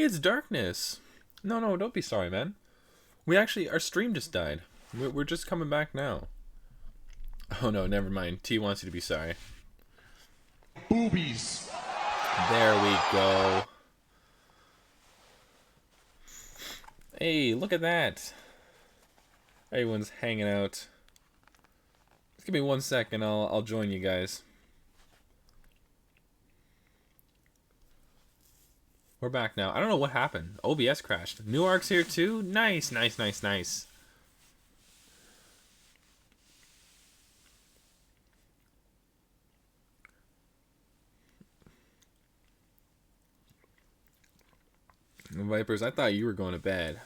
it's Darkness. No, no, don't be sorry, man. We actually, our stream just died. We're just coming back now. Oh no, never mind. T wants you to be sorry. Boobies. There we go. Hey, look at that. Everyone's hanging out. Just give me 1 second, I'll join you guys. We're back now. I don't know what happened. OBS crashed. New Ark's here too? Nice, nice, nice, nice. Vipers, I thought you were going to bed.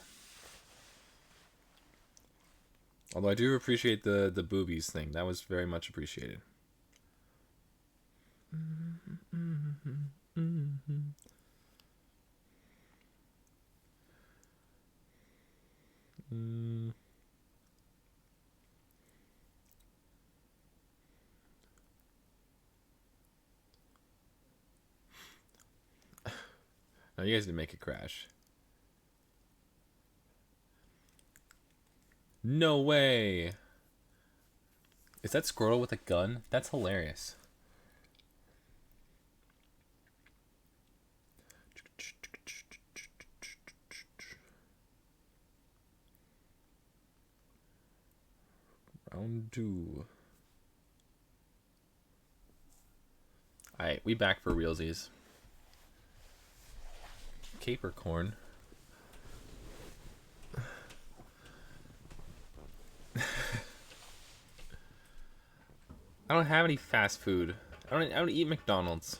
Although I do appreciate the boobies thing. That was very much appreciated. No, you guys didn't make it crash. No way! Is that Squirtle with a gun? That's hilarious. Round 2. Alright, we back for realsies. Capricorn. I don't have any fast food. I don't eat McDonald's.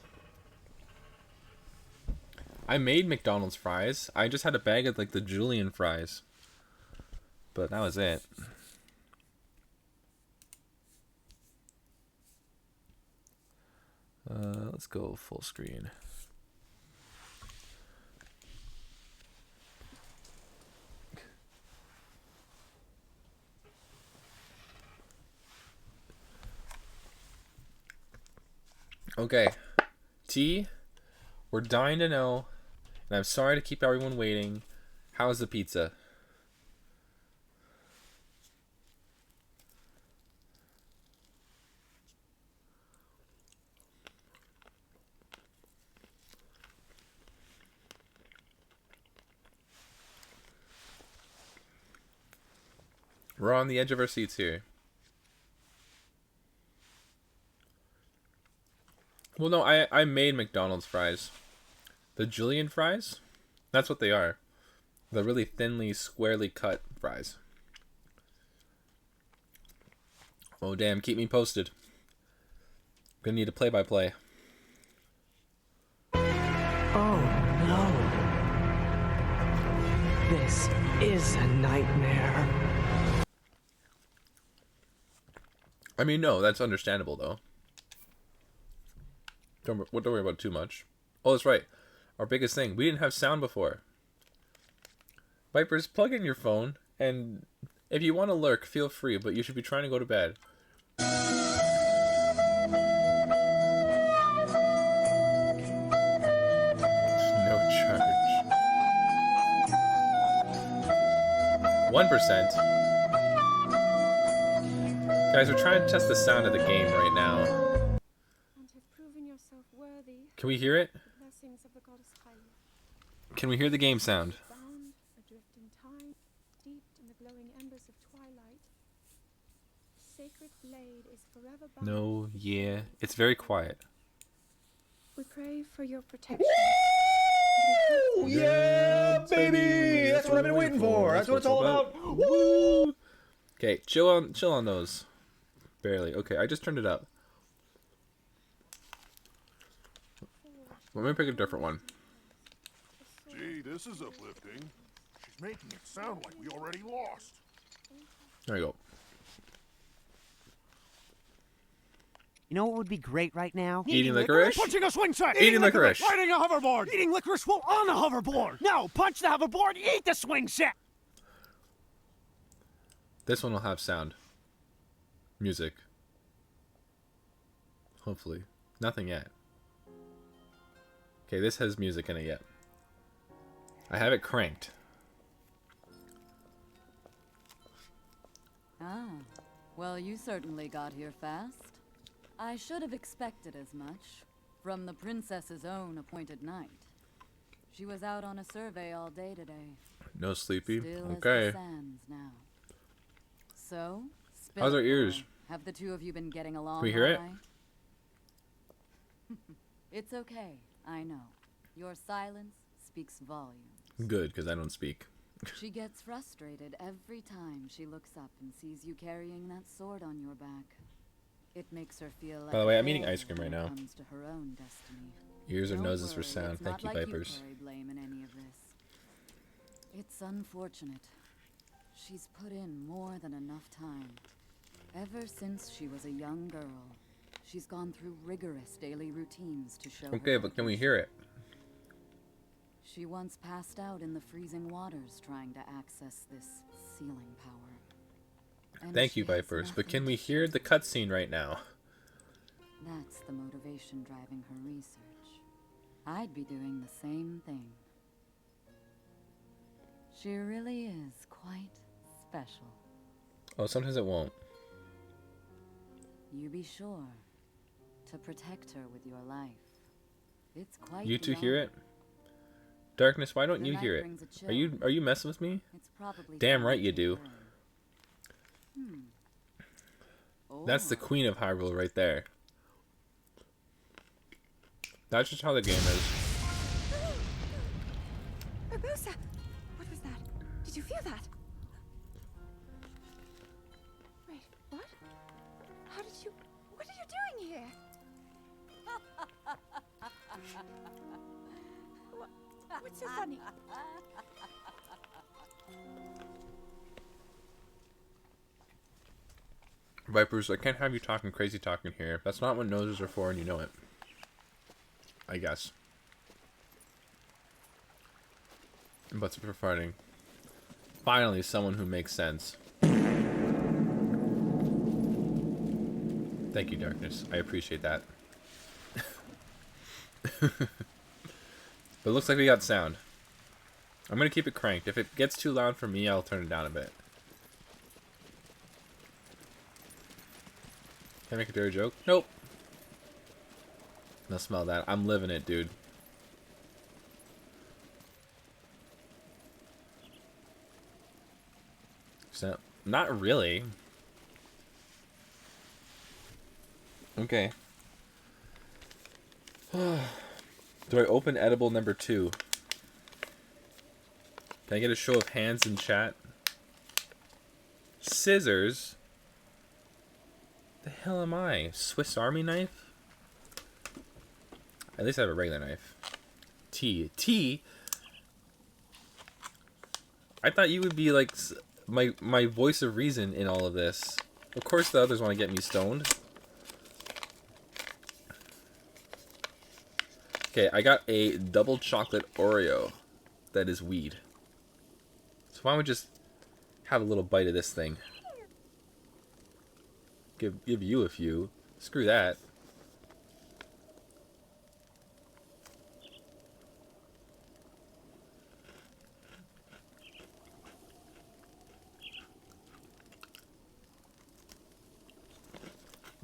I made McDonald's fries. I just had a bag of like the Julian fries. But that was it. Let's go full screen. Okay, T, we're dying to know, and I'm sorry to keep everyone waiting. How's the pizza? We're on the edge of our seats here. Well, no, I made McDonald's fries. The Julian fries? That's what they are. The really thinly, squarely cut fries. Oh, damn. Keep me posted. Gonna need a play-by-play. Oh, no. This is a nightmare. I mean, no, that's understandable, though. Don't worry about it too much. Oh, that's right. Our biggest thing. We didn't have sound before. Vipers, plug in your phone, and if you want to lurk, feel free, but you should be trying to go to bed. No charge. 1%. Guys, we're trying to test the sound of the game right now. Can we hear it? Can we hear the game sound? No, yeah. It's very quiet. We pray for your protection. Woo! Yeah, baby! That's what I've been waiting for. That's what it's all about. Woo! Okay, chill on those. Barely. Okay, I just turned it up. Let me pick a different one. Gee, this is uplifting. She's making it sound like we already lost. There you go. You know what would be great right now? Eating licorice? Punching a swing set! Eating licorice! Riding a hoverboard! Eating licorice while on a hoverboard! No, punch the hoverboard, eat the swing set! This one will have sound. Music. Hopefully. Nothing yet. Okay, this has music in it yet. I have it cranked. Ah, well, you certainly got here fast. I should have expected as much from the princess's own appointed knight. She was out on a survey all day today. No sleepy. Still Okay. as the sands now. So, How's our Spitfire, ears? have the two of you been getting along Can we hear it? all right? It's okay, I know. Your silence speaks volumes. Good, because I don't speak. She gets frustrated every time she looks up and sees you carrying that sword on your back. It makes her feel like By the way, a I'm eating failure ice cream right when it now. comes to her own destiny. Ears or Don't noses for worry, sound. it's Thank not you, like Vipers. You carry blame in any of this. It's unfortunate. She's put in more than enough time. Ever since she was a young girl, she's gone through rigorous daily routines to show Okay, her but can we purpose. hear it? She once passed out in the freezing waters trying to access this sealing power. And Thank she you, has Vipers. But nothing can to we show hear the for it. cutscene right now? That's the motivation driving her research. I'd be doing the same thing. She really is quite special. Oh, sometimes it won't. You be sure to protect her with your life. It's quite You two the hear honor. it? Darkness, why don't The you night hear it? brings a chill. Are you messing with me? It's probably Damn time right to you do. learn. That's the Or queen of Hyrule right there. That's just how the game is. Urbosa! What was that? Did you feel that? Wait, what? How did you... What are you doing here? What's so funny? Vipers, I can't have you talking crazy talking here. That's not what noses are for, and you know it. I guess. But for farting. Finally, someone who makes sense. Thank you, Darkness. I appreciate that. But it looks like we got sound. I'm gonna keep it cranked. If it gets too loud for me, I'll turn it down a bit. Can I make a dirty joke? Nope. Now smell that. I'm living it, dude. So, not really. Okay. Do I open edible number 2? Can I get a show of hands in chat? Scissors? The hell am I? Swiss Army knife? At least I have a regular knife. T. I thought you would be like my voice of reason in all of this. Of course the others want to get me stoned. Okay, I got a double chocolate Oreo that is weed. So why don't we just have a little bite of this thing? Give you a few. Screw that.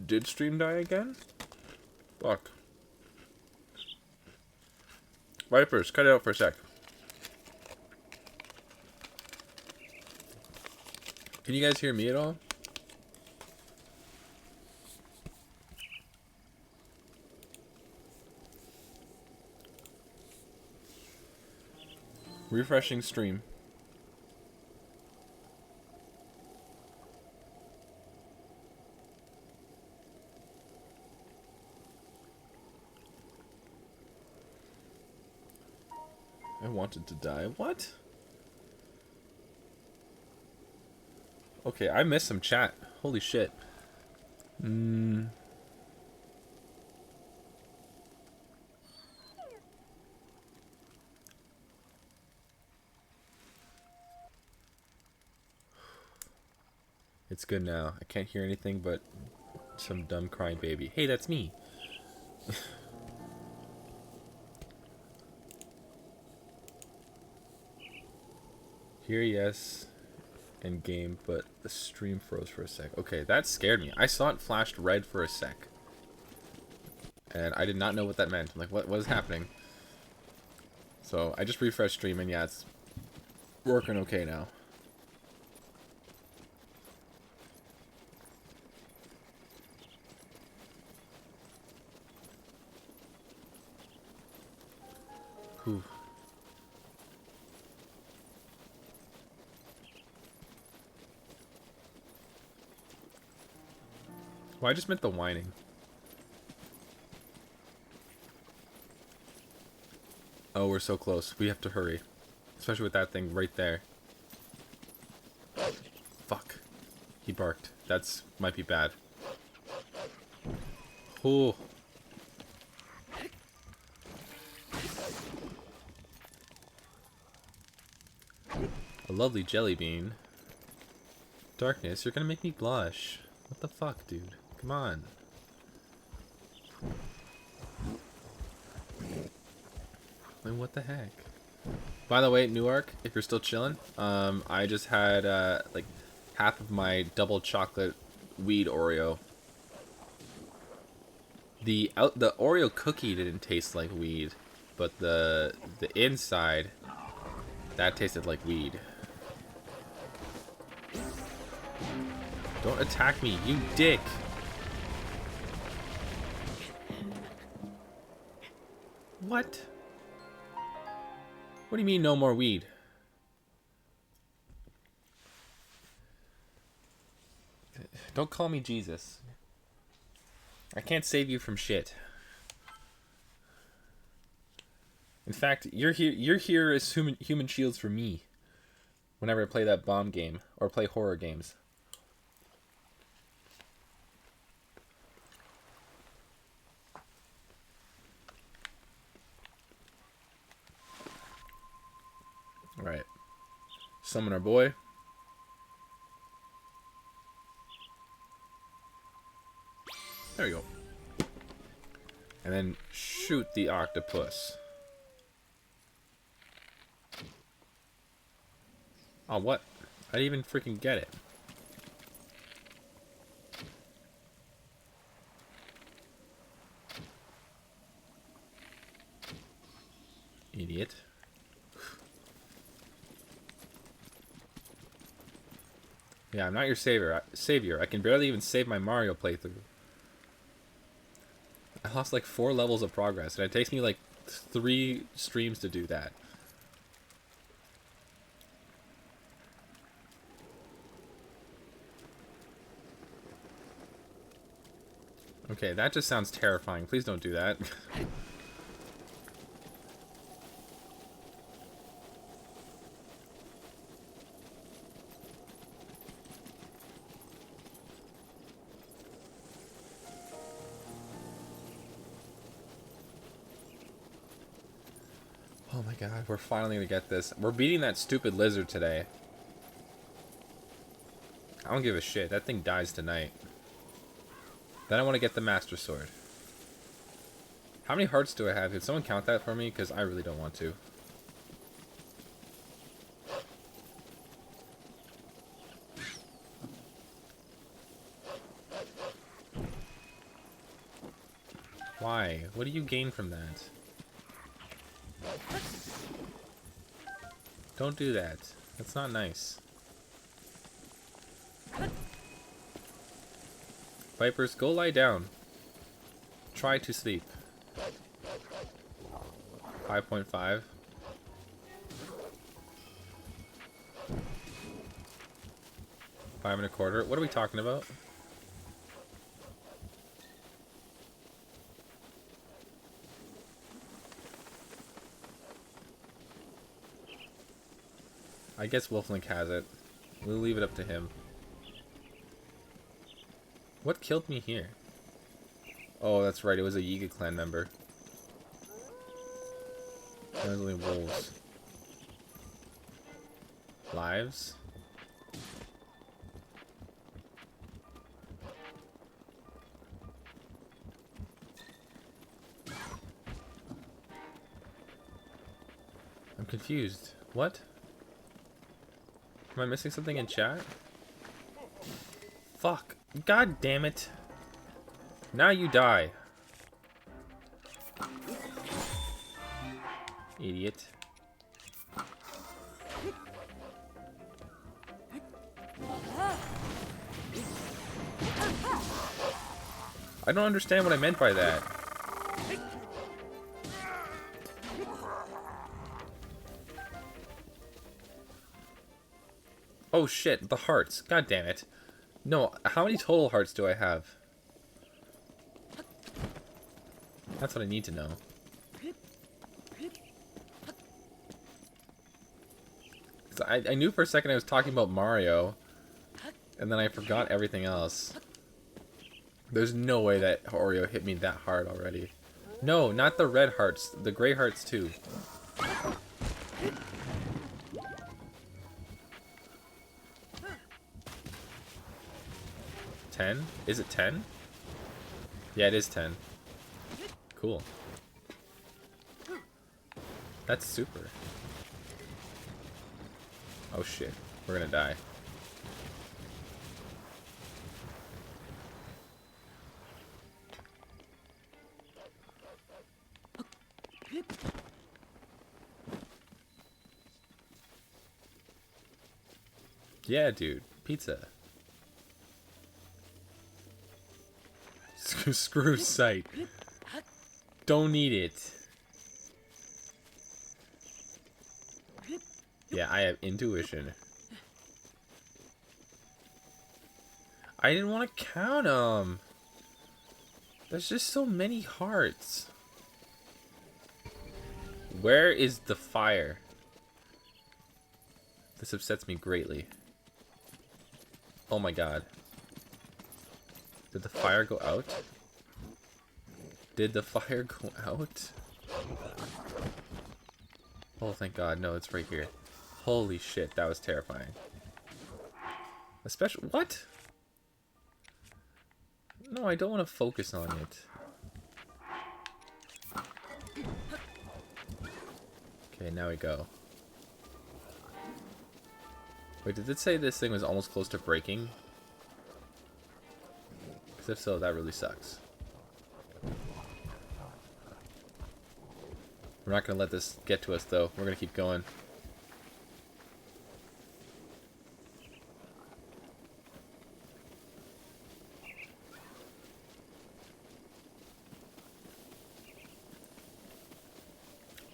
Did stream die again? Fuck. Vipers, cut it out for a sec. Can you guys hear me at all? Refreshing stream. I wanted to die. What? Okay, I missed some chat. Holy shit. It's good now. I can't hear anything but some dumb crying baby. Hey, that's me. Here, yes. In game, but the stream froze for a sec. Okay, that scared me. I saw it flashed red for a sec. And I did not know what that meant. I'm like, what is happening? So I just refreshed stream and yeah, it's working okay now. Whew. Well, I just meant the whining. Oh, we're so close. We have to hurry. Especially with that thing right there. Fuck. He barked. That's might be bad. Oh. A lovely jelly bean. Darkness, you're gonna make me blush. What the fuck, dude? Come on. I mean, what the heck? By the way, Newark, if you're still chilling, I just had like half of my double chocolate weed Oreo. The Oreo cookie didn't taste like weed, but the inside, that tasted like weed. Don't attack me, you dick! What? What do you mean no more weed? Don't call me Jesus. I can't save you from shit. In fact, you're here as human shields for me. Whenever I play that bomb game or play horror games. Alright. Summon our boy. There we go. And then shoot the octopus. Oh, what? I didn't even freaking get it. Idiot. Yeah, I'm not your savior. I can barely even save my Mario playthrough. I lost like 4 levels of progress, and it takes me like 3 streams to do that. Okay, that just sounds terrifying. Please don't do that. Oh my god, we're finally gonna get this. We're beating that stupid lizard today. I don't give a shit. That thing dies tonight. Then I want to get the Master Sword. How many hearts do I have? Can someone count that for me? Because I really don't want to. Why? What do you gain from that? Don't do that. That's not nice. Vipers, go lie down. Try to sleep. 5.5. 5 1/4. What are we talking about? I guess Wolflink has it. We'll leave it up to him. What killed me here? Oh, that's right. It was a Yiga clan member. There's only wolves. Lives? I'm confused. What? Am I missing something in chat? Fuck. God damn it. Now you die. Idiot. I don't understand what I meant by that. Oh shit, the hearts. God damn it. No, how many total hearts do I have? That's what I need to know. I knew for a second I was talking about Mario, and then I forgot everything else. There's no way that Oreo hit me that hard already. No, not the red hearts, the gray hearts too. 10? Is it 10? Yeah, it is 10. Cool. That's super. Oh shit, we're gonna die. Yeah, dude. Pizza. Screw sight. Don't need it. Yeah, I have intuition. I didn't want to count them. There's just so many hearts. Where is the fire? This upsets me greatly. Oh my god. Did the fire go out? Did the fire go out? Oh, thank god. No, it's right here. Holy shit, that was terrifying. Especially... What? No, I don't want to focus on it. Okay, now we go. Wait, did it say this thing was almost close to breaking? Because if so, that really sucks. We're not going to let this get to us, though. We're going to keep going.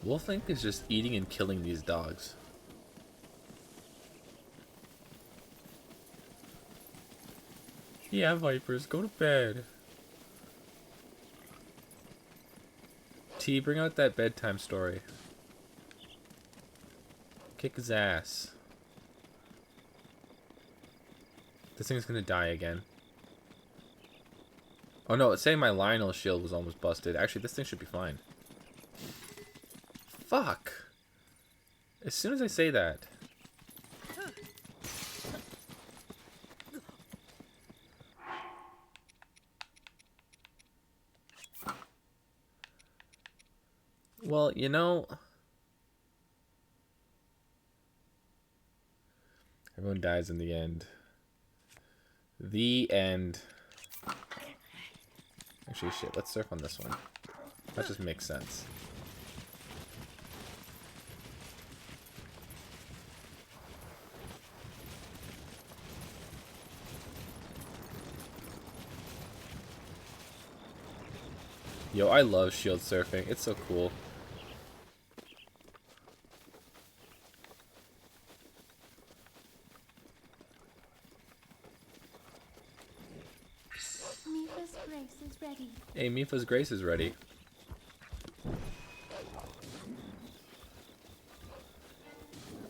Wolflink is just eating and killing these dogs. Yeah, Vipers, go to bed. T, bring out that bedtime story. Kick his ass. This thing's gonna die again. Oh no, it's saying my Lionel shield was almost busted. Actually, this thing should be fine. Fuck! As soon as I say that. Well, you know... Everyone dies in the end. The end. Actually, shit, let's surf on this one. That just makes sense. Yo, I love shield surfing. It's so cool. Mipha's grace is ready. Hey, Mipha's grace is ready.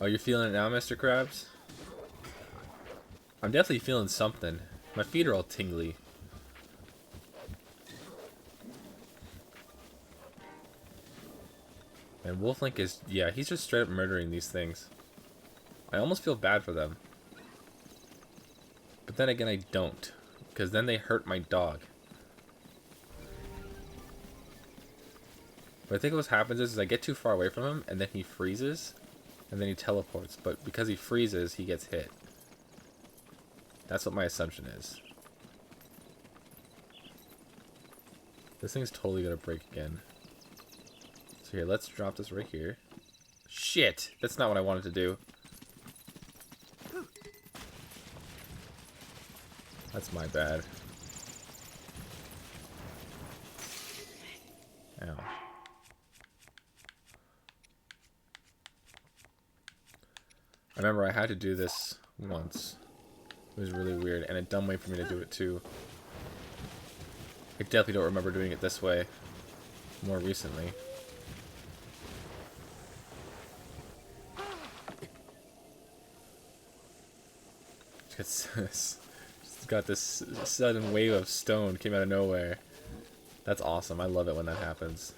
Oh, you're feeling it now, Mr. Krabs? I'm definitely feeling something. My feet are all tingly. And Wolflink is, yeah, he's just straight up murdering these things. I almost feel bad for them. But then again, I don't. Because then they hurt my dog. But I think what happens is I get too far away from him, and then he freezes. and then he teleports. But because he freezes, he gets hit. That's what my assumption is. This thing's totally gonna break again. So here, let's drop this right here. Shit! That's not what I wanted to do. That's my bad. Ow. I remember I had to do this once. It was really weird, and a dumb way for me to do it too. I definitely don't remember doing it this way more recently. It's got this sudden wave of stone came out of nowhere. That's awesome. I love it when that happens.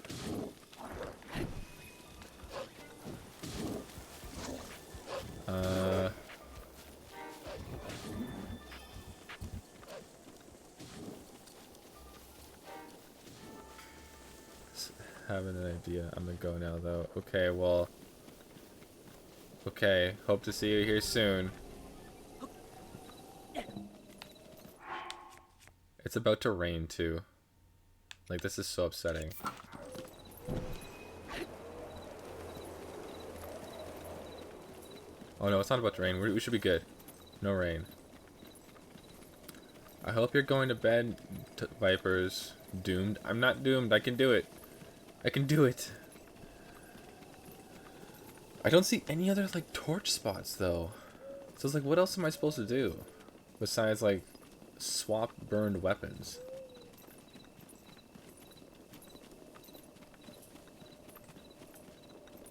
Having an idea. I'm gonna go now though. Okay, well. Okay, hope to see you here soon. It's about to rain too. Like, this is so upsetting. Oh no, it's not about to rain. We should be good. No rain. I hope you're going to bed, Vipers. Doomed. I'm not doomed. I can do it. I can do it. I don't see any other, like, torch spots, though. So it's like, what else am I supposed to do? Besides, like, swap burned weapons.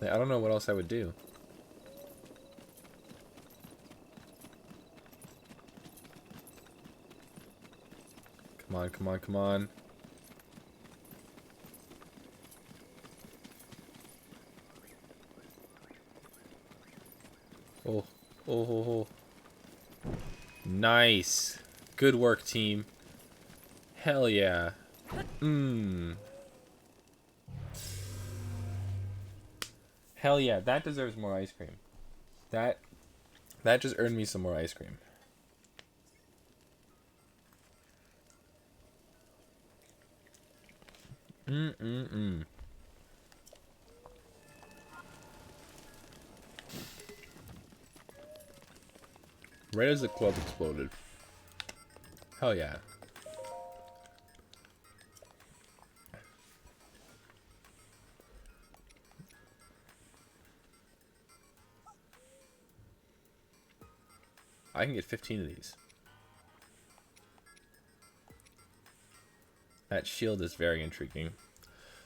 Like, I don't know what else I would do. Come on, come on, come on. Oh, oh, oh, oh. Nice. Good work, team. Hell yeah. Hell yeah, that deserves more ice cream. That just earned me some more ice cream. Right as the club exploded. Hell yeah. I can get 15 of these. That shield is very intriguing.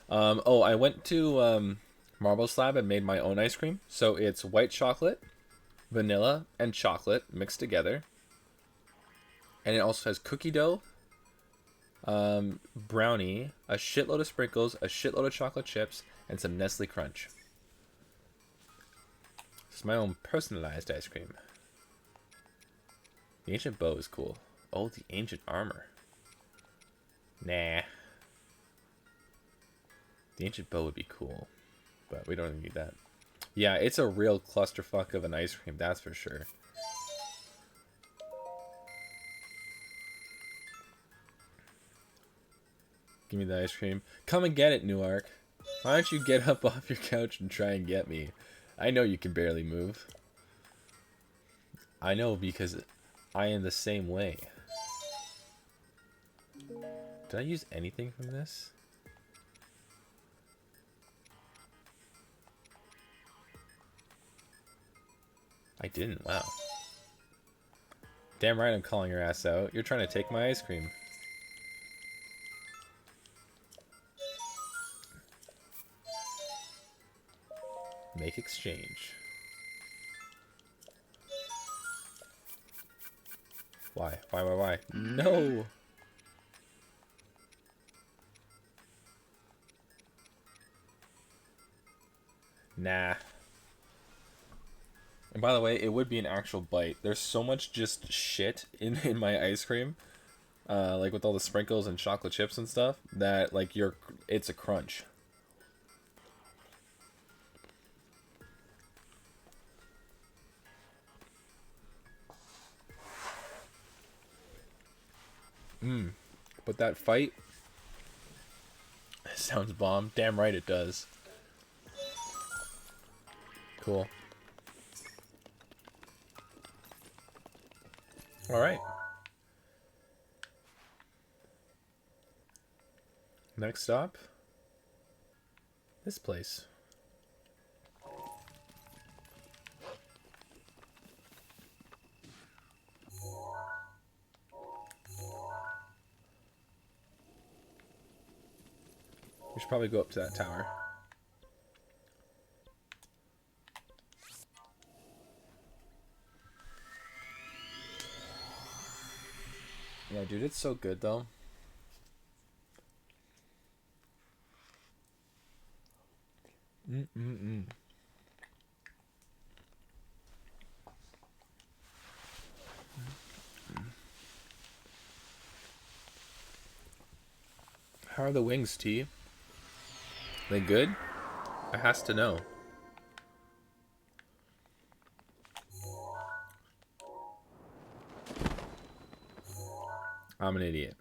Oh, I went to Marble Slab and made my own ice cream. So it's white chocolate, vanilla, and chocolate mixed together. And it also has cookie dough, brownie, a shitload of sprinkles, a shitload of chocolate chips, and some Nestle Crunch. It's my own personalized ice cream. The ancient bow is cool. Oh, the ancient armor. Nah. The ancient bow would be cool, but we don't need that. Yeah, it's a real clusterfuck of an ice cream, that's for sure. Give me the ice cream. Come and get it, Newark. Why don't you get up off your couch and try and get me? I know you can barely move. I know because I am the same way. Did I use anything from this? I didn't, wow. Damn right I'm calling your ass out. You're trying to take my ice cream. Make exchange. Why? Why? No! Nah. And by the way, it would be an actual bite. There's so much just shit in my ice cream. Like with all the sprinkles and chocolate chips and stuff, that like it's a crunch. But that fight sounds bomb. Damn right it does. Cool. Alright. Next stop. This place. We should probably go up to that tower. Yeah, dude, it's so good though. How are the wings, T? They good? I has to know. I'm an idiot.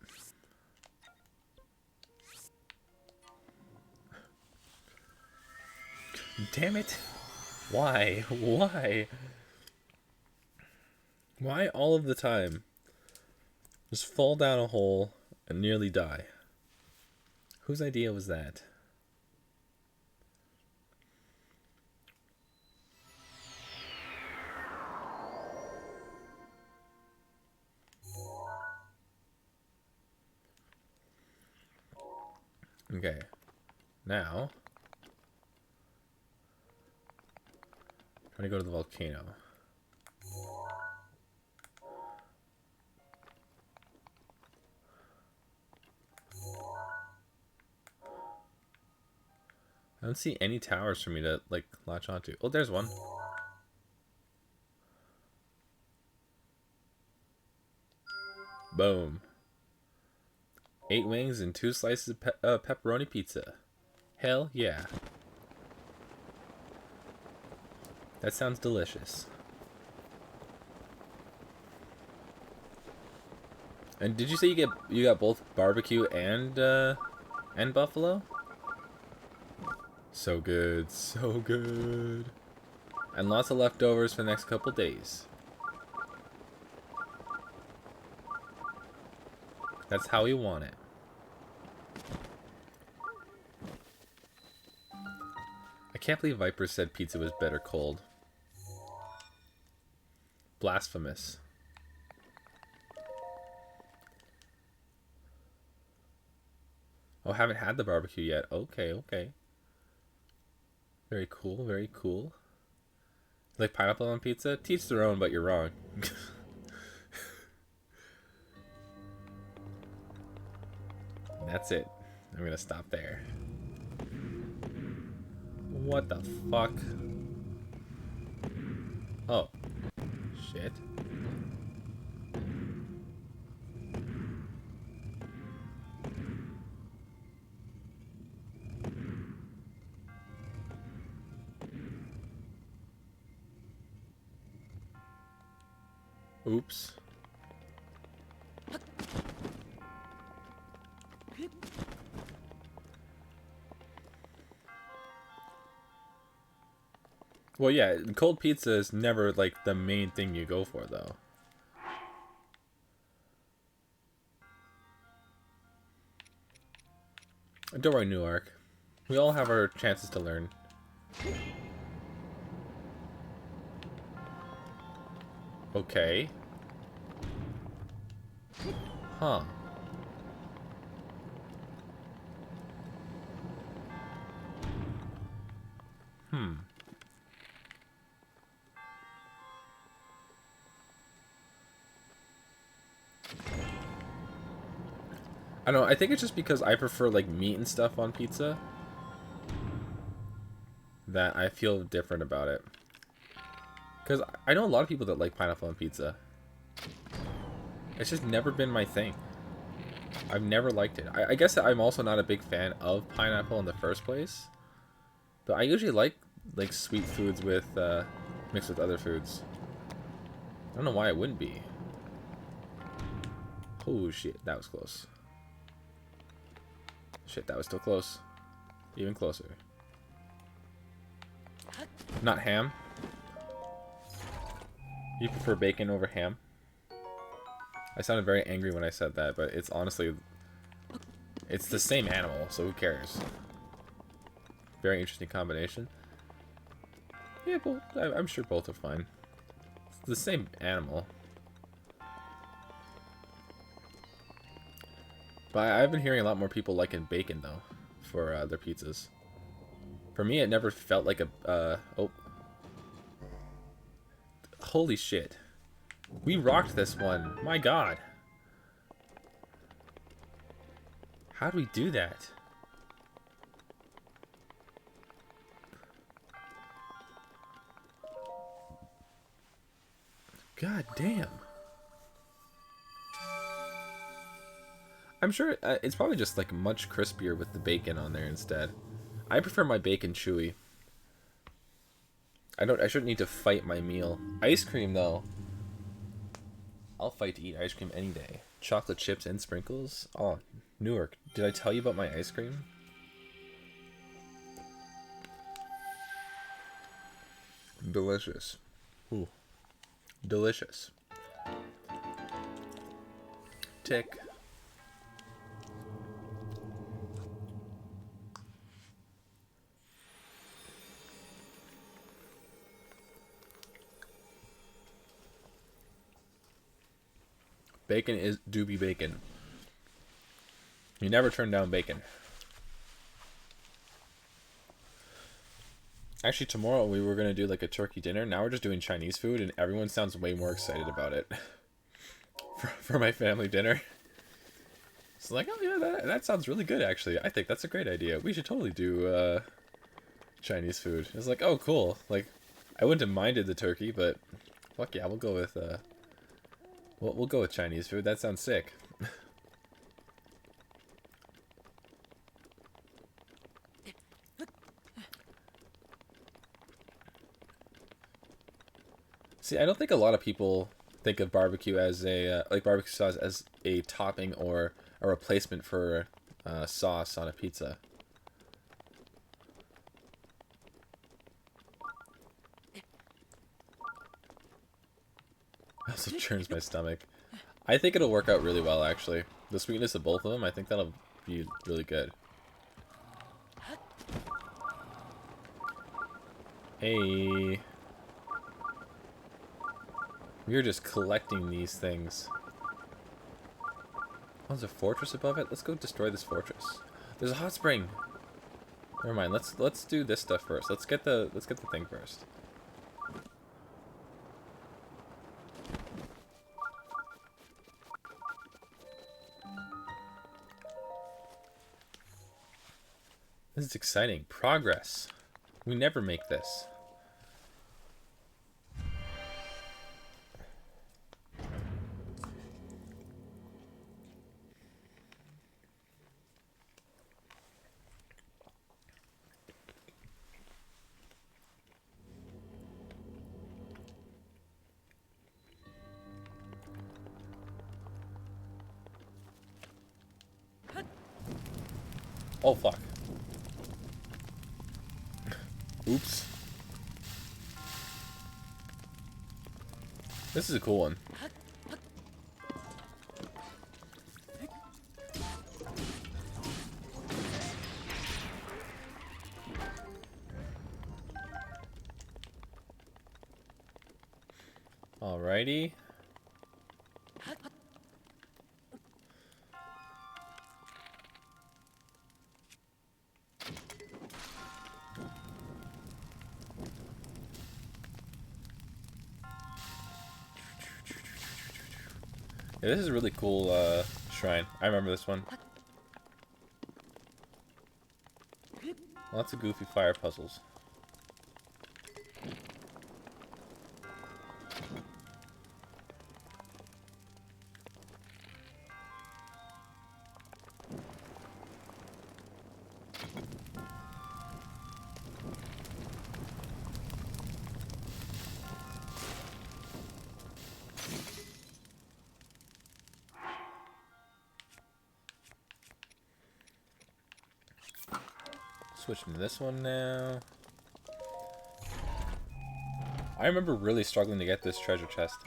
Damn it. Why? Why? Why all of the time? Just fall down a hole and nearly die. Whose idea was that? Okay. Now, trying to go to the volcano. I don't see any towers for me to, like, latch onto. Oh, there's one. Boom. 8 wings and 2 slices of pepperoni pizza. Hell yeah. That sounds delicious. And did you say you got both barbecue and buffalo? So good, so good. And lots of leftovers for the next couple days. That's how we want it. I can't believe Viper said pizza was better cold. Blasphemous. Oh, haven't had the barbecue yet. Okay, okay. Very cool, very cool. Like pineapple on pizza? Teach their own, but you're wrong. That's it. I'm gonna stop there. What the fuck? Oh. Shit. Oops. Well, yeah, cold pizza is never, like, the main thing you go for, though. Don't worry, Newark. We all have our chances to learn. Okay. Huh. I don't know, I think it's just because I prefer, like, meat and stuff on pizza that I feel different about it. Because I know a lot of people that like pineapple on pizza. It's just never been my thing. I've never liked it. I guess I'm also not a big fan of pineapple in the first place. But I usually like sweet foods with mixed with other foods. I don't know why it wouldn't be. Oh shit, that was close. Shit, that was still close. Even closer. Not ham. You prefer bacon over ham? I sounded very angry when I said that, but it's honestly... It's the same animal, so who cares? Very interesting combination. Yeah, both, I'm sure both are fine. It's the same animal. But I've been hearing a lot more people liking bacon, though, for their pizzas. For me, it never felt like a... oh. Holy shit. We rocked this one. My god. How do we do that? God damn. I'm sure it's probably just like much crispier with the bacon on there instead. I prefer my bacon chewy. I shouldn't need to fight my meal. Ice cream though. I'll fight to eat ice cream any day. Chocolate chips and sprinkles. Oh, Newark. Did I tell you about my ice cream? Delicious. Ooh. Delicious. Tick. Bacon is doobie bacon. You never turn down bacon. Actually, tomorrow we were going to do like a turkey dinner. Now we're just doing Chinese food, and everyone sounds way more excited about it. for my family dinner. It's like, oh yeah, that sounds really good actually. I think that's a great idea. We should totally do Chinese food. It's like, oh cool. Like, I wouldn't have minded the turkey, but fuck yeah, we'll go with we'll go with Chinese food. That sounds sick. See, I don't think a lot of people think of barbecue as a like barbecue sauce as a topping or a replacement for sauce on a pizza. Also churns my stomach. I think it'll work out really well, actually. The sweetness of both of them, I think that'll be really good. Hey. We're just collecting these things. Oh, there's a fortress above it? Let's go destroy this fortress. There's a hot spring! Never mind, let's do this stuff first. Let's get the thing first. This is exciting. Progress. We never make this. Oh fuck. Oops. This is a cool one. Alrighty. Yeah, this is a really cool shrine. I remember this one. Lots of goofy fire puzzles. Switching to this one now. I remember really struggling to get this treasure chest.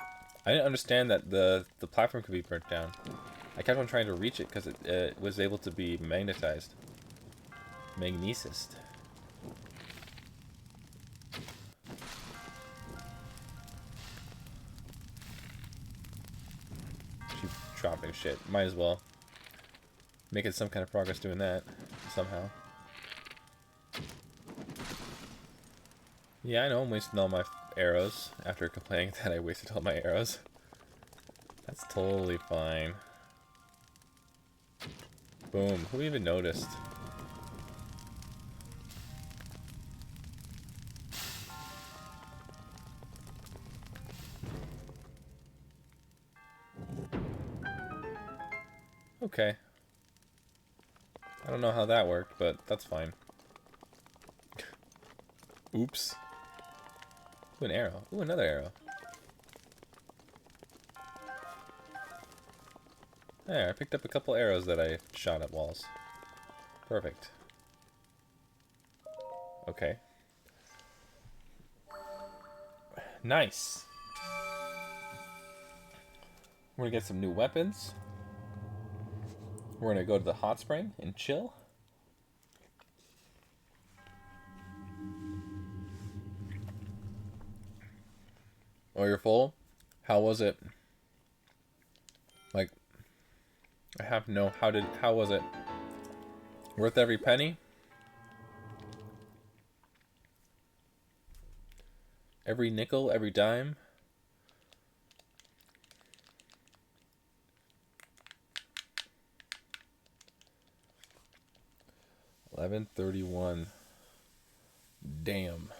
I didn't understand that the platform could be burnt down. I kept on trying to reach it because it was able to be magnetized. Magnesist. Keep dropping shit. Might as well. Making some kind of progress doing that. Somehow. Yeah, I know I'm wasting all my arrows after complaining that I wasted all my arrows. That's totally fine. Boom. Who even noticed? Okay. I don't know how that worked, but that's fine. Oops. Ooh, an arrow. Ooh, another arrow. There, I picked up a couple arrows that I shot at walls. Perfect. Okay. Nice. We're gonna get some new weapons. We're gonna go to the hot spring and chill. Oh, you're full? How was it? Like, I have no, how was it? Worth every penny? Every nickel, every dime? $11.31. Damn.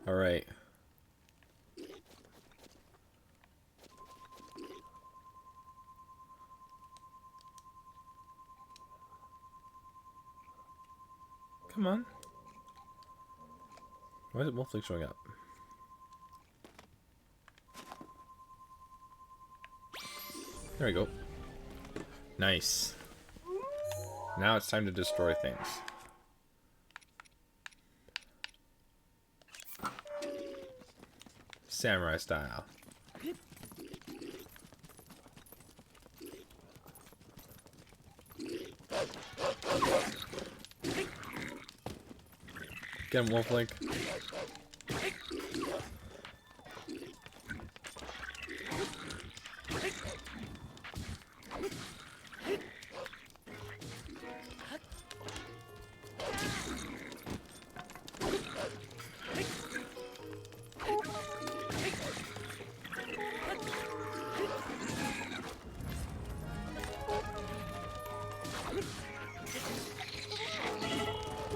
All right. Come on. Why is it Wolf Lake showing up? There we go. Nice. Now it's time to destroy things. Samurai style. Get him, Wolf Link.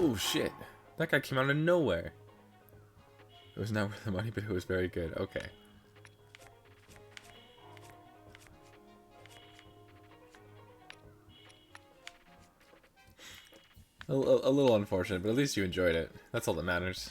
Oh shit. That guy came out of nowhere. It was not worth the money, but it was very good. Okay. A little unfortunate, but at least you enjoyed it. That's all that matters.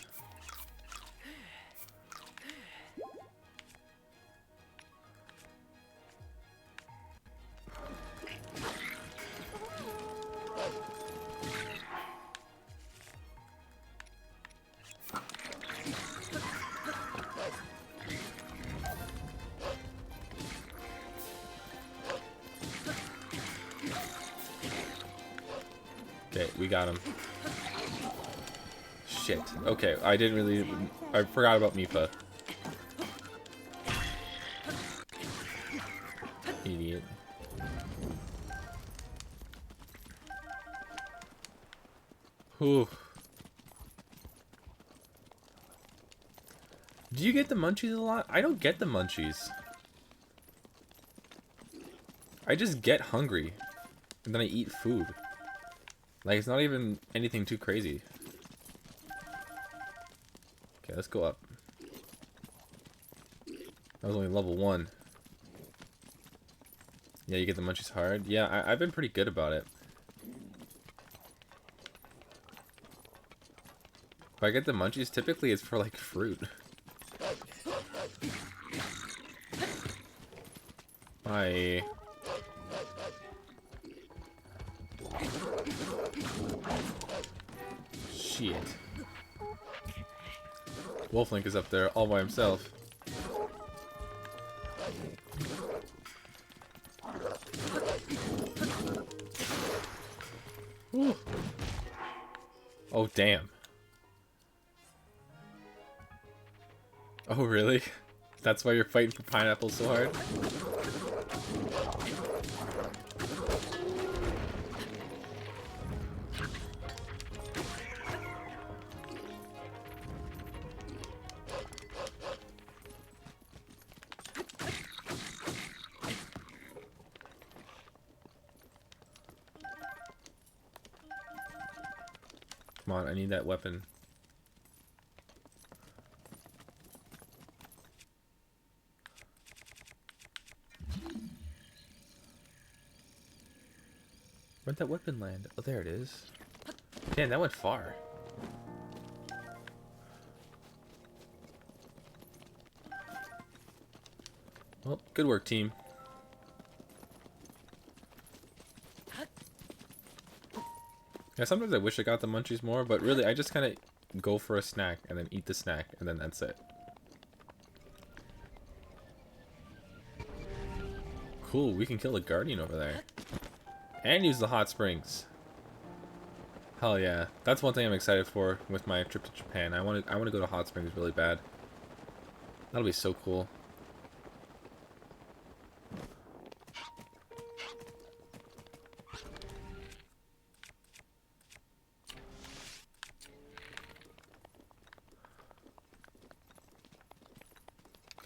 Okay, we got him. Shit. Okay, I forgot about Mifa. Idiot. Whew. Do you get the munchies a lot? I don't get the munchies. I just get hungry. And then I eat food. Like, it's not even anything too crazy. Okay, let's go up. I was only level 1. Yeah, you get the munchies hard. Yeah, I've been pretty good about it. If I get the munchies, typically it's for like fruit. Bye. Shit. Wolflink is up there all by himself. Ooh. Oh, damn. Oh, really? That's why you're fighting for pineapples so hard? Come on, I need that weapon. Where'd that weapon land? Oh, there it is. Damn, that went far. Well, good work, team. Yeah, sometimes I wish I got the munchies more, but really, I just kind of go for a snack and then eat the snack, and then that's it. Cool, we can kill the Guardian over there. And use the hot springs. Hell yeah. That's one thing I'm excited for with my trip to Japan. I want to go to hot springs really bad. That'll be so cool.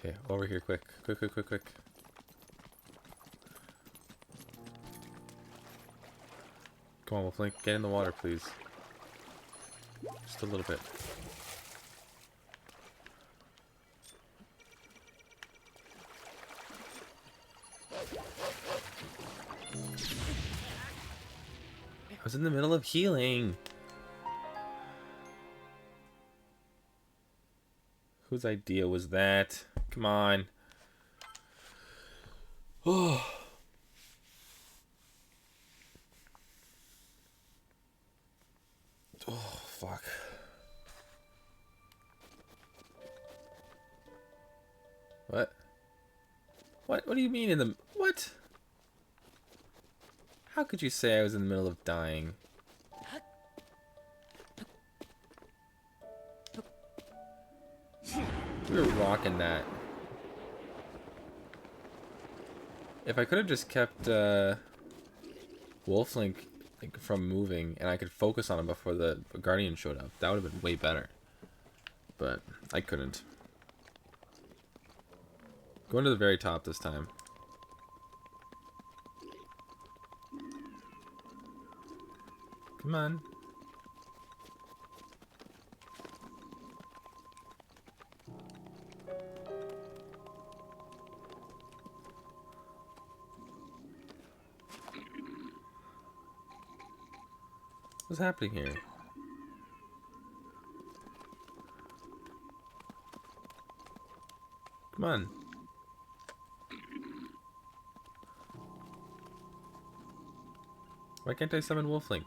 Okay, over here quick. Quick. Come on, Wolflink, get in the water, please. Just a little bit. I was in the middle of healing. Whose idea was that? Come on. Oh. Oh, fuck. What? What do you mean in the... What? How could you say I was in the middle of dying? We were rocking that. If I could have just kept Wolflink from moving and I could focus on him before the Guardian showed up, that would have been way better. But I couldn't. Going to the very top this time. Come on. What's happening here? Come on. Why can't I summon Wolflink?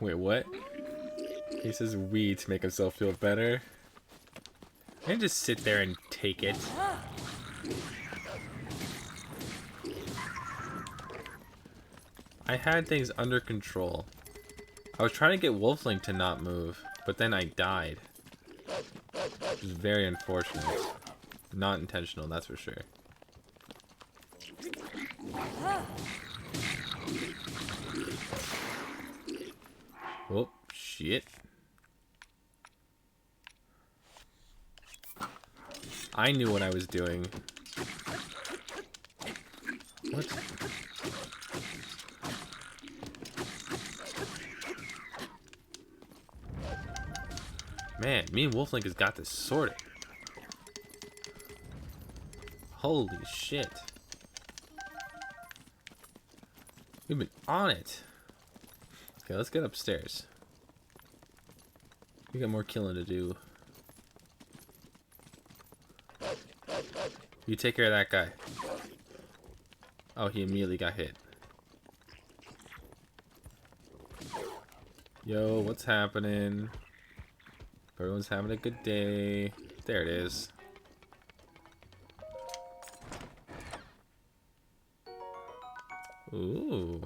Wait, what? He says we to make himself feel better. I can just sit there and take it. I had things under control. I was trying to get Wolflink to not move, but then I died. Which is very unfortunate. Not intentional, that's for sure. Oh, shit. I knew what I was doing. What? Man, me and Wolflink has got this sorted. Holy shit. We've been on it. Okay, let's get upstairs. We got more killing to do. You take care of that guy. Oh, he immediately got hit. Yo, what's happening? Everyone's having a good day. There it is. Ooh.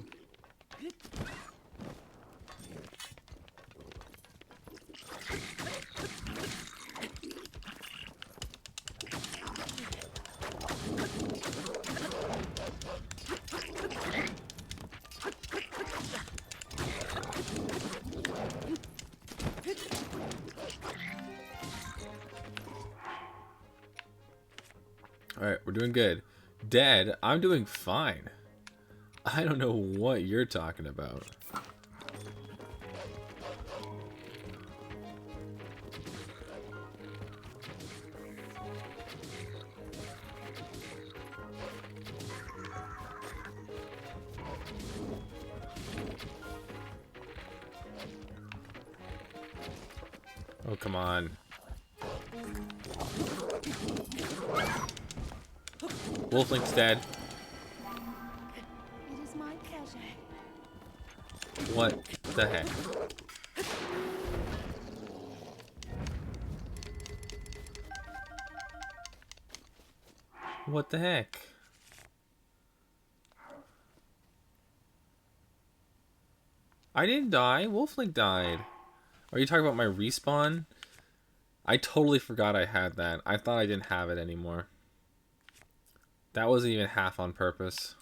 Alright, we're doing good. Dad, I'm doing fine. I don't know what you're talking about. Oh, come on. Wolflink's dead. It is my pleasure. What the heck? What the heck? I didn't die. Wolflink died. Are you talking about my respawn? I totally forgot I had that. I thought I didn't have it anymore. That wasn't even half on purpose.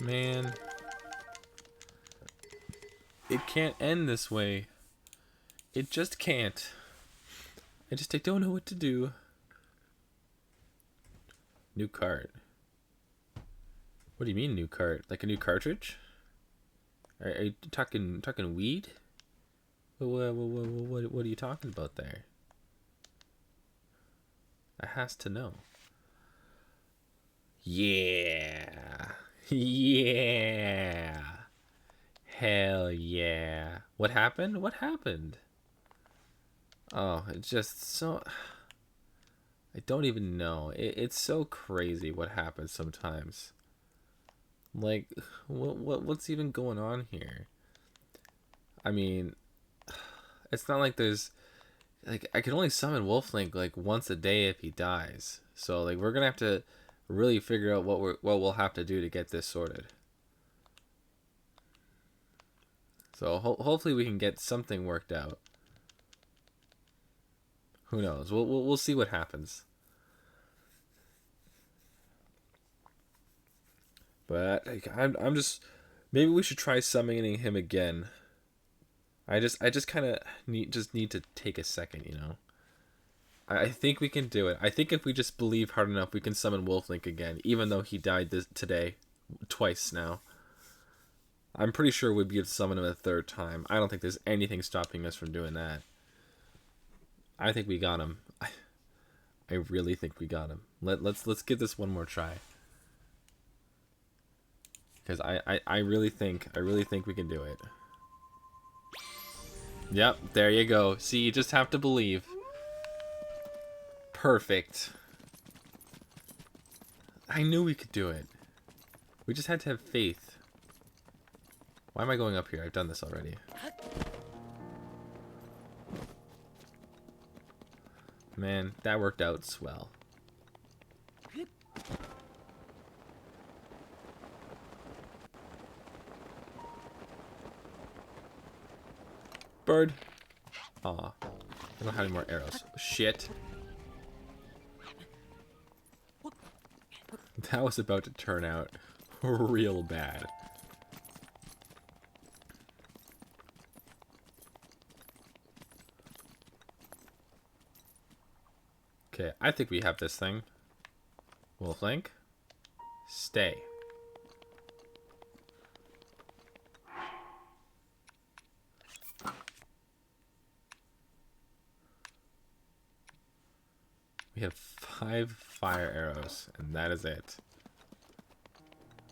Man. It can't end this way. It just can't. I don't know what to do. New cart. What do you mean new cart? Like a new cartridge? Are you talking weed? What are you talking about there? I has to know. Yeah. Yeah. Hell yeah. What happened? What happened? Oh, it's just so... I don't even know. It's so crazy what happens sometimes. Like, what's even going on here? I mean, it's not like there's... Like, I can only summon Wolflink, like, once a day if he dies. So, like, we're gonna have to really figure out what we'll have to do to get this sorted. So, hopefully we can get something worked out. Who knows? We'll see what happens. But like, I'm just, maybe we should try summoning him again. I just kind of need to take a second, you know. I think we can do it. I think if we just believe hard enough, we can summon Wolflink again, even though he died today, twice now. I'm pretty sure we'd be able to summon him a third time. I don't think there's anything stopping us from doing that. I think we got him. I really think we got him. Let's give this one more try. Because I really think we can do it. Yep, there you go. See, you just have to believe. Perfect. I knew we could do it. We just had to have faith. Why am I going up here? I've done this already. Man, that worked out swell. Bird. Aw. I don't have any more arrows. Shit. That was about to turn out real bad. Okay, I think we have this thing. Wolf Link, stay. We have 5 fire arrows, and that is it.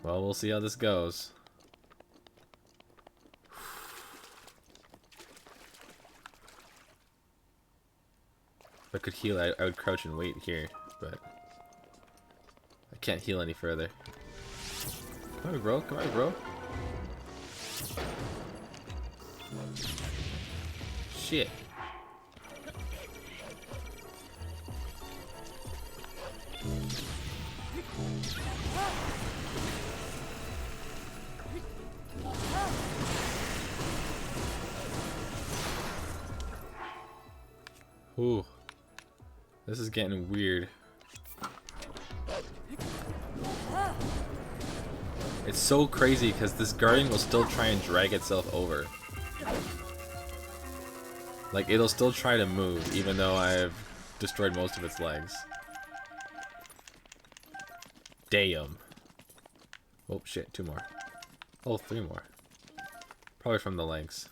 Well, we'll see how this goes. If I could heal, I would crouch and wait here, but I can't heal any further. Come on, bro. Come on, bro. Shit. Ooh. This is getting weird. It's so crazy because this guardian will still try and drag itself over. Like, it'll still try to move even though I've destroyed most of its legs. Damn. Oh shit, 2 more. Oh, 3 more. Probably from the legs.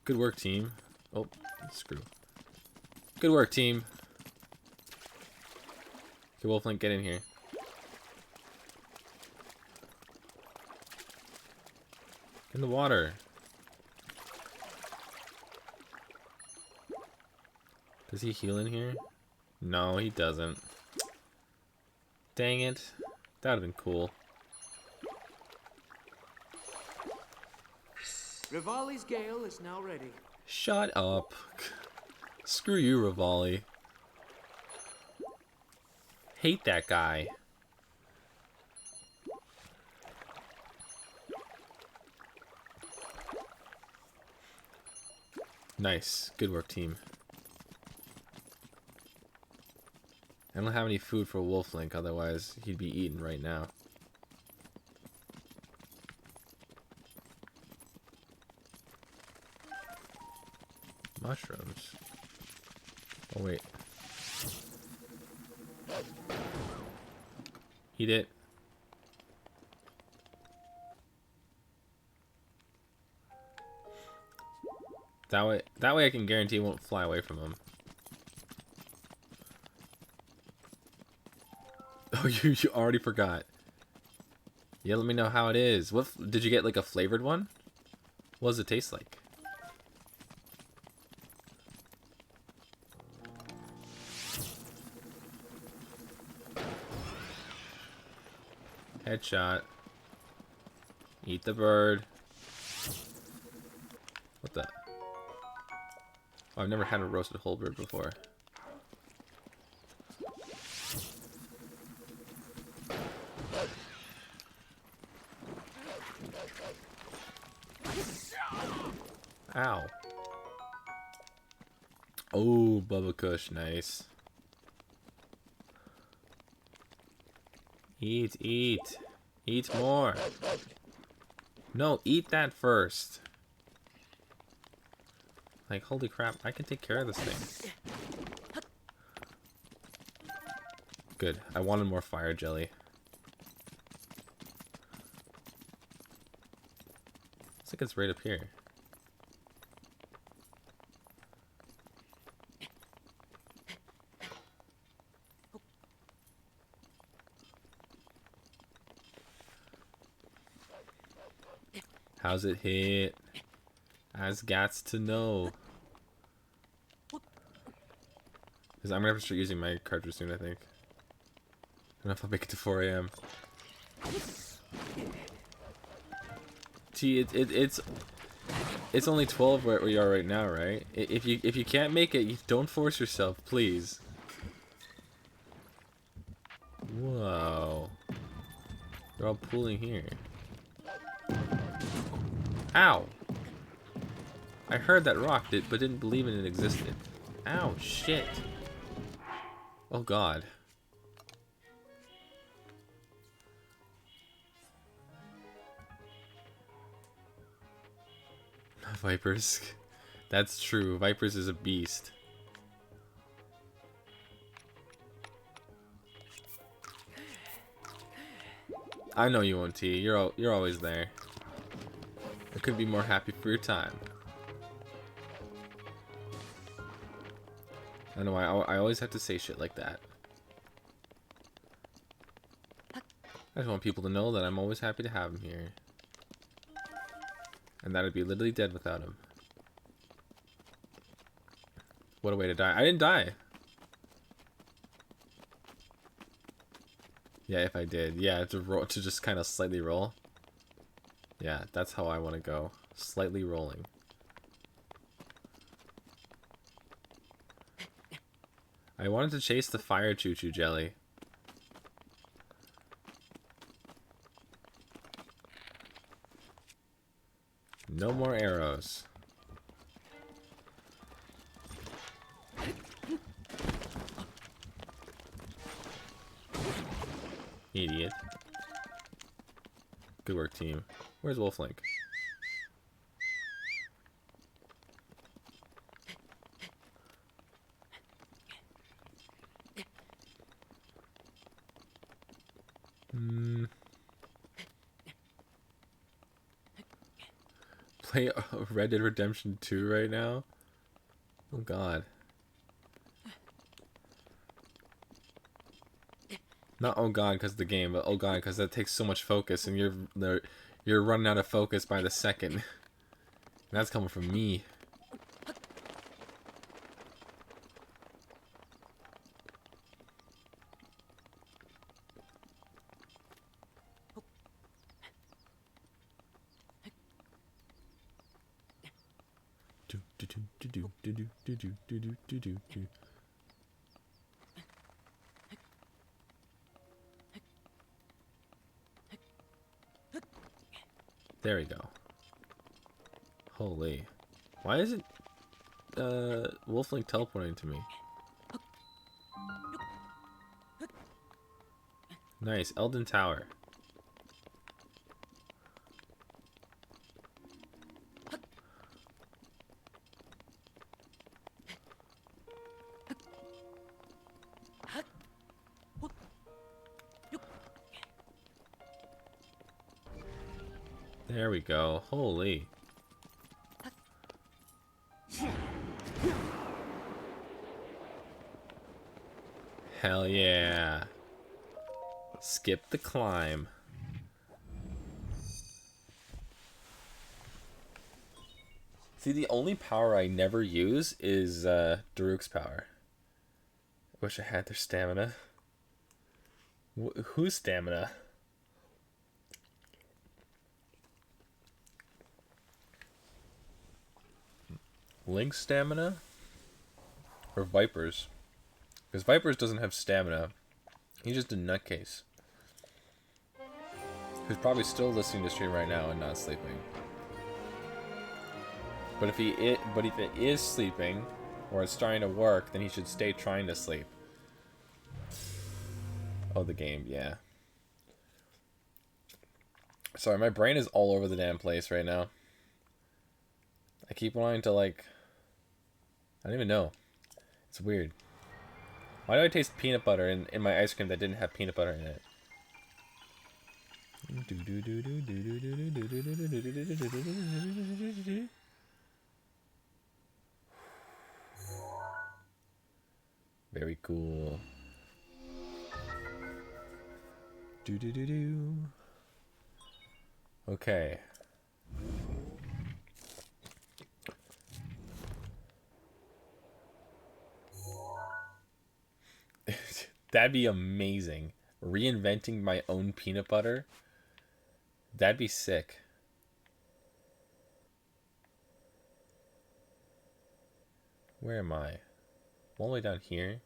Good work, team. Oh, screw. Good work, team. Okay, Wolflink, get in here. In the water. Does he heal in here? No, he doesn't. Dang it. That would have been cool. Rivali's gale is now ready. Shut up. Screw you, Rivali. Hate that guy. Nice. Good work, team. I don't have any food for Wolflink, otherwise he'd be eaten right now. Mushrooms. Oh wait. Eat it. That way I can guarantee it won't fly away from him. Oh, you already forgot. Yeah, let me know how it is. What did you get, like a flavored one? What does it taste like? Headshot. Eat the bird. What the? Oh, I've never had a roasted whole bird before. Ow. Oh, Bubba Kush, nice. Eat, eat. Eat more. No, eat that first. Like, holy crap, I can take care of this thing. Good. I wanted more fire jelly. Looks like it's right up here. How's it hit? I've got to know. Because I'm gonna have to start using my cartridge soon, I think. I don't know if I'll make it to 4 AM. Gee, it's only 12 where you are right now, right? If you can't make it, you don't force yourself, please. Whoa. They're all pooling here. Ow! I heard that rock but didn't believe it existed. Ow, shit. Oh god. Vipers. That's true. Vipers is a beast. I know you won't, T. You're always there. I couldn't be more happy for your time. I know I always have to say shit like that. I just want people to know that I'm always happy to have him here. And that I'd be literally dead without him. What a way to die. I didn't die! Yeah, if I did. Yeah, to just kind of slightly roll. Yeah, that's how I want to go. Slightly rolling. I wanted to chase the fire choo-choo jelly. No more arrows. Idiot. Good work, team. Where's Wolflink? Play Red Dead Redemption 2 right now? Oh god. Not oh god because the game, but oh god because that takes so much focus and you're running out of focus by the second. And that's coming from me. There we go. Holy. Why isn't Wolflink teleporting to me? Nice, Elden Tower. There we go. Holy. Hell yeah. Skip the climb. See, the only power I never use is Daruk's power. Wish I had their stamina. Whose stamina? Link's stamina? Or Viper's? Because Viper's doesn't have stamina. He's just a nutcase. Who's probably still listening to stream right now and not sleeping. But if it is sleeping, or it's starting to work, then he should stay trying to sleep. Oh, the game, yeah. Sorry, my brain is all over the damn place right now. I keep wanting to, like... I don't even know. It's weird. Why do I taste peanut butter in my ice cream that didn't have peanut butter in it? Very cool. Okay. That'd be amazing. Reinventing my own peanut butter. That'd be sick. Where am I? All the way down here.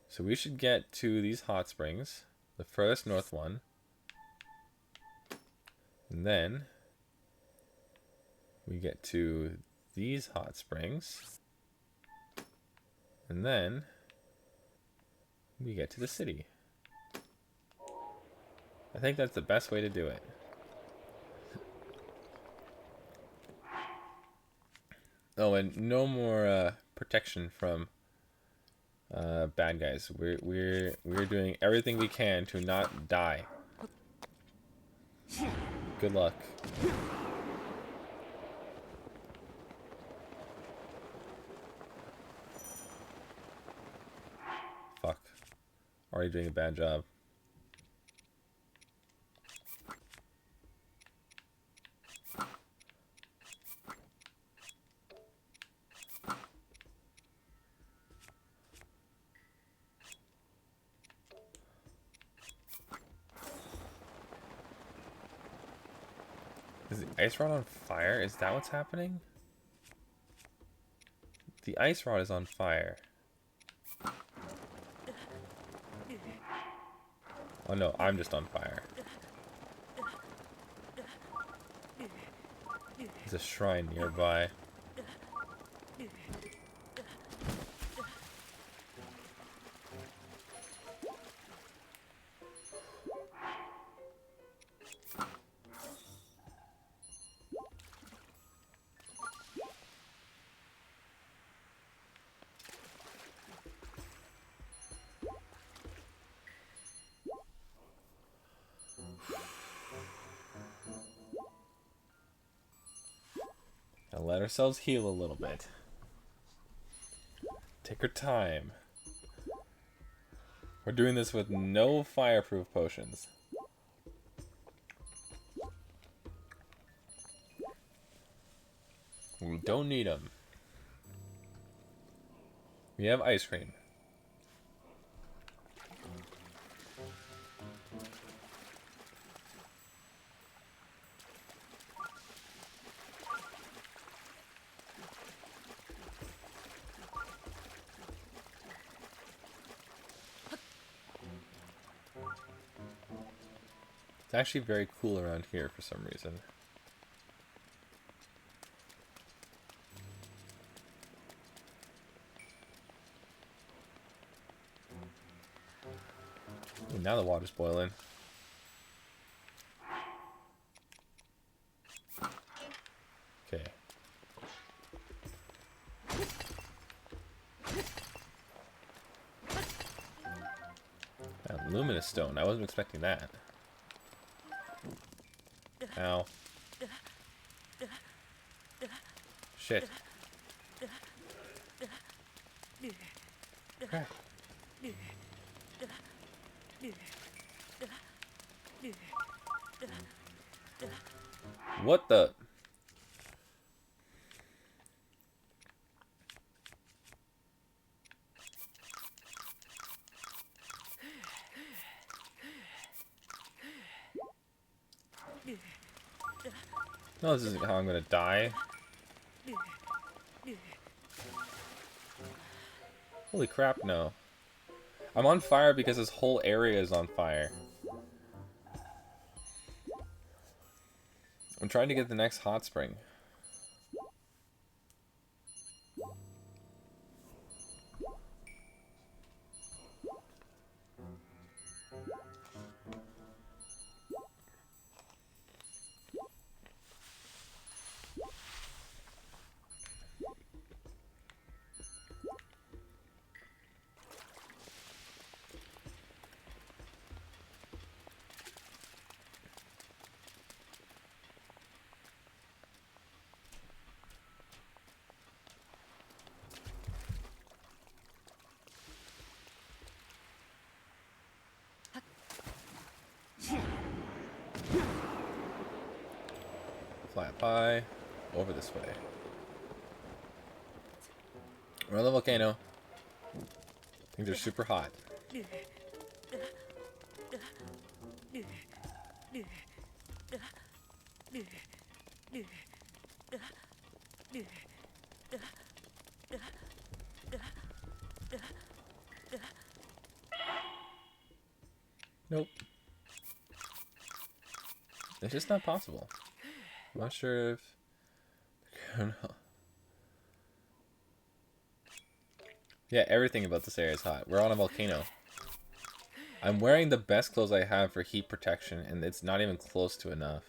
So we should get to these hot springs. The furthest north one. And then we get to these hot springs. And then we get to the city. I think that's the best way to do it. Oh, and no more protection from bad guys. We're doing everything we can to not die. Good luck. Fuck. Already doing a bad job. Is the ice rod on fire? Is that what's happening? The ice rod is on fire. Oh no, I'm just on fire. There's a shrine nearby. And let ourselves heal a little bit. Take our time. We're doing this with no fireproof potions. We don't need them. We have ice cream. It's actually very cool around here for some reason. Ooh, now the water's boiling. Okay. That luminous stone. I wasn't expecting that. Ow. Shit. Crap. What the? No, this isn't how I'm gonna die. Holy crap, no. I'm on fire because this whole area is on fire. I'm trying to get the next hot spring. Fly up high, over this way. We're on the volcano. Things are super hot. Nope. It's just not possible. I'm not sure if... I don't know. Yeah, everything about this area is hot. We're on a volcano. I'm wearing the best clothes I have for heat protection, and it's not even close to enough.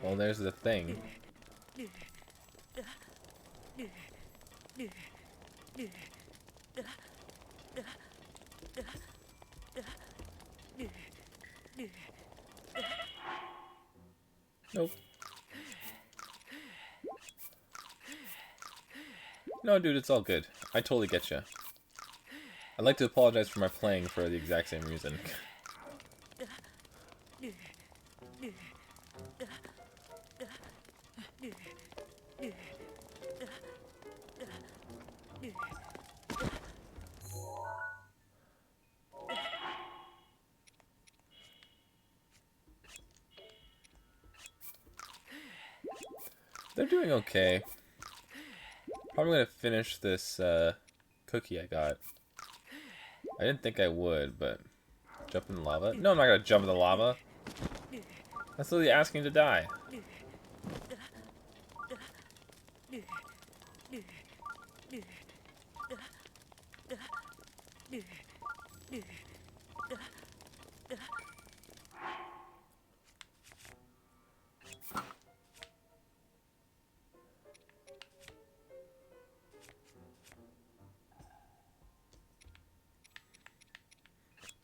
Well, there's the thing. Nope. No, dude, it's all good. I totally get you. I'd like to apologize for my playing for the exact same reason. They're doing okay. Probably gonna finish this cookie I got. I didn't think I would, but jump in the lava? No, I'm not gonna jump in the lava. That's literally asking to die.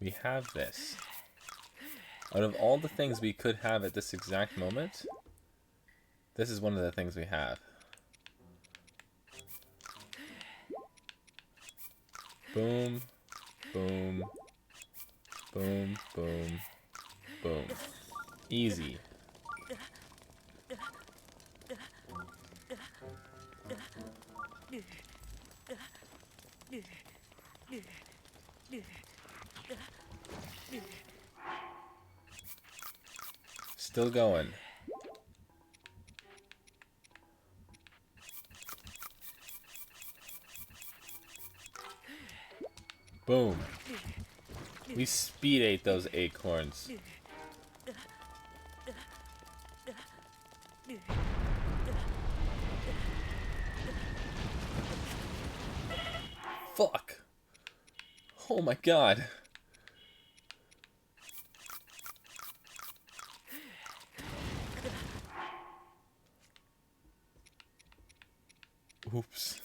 We have this. Out of all the things we could have at this exact moment, this is one of the things we have. Boom, boom, boom, boom, boom. Easy. Still going. Boom. We speed ate those acorns. Fuck. Oh my god. Oops.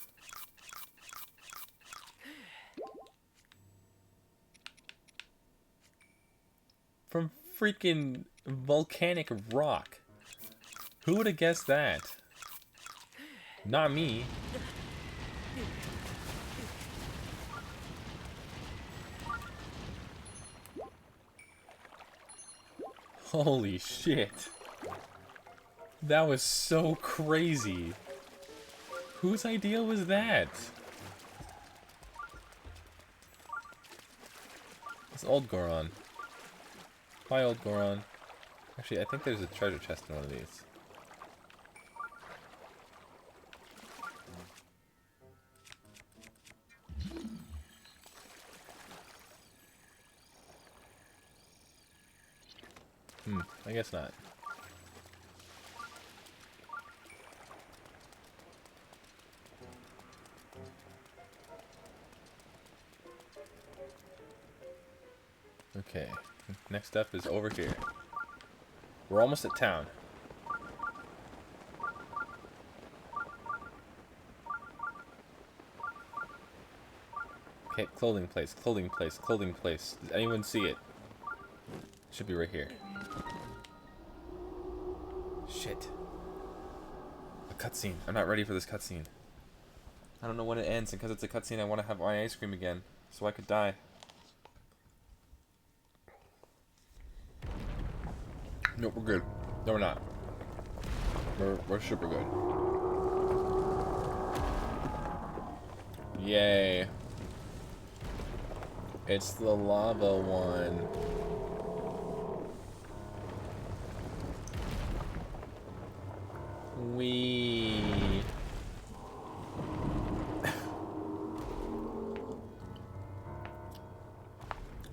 From freaking volcanic rock. Who would have guessed that? Not me. Holy shit. That was so crazy. Whose idea was that? It's old Goron. Bye, old Goron. Actually, I think there's a treasure chest in one of these. I guess not. Okay, next up is over here. We're almost at town. Okay, clothing place, clothing place, clothing place. Does anyone see it? Should be right here. Shit. A cutscene. I'm not ready for this cutscene. I don't know when it ends, and because it's a cutscene, I want to have my ice cream again, so I could die. Nope, we're good. No, we're not. We're super good. Yay. It's the lava one. Wee.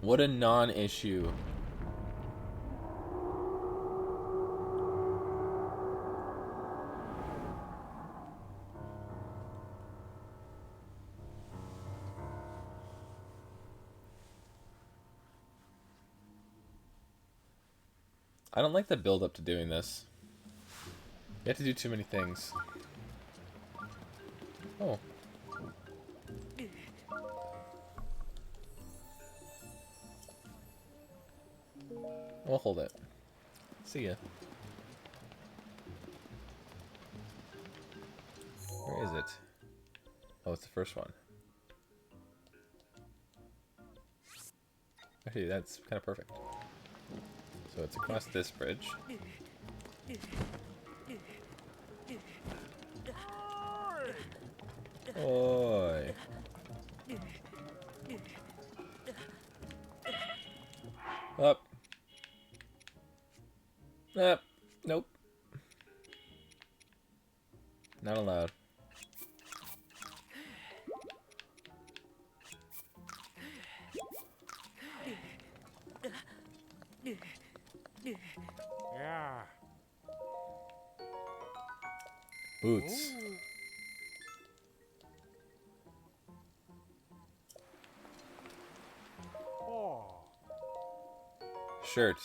What a non-issue. I don't like the build up to doing this. You have to do too many things. Oh. We'll hold it. See ya. Where is it? Oh, it's the first one. Actually, that's kind of perfect. So it's across this bridge. Oi. Up. Up. Nope. Not allowed. Yeah. Boots. Oh. Shirt.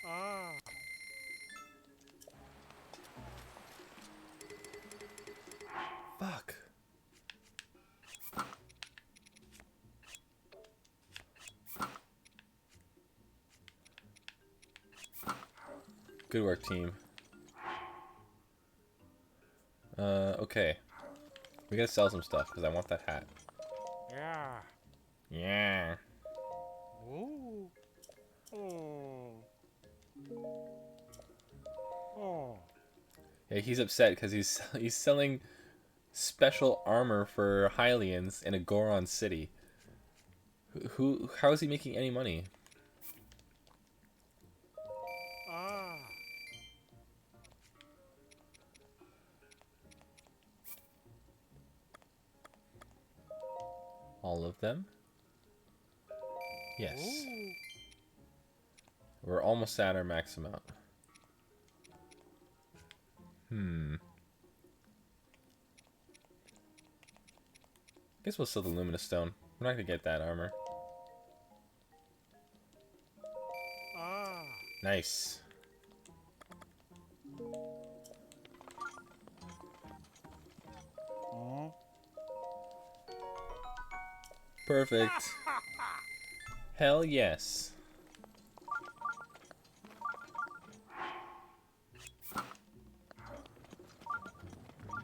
Ah. Fuck. Good work, team. Okay. We gotta sell some stuff because I want that hat. Yeah. Yeah. Ooh. Oh. Oh. Yeah, he's upset because he's selling special armor for Hylians in a Goron city. How is he making any money? Ah. All of them? Yes. Ooh. We're almost at our max amount. Guess we'll sell the Luminous Stone. We're not gonna get that armor. Ah. Nice. Oh. Perfect. Hell yes.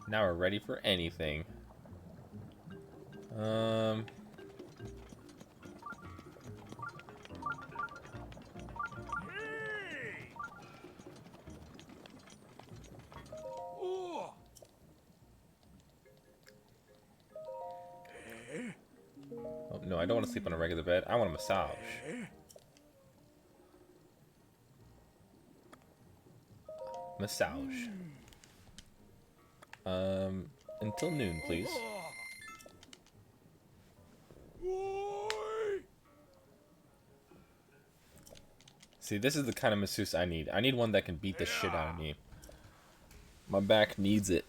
Now we're ready for anything. Hey. Ooh. Oh, no, I don't want to sleep on a regular bed. I want a massage. Massage. Until noon, please. See, this is the kind of masseuse I need. I need one that can beat the shit out of me. My back needs it.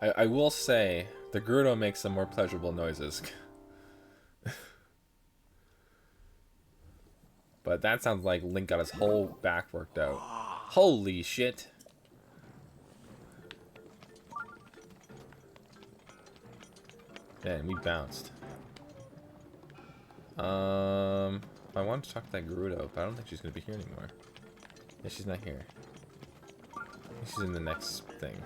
I will say, the Gerudo makes some more pleasurable noises. But that sounds like Link got his whole back worked out. Holy shit. Man, we bounced. I want to talk to that Gerudo, but I don't think she's going to be here anymore. Yeah, she's not here. She's in the next thing.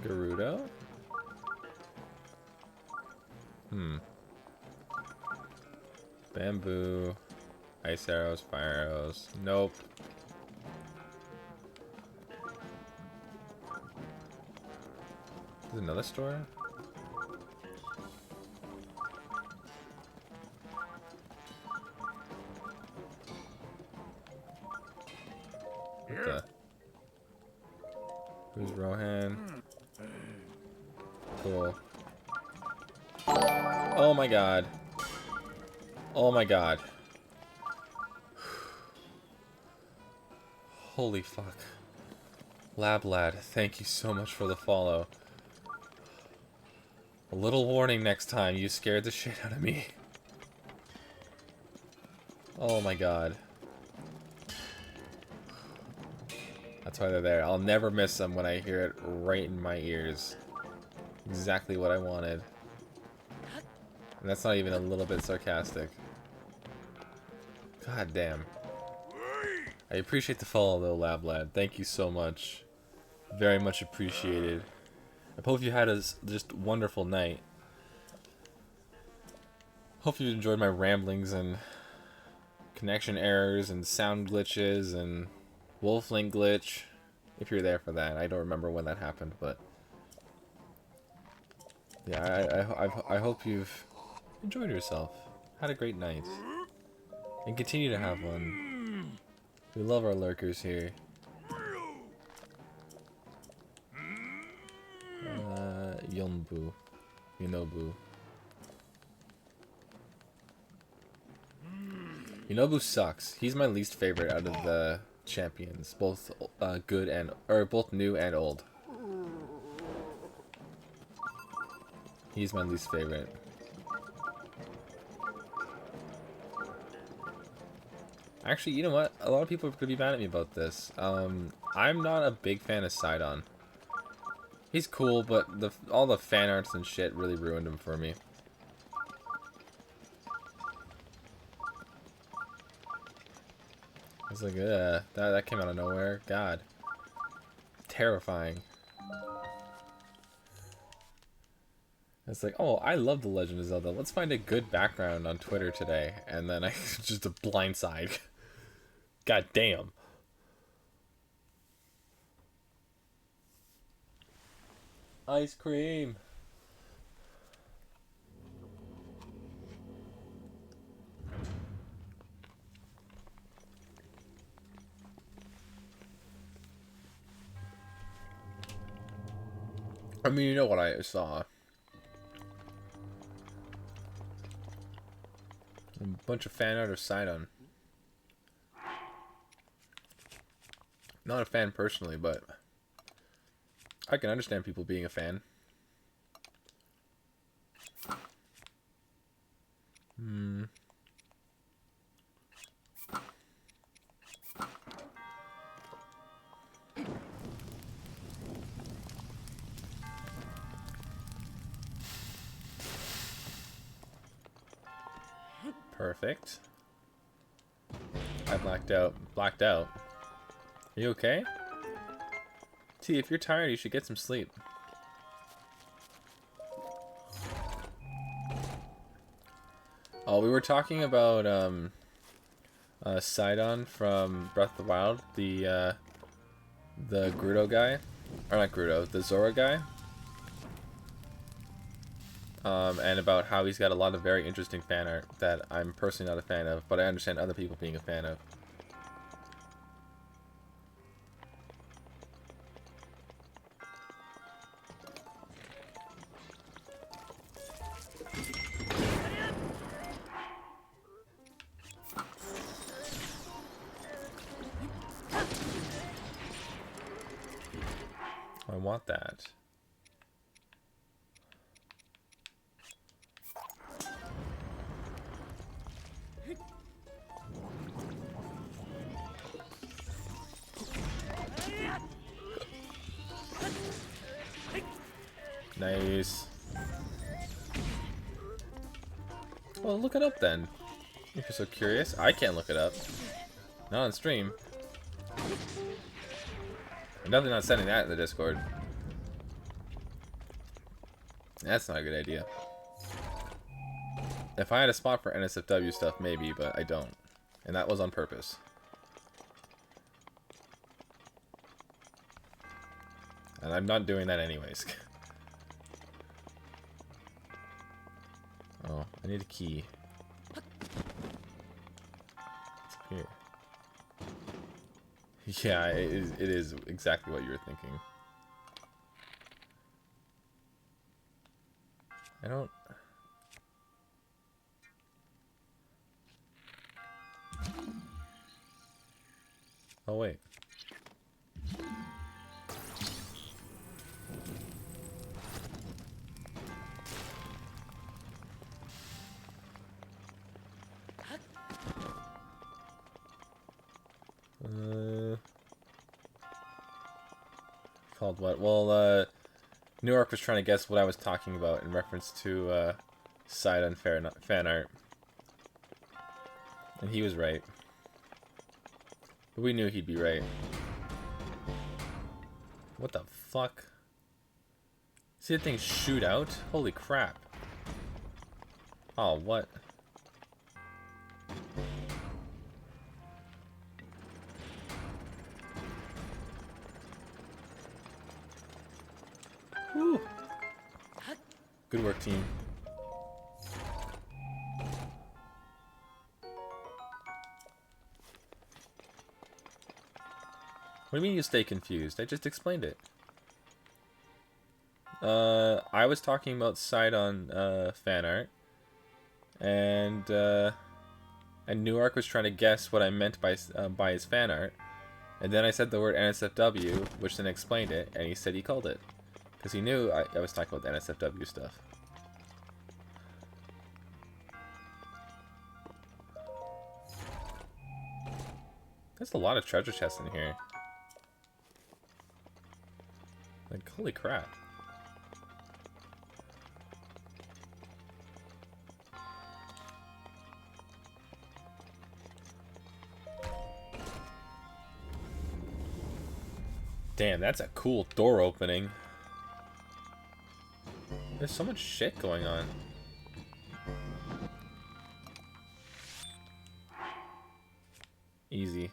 Gerudo? Bamboo. Ice arrows, fire arrows. Nope. There's another store? What the? Who's Rohan? Cool. Oh my god. Oh my god. Holy fuck. Lab Lad, thank you so much for the follow. A little warning next time, you scared the shit out of me. Oh my god. That's why they're there. I'll never miss them when I hear it right in my ears. Exactly what I wanted. And that's not even a little bit sarcastic. God damn. I appreciate the follow though, Lab Lad. Thank you so much. Very much appreciated. I hope you had a just wonderful night. Hope you enjoyed my ramblings and connection errors and sound glitches and Wolflink glitch. If you're there for that. I don't remember when that happened, but yeah, I hope you've enjoyed yourself. Had a great night. And continue to have one. We love our lurkers here. Yonbu. Yonobu. Yonobu sucks. He's my least favorite out of the champions. Both good and both new and old. He's my least favorite. Actually, you know what? A lot of people could be mad at me about this. I'm not a big fan of Sidon. He's cool, but all the fan arts and shit really ruined him for me. I was like, that came out of nowhere. God. Terrifying. It's like, oh, I love The Legend of Zelda. Let's find a good background on Twitter today. And then I just a blindside. God damn. Ice cream. I mean, you know what I saw. A bunch of fan art of Sidon. Not a fan personally, but I can understand people being a fan. Perfect. I blacked out. Blacked out. Are you okay? T, if you're tired, you should get some sleep. Oh, we were talking about Sidon from Breath of the Wild, the Gerudo guy, or not Gerudo, the Zora guy, and about how he's got a lot of very interesting fan art that I'm personally not a fan of, but I understand other people being a fan of. I want that. Nice. Well, look it up then. If you're so curious. I can't look it up. Not on stream. I'm definitely not sending that in the Discord. That's not a good idea. If I had a spot for NSFW stuff, maybe, but I don't. And that was on purpose. And I'm not doing that anyways. Oh, I need a key. It's up here. Yeah, it is exactly what you were thinking. I don't... Oh, wait. Called what? Well, Newark was trying to guess what I was talking about in reference to Sidon fan art. And he was right. But we knew he'd be right. What the fuck? See the thing shoot out? Holy crap. Oh, what? Whew. Good work, team. What do you mean you stay confused? I just explained it. I was talking about Sidon fan art, and Newark was trying to guess what I meant by his fan art, and then I said the word NSFW, which then explained it, and he said he called it, because he knew I was talking about the NSFW stuff. There's a lot of treasure chests in here. Like, holy crap. Damn, that's a cool door opening. There's so much shit going on. Easy.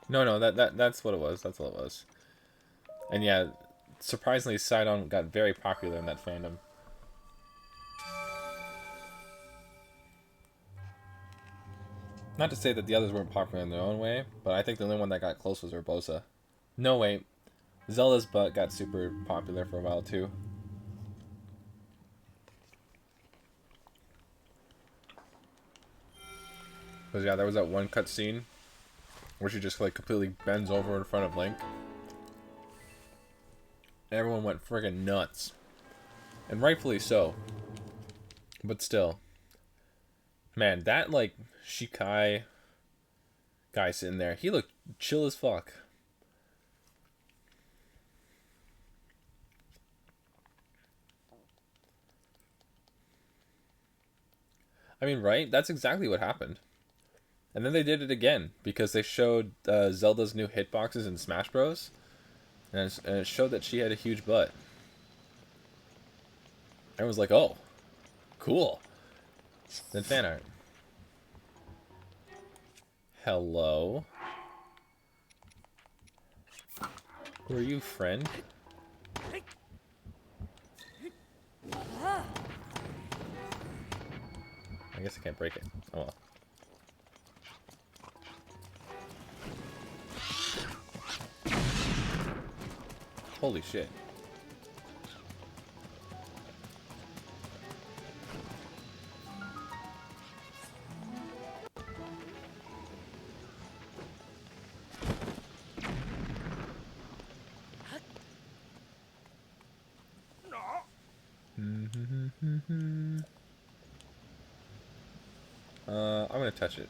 No, that's what it was. That's all it was. And yeah, surprisingly, Sidon got very popular in that fandom. Not to say that the others weren't popular in their own way, but I think the only one that got close was Urbosa. No, wait. Zelda's butt got super popular for a while, too. Because yeah, there was that one cutscene where she just like completely bends over in front of Link. Everyone went friggin' nuts. And rightfully so. But still. Man, that like Shikai guy sitting there, he looked chill as fuck. I mean, right? That's exactly what happened. And then they did it again, because they showed Zelda's new hitboxes in Smash Bros. And it showed that she had a huge butt. Everyone was like, oh, cool. Then fan art. Hello? Who are you, friend? I guess I can't break it. Oh well. Holy shit. I'm gonna touch it.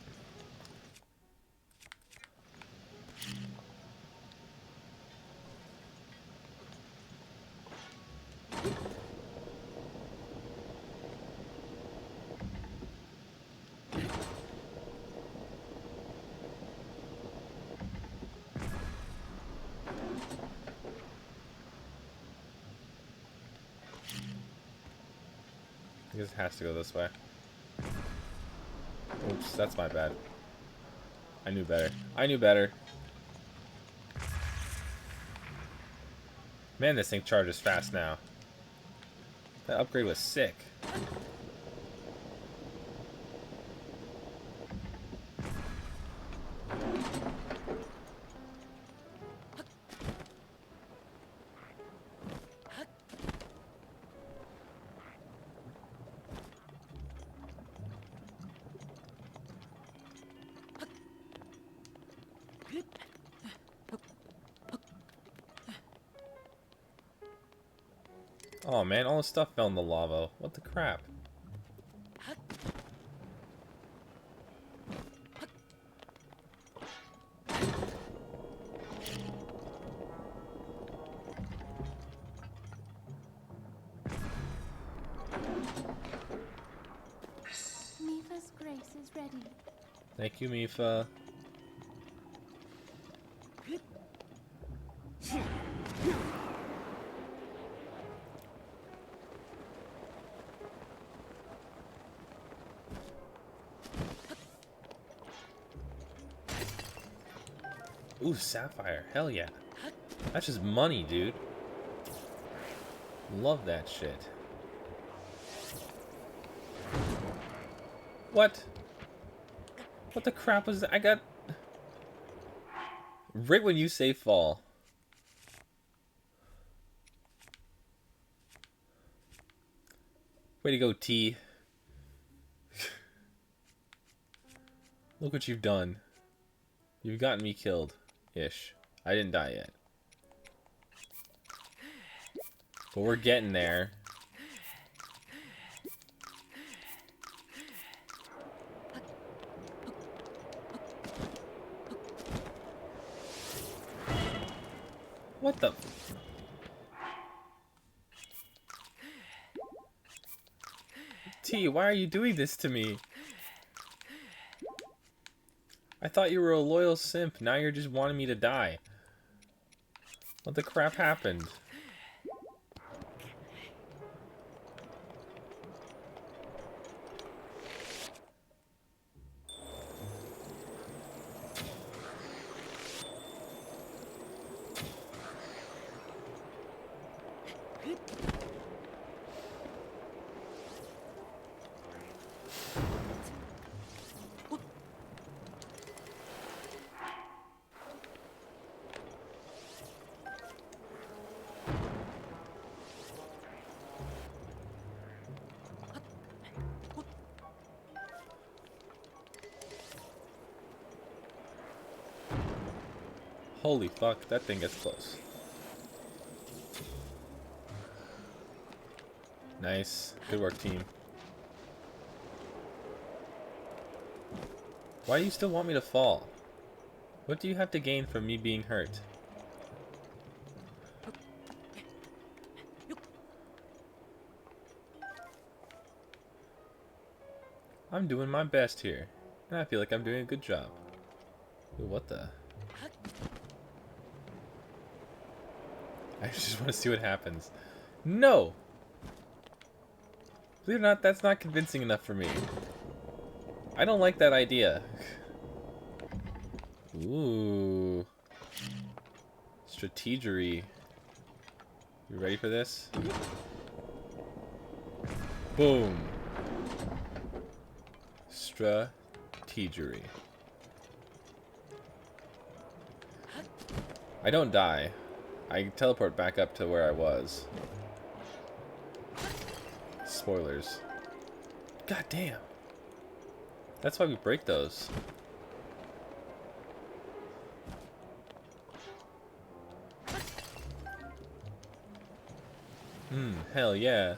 I guess it has to go this way. Oops, that's my bad. I knew better. I knew better. Man, this thing charges fast now. That upgrade was sick. Oh man, all the stuff fell in the lava. What the crap? Mifa's grace is ready. Thank you, Mifa. Ooh, sapphire. Hell yeah. That's just money, dude. Love that shit. What? What the crap was that? I got... Right when you say fall. Way to go, T. Look what you've done. You've gotten me killed. Ish. I didn't die yet. But we're getting there. What the... T, why are you doing this to me? I thought you were a loyal simp. Now you're just wanting me to die. What the crap happened? Holy fuck, that thing gets close. Nice. Good work, team. Why do you still want me to fall? What do you have to gain from me being hurt? I'm doing my best here, and I feel like I'm doing a good job. Ooh, what the... I just want to see what happens. No! Believe it or not, that's not convincing enough for me. I don't like that idea. Ooh. Strategery. You ready for this? Boom. Strategery. I don't die. I teleport back up to where I was. Spoilers. God damn. That's why we break those. Hell yeah.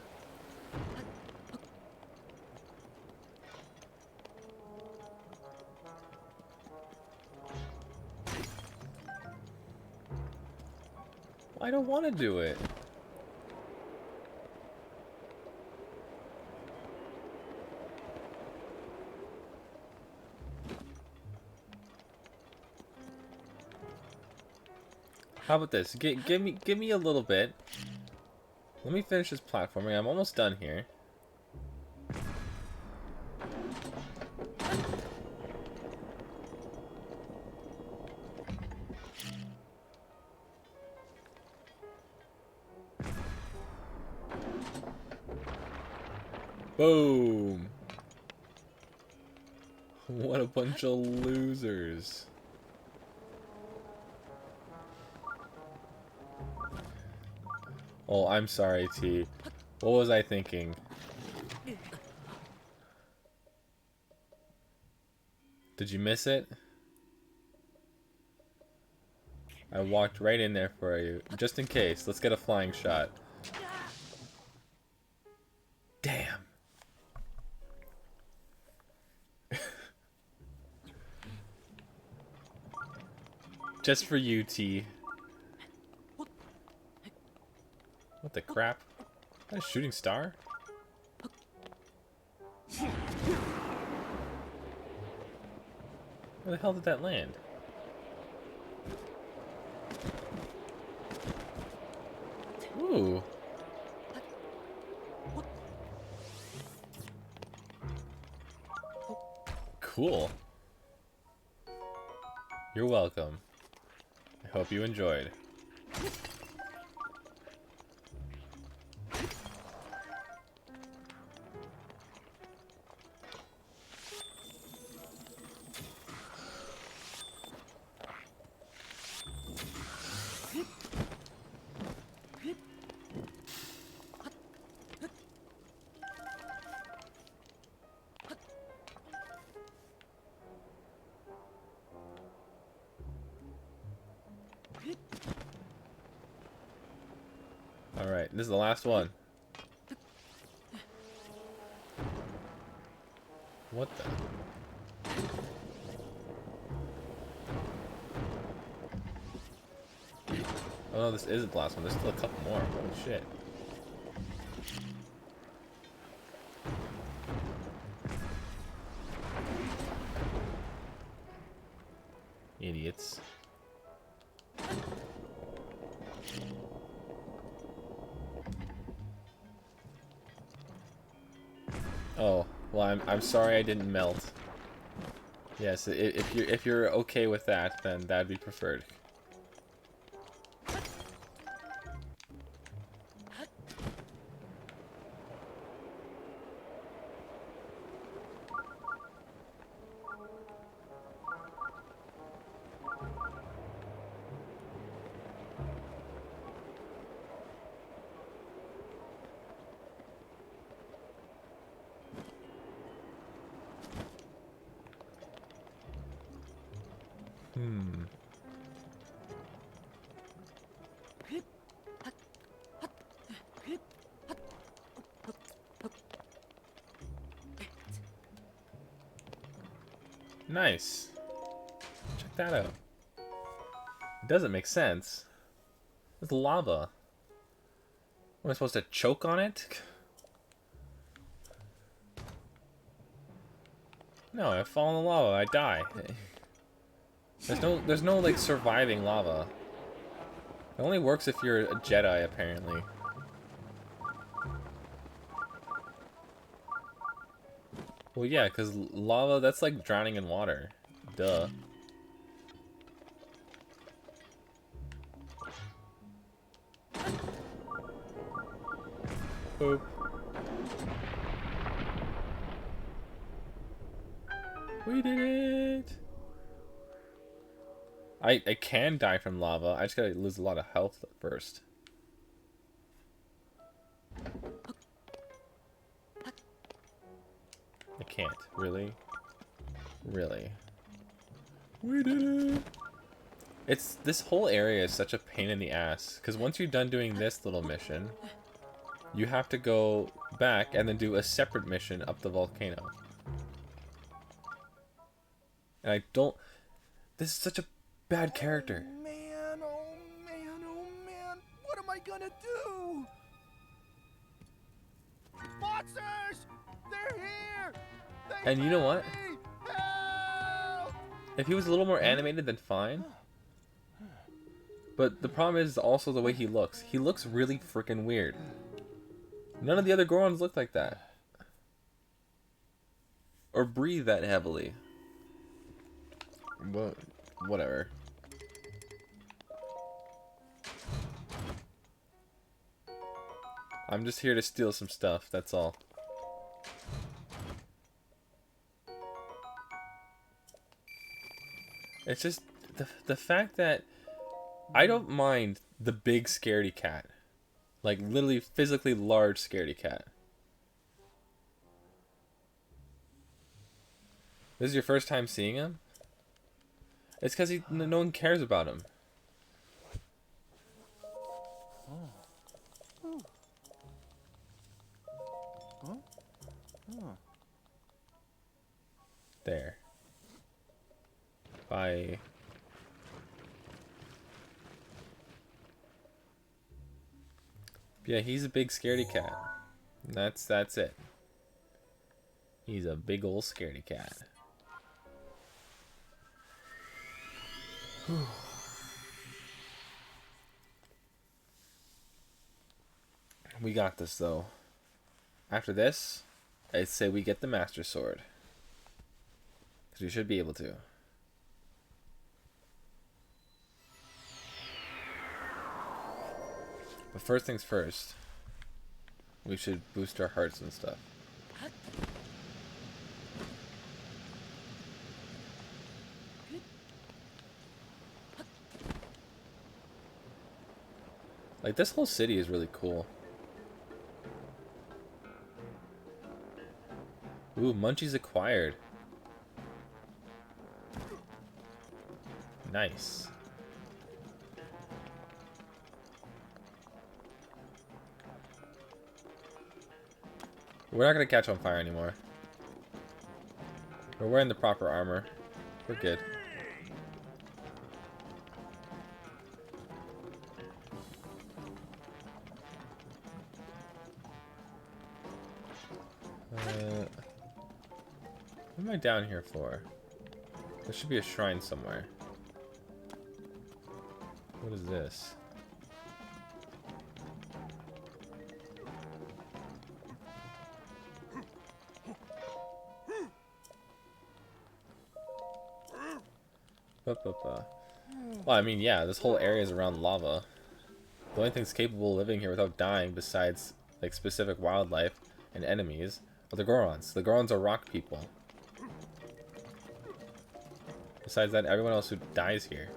I don't want to do it. How about this? Give me a little bit. Let me finish this platforming. I'm almost done here. Boom! What a bunch of losers. Oh, I'm sorry, T. What was I thinking? Did you miss it? I walked right in there for you. Just in case. Let's get a flying shot. Just for you, T. What the crap? Is that a shooting star? Where the hell did that land? Ooh. Cool. You're welcome. I hope you enjoyed. Alright, this is the last one. What the? Oh no, this isn't the last one. There's still a couple more. Holy shit. Idiots. Oh, well, I'm sorry I didn't melt. Yes, if you're okay with that, then that'd be preferred. Nice. Check that out. It doesn't make sense. It's lava. Am I supposed to choke on it? No, I fall in the lava, I die. There's no like surviving lava. It only works if you're a Jedi, apparently. Well, yeah, because lava, that's like drowning in water. Duh. Boop. We did it! I can die from lava. I just gotta lose a lot of health first. I can't. Really? Really? We did it! This whole area is such a pain in the ass. Because once you're done doing this little mission, you have to go back and then do a separate mission up the volcano. And I don't... This is such a bad character. Oh man, oh man, oh man. What am I gonna do? Monsters! They're here! They And you know what? found me! Help! If he was a little more animated, then fine. But the problem is also the way he looks. He looks really freaking weird. None of the other Gorons look like that. Or breathe that heavily. But whatever. I'm just here to steal some stuff, that's all. It's just the fact that I don't mind the big scaredy cat. Like literally physically large scaredy cat. This is your first time seeing him? It's because no one cares about him. There. Bye. Yeah, he's a big scaredy cat. That's it. He's a big old scaredy cat. We got this though. After this, I'd say we get the Master Sword. Because we should be able to. But first things first, we should boost our hearts and stuff. Like, this whole city is really cool. Ooh, Munchies acquired. Nice. We're not gonna catch on fire anymore. We're wearing the proper armor. We're good. What am I down here for? There should be a shrine somewhere. What is this? Well, I mean, yeah, this whole area is around lava. The only things capable of living here without dying, besides like specific wildlife and enemies, are the Gorons. The Gorons are rock people. Besides that, everyone else who dies here.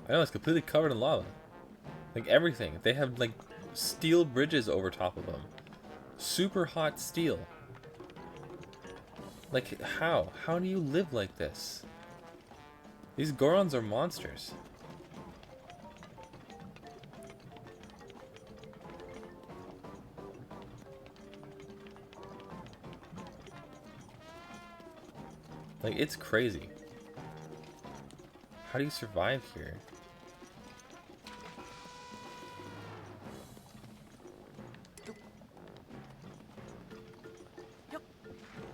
I know, it's completely covered in lava. Like everything. They have like steel bridges over top of them. Super hot steel. Like, how? How do you live like this? These Gorons are monsters. Like, it's crazy. How do you survive here?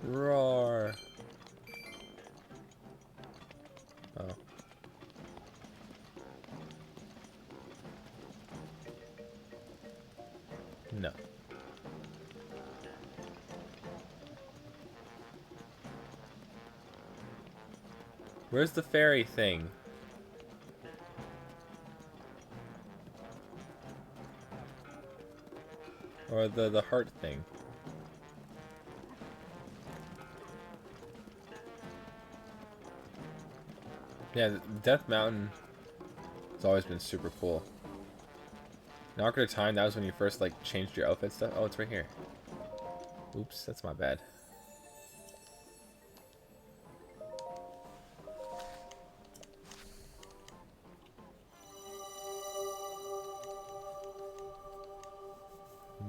Roar. Oh. No. Where's the fairy thing? Or the heart thing? Yeah, Death Mountain has always been super cool. In Ocarina of Time, that was when you first like changed your outfit stuff. Oh, it's right here. Oops, that's my bad.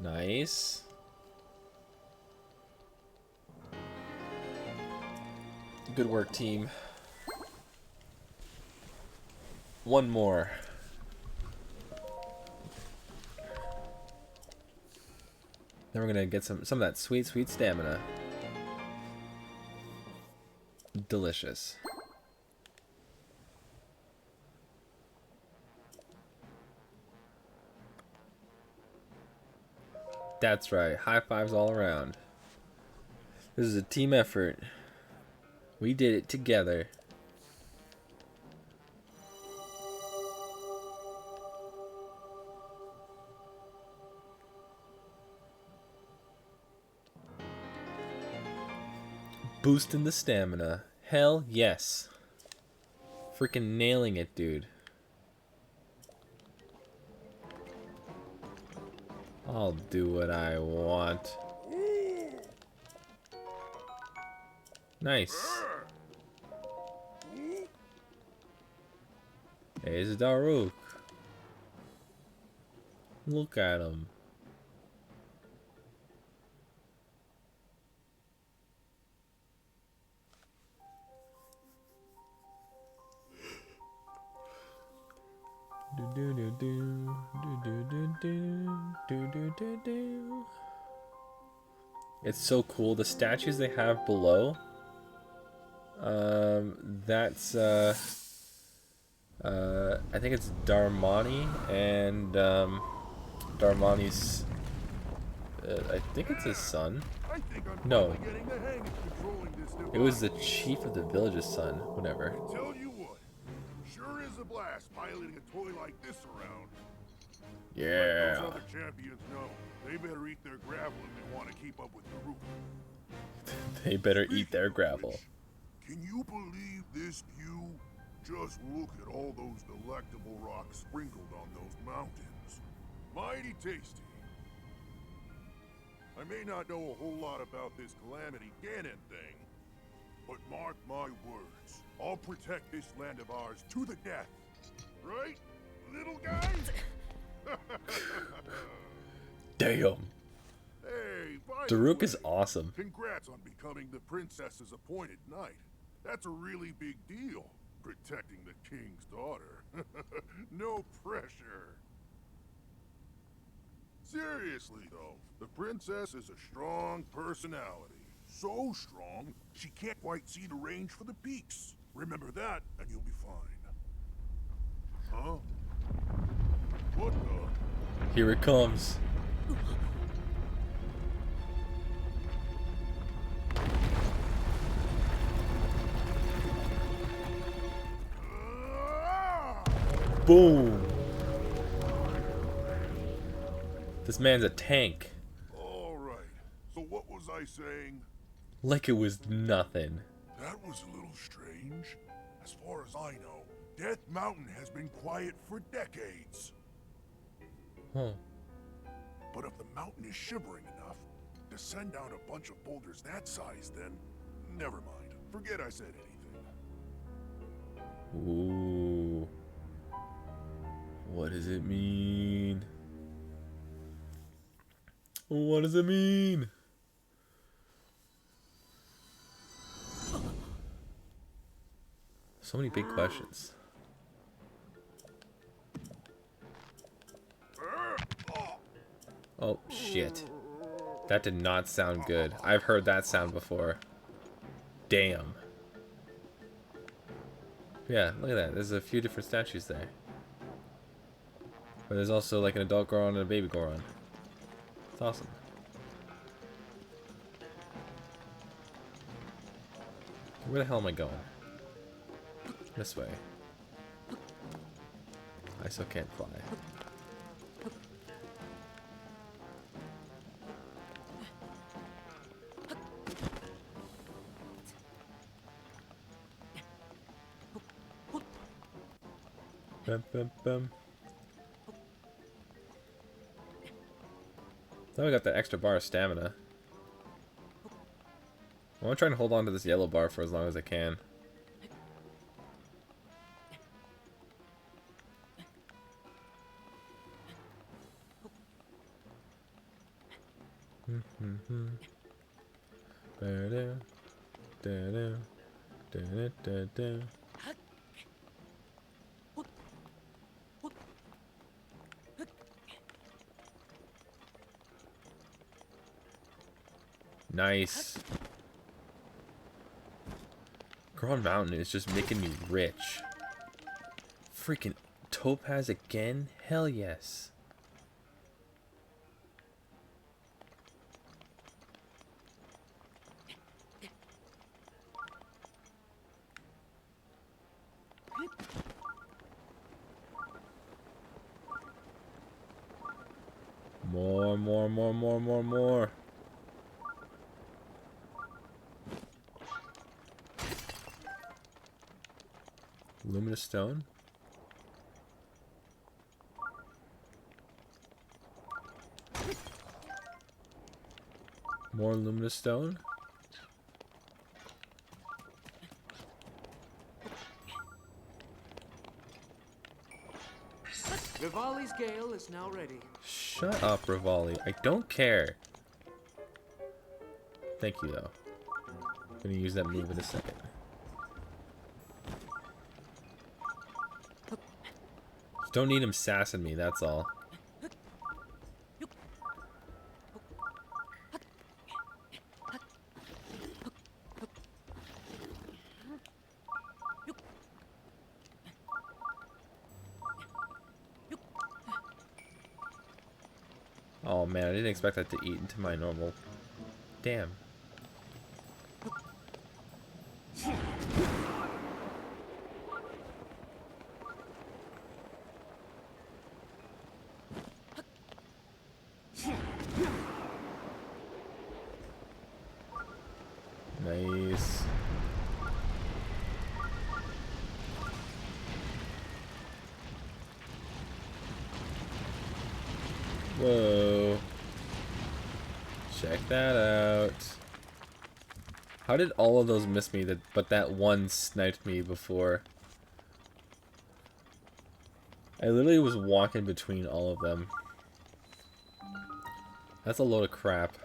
Nice. Good work, team. One more. Then we're gonna get some of that sweet, sweet stamina. Delicious. That's right. High fives all around. This is a team effort. We did it together. Boosting the stamina. Hell yes. Freaking nailing it, dude. I'll do what I want. Nice. Hey, it's Daruk. Look at him. It's so cool. The statues they have below. That's I think it's Darmani and Darmani's. I think it's his son. I think I'm No. finally getting the hang of controlling this device. It was the chief of the village's son. Whatever. Tell you what, sure is a blast piloting a toy like this around. Let Yeah. those other champions know they better eat their gravel if they want to keep up with the roof. They better eat their gravel. Can you believe this view? Just look at all those delectable rocks sprinkled on those mountains. Mighty tasty. I may not know a whole lot about this Calamity Ganon thing, but mark my words, I'll protect this land of ours to the death. Right, little guys? Damn. Hey, by Daruk the is way, awesome. congrats on becoming the princess's appointed knight. That's a really big deal, protecting the king's daughter. No pressure. Seriously, though, the princess is a strong personality. So strong, she can't quite see the range for the peaks. Remember that, and you'll be fine. Huh? What the? Here it comes. Boom. This man's a tank. All right. So what was I saying? Like it was nothing. That was a little strange. As far as I know, Death Mountain has been quiet for decades. Huh. But if the mountain is shivering enough to send down a bunch of boulders that size, then never mind. Forget I said anything. Ooh. What does it mean? What does it mean? So many big questions. Oh, shit. That did not sound good. I've heard that sound before. Damn. Yeah, look at that. There's a few different statues there. But there's also like an adult Goron and a baby Goron. It's awesome. Where the hell am I going? This way. I still can't fly. Bum, bum, bum. Now we got that extra bar of stamina. I want to try and hold on to this yellow bar for as long as I can. Nice. Goron Mountain is just making me rich. Freaking topaz again? Hell yes. More, more, more, more, more, more. Luminous stone. More luminous stone. Rivali's Gale is now ready. Shut up, Rivali. I don't care. Thank you, though. I'm gonna use that move in a second. Don't need him sassing me, that's all. Oh man, I didn't expect that to eat into my normal. Damn. Nice. Whoa. Check that out. How did all of those miss me, but that one sniped me before? I literally was walking between all of them. That's a load of crap.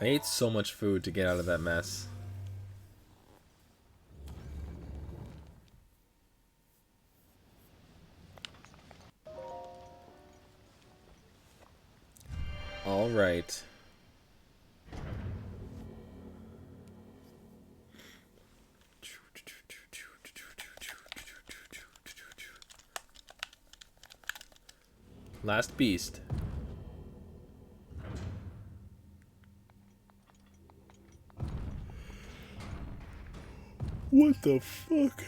I ate so much food to get out of that mess. All right. Last beast. What the fuck?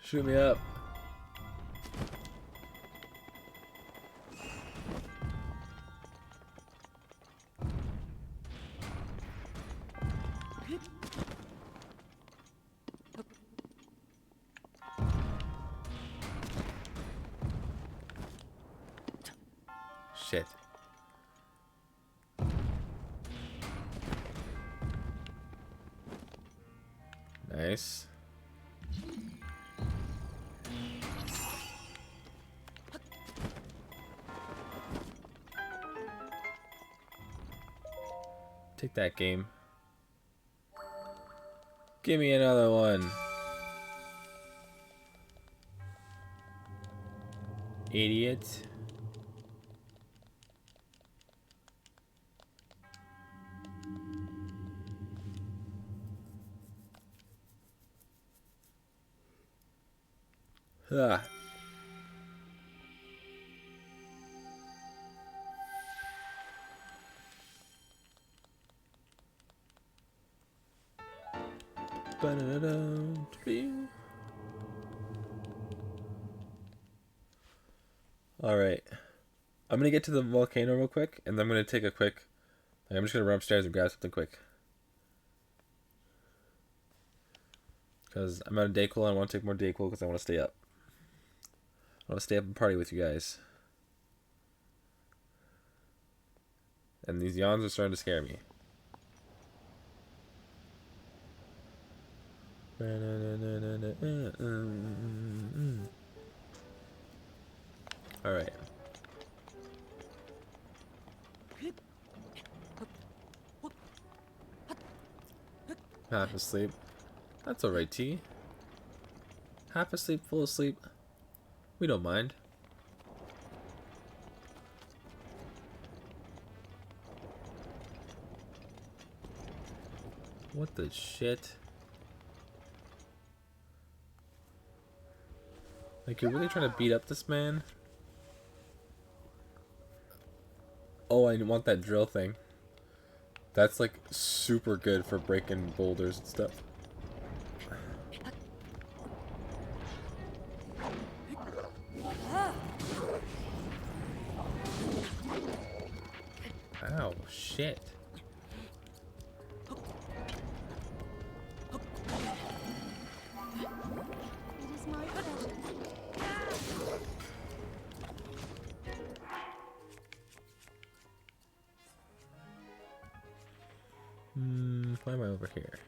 Shoot me up. Shit. Nice. Take that, game. Give me another one. Idiot. Ah. Alright. I'm gonna get to the volcano real quick, and then I'm gonna take a quick... I'm just gonna run upstairs and grab something quick. Because I'm out of Dayquil, and I want to take more Dayquil because I want to stay up. I want to stay up and party with you guys. And these yawns are starting to scare me. Alright. Half asleep. That's alright, T. Half asleep, full asleep. We don't mind. What the shit? Like, you're really trying to beat up this man? Oh, I want that drill thing. That's like super good for breaking boulders and stuff. Ow, shit. It is my pleasure. Why am I over here?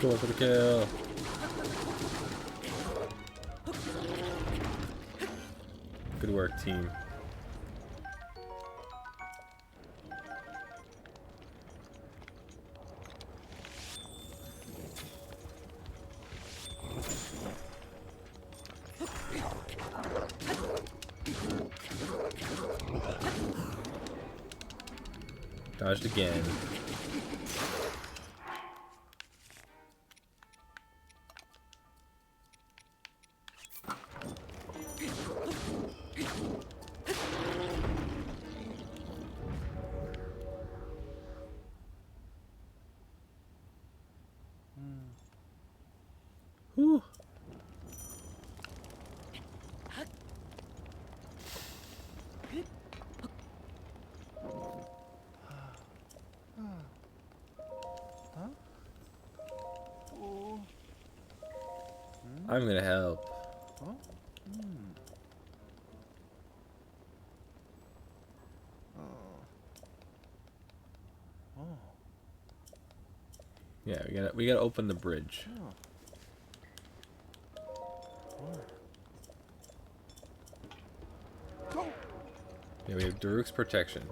Going for the kill. Good work, team. Dodged again. Whew. I'm gonna help. Yeah, we gotta open the bridge. Yeah, we have Daruk's protection.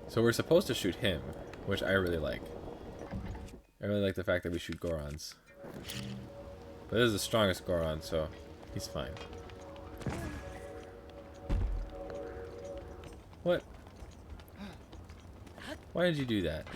So we're supposed to shoot him, which I really like. I really like the fact that we shoot Gorons. But this is the strongest Goron, so he's fine. What? Why did you do that?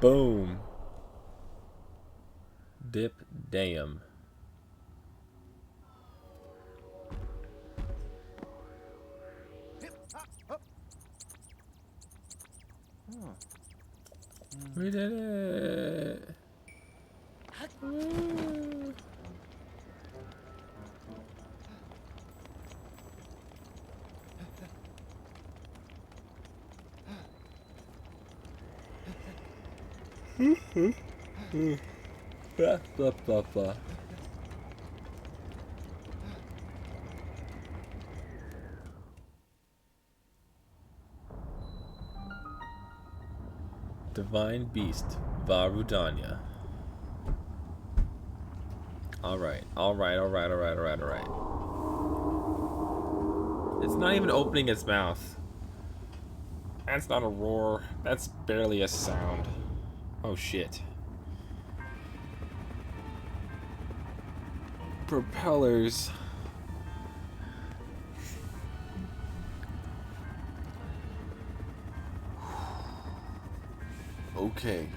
Boom. Dip damn. We did it. Blah, blah, blah, blah. Divine Beast, Varudanya. Alright. It's not even opening its mouth. That's not a roar. That's barely a sound. Oh shit. Propellers. Okay.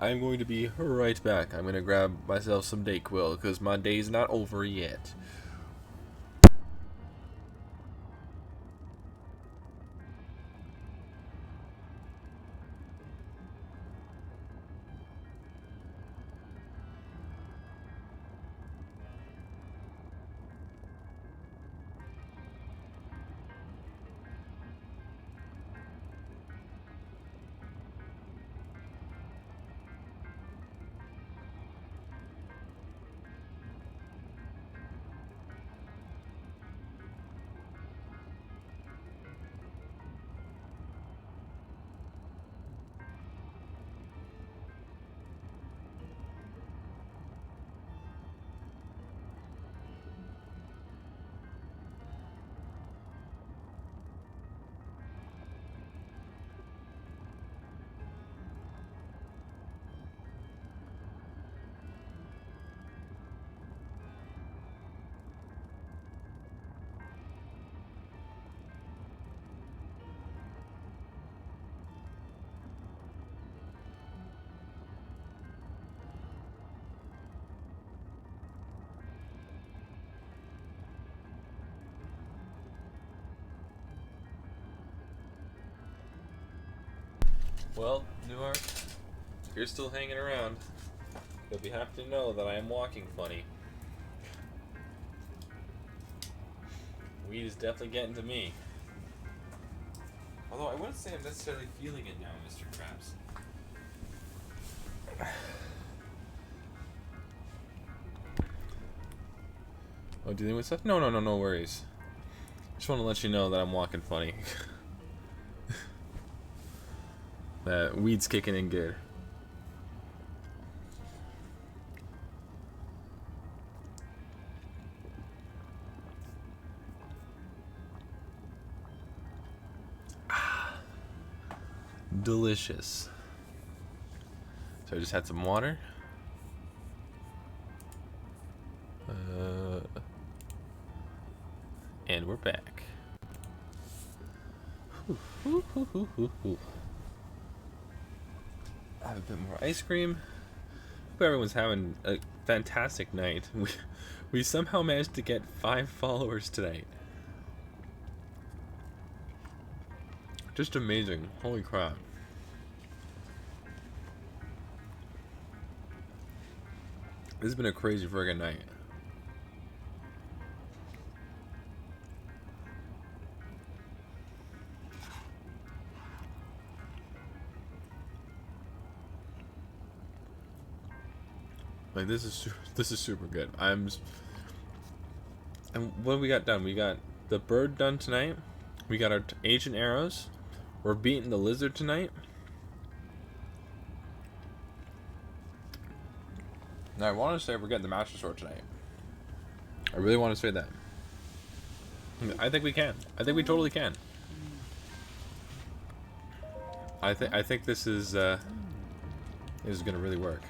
I'm going to be right back. I'm going to grab myself some Dayquil because my day's not over yet. Well, Newark, you're still hanging around. You'll be happy to know that I am walking funny. Weed is definitely getting to me. Although I wouldn't say I'm necessarily feeling it now, Mr. Krabs. Oh, dealing with stuff? No worries. Just want to let you know that I'm walking funny. That weed's kicking in good. Delicious. So I just had some water. And we're back. I have a bit more ice cream. Hope everyone's having a fantastic night. We somehow managed to get 5 followers tonight. Just amazing. Holy crap. This has been a crazy friggin' night. Like this is super good. And what we got done? We got the bird done tonight. We got our ancient arrows. We're beating the lizard tonight. Now I want to say we're getting the Master Sword tonight. I really want to say that. I think we can. I think we totally can. I think this is gonna really work.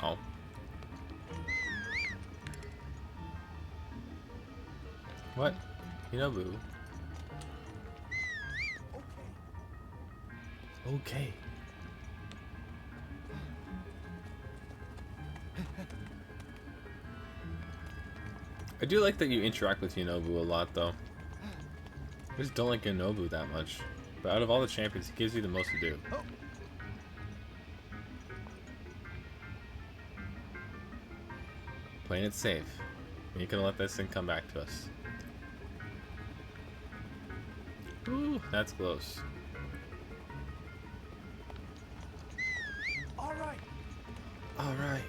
Oh. What? Hinobu. Okay. I do like that you interact with Hinobu a lot, though. I just don't like Hinobu that much. But out of all the champions, he gives you the most to do. Playing it safe. We ain't gonna let this thing come back to us. Ooh, that's close. Alright. Alright.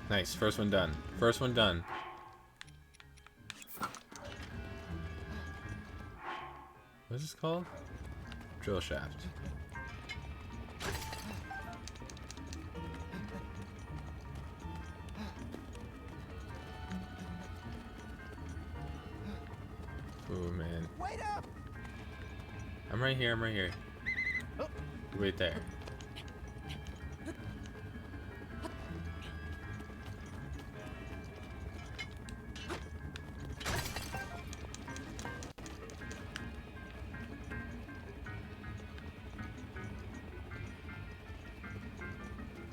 Nice, first one done. First one done. What is this called? Drill shaft. Oh man. Wait up! I'm right here, I'm right here. Wait there.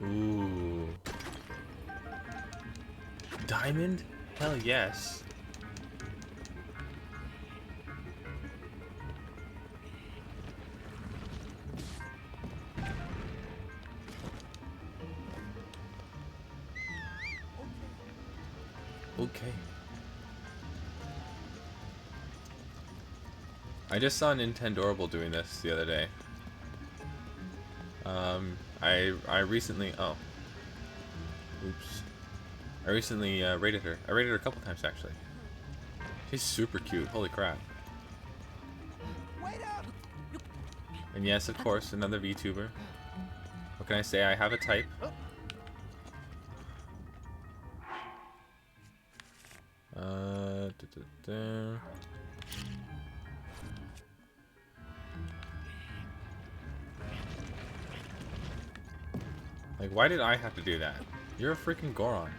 Ooh. Diamond? Hell yes. Okay. I just saw Nintendorable doing this the other day. I recently, oh, oops. I recently rated her. I rated her a couple times actually. She's super cute. Holy crap. And yes, of course, another VTuber. What can I say? I have a type. Like, why did I have to do that? You're a freaking Goron.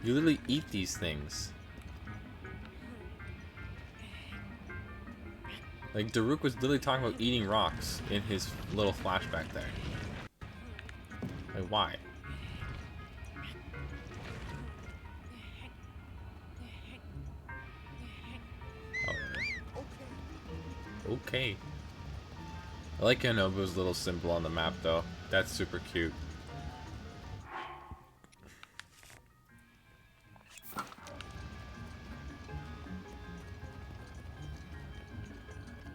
You literally eat these things. Like, Daruk was literally talking about eating rocks in his little flashback there. Like, why? Oh, okay. I like Kenobu's little symbol on the map, though. That's super cute.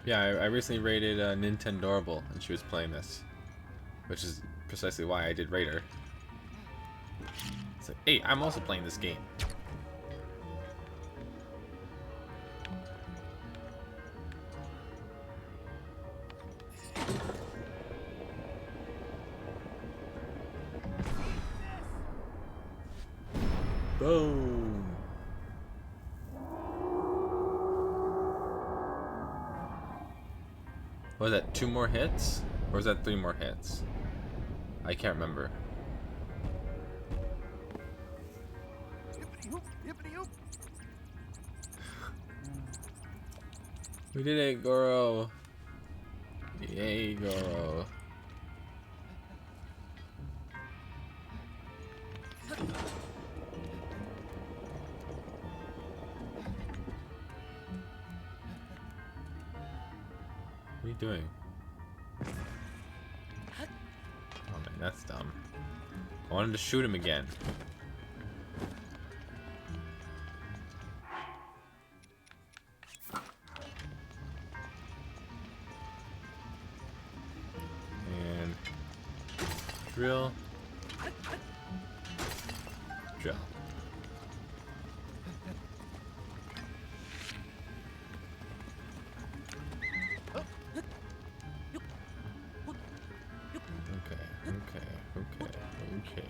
Yeah, I recently rated Nintendorable, and she was playing this. Which is precisely why I did rate her. It's like, hey, I'm also playing this game. Boom. Was that 2 more hits? Or was that 3 more hits? I can't remember. We did it, Goro. Yay, Goro. What are you doing? Oh man, that's dumb. I wanted to shoot him again. And drill. Drill. Okay.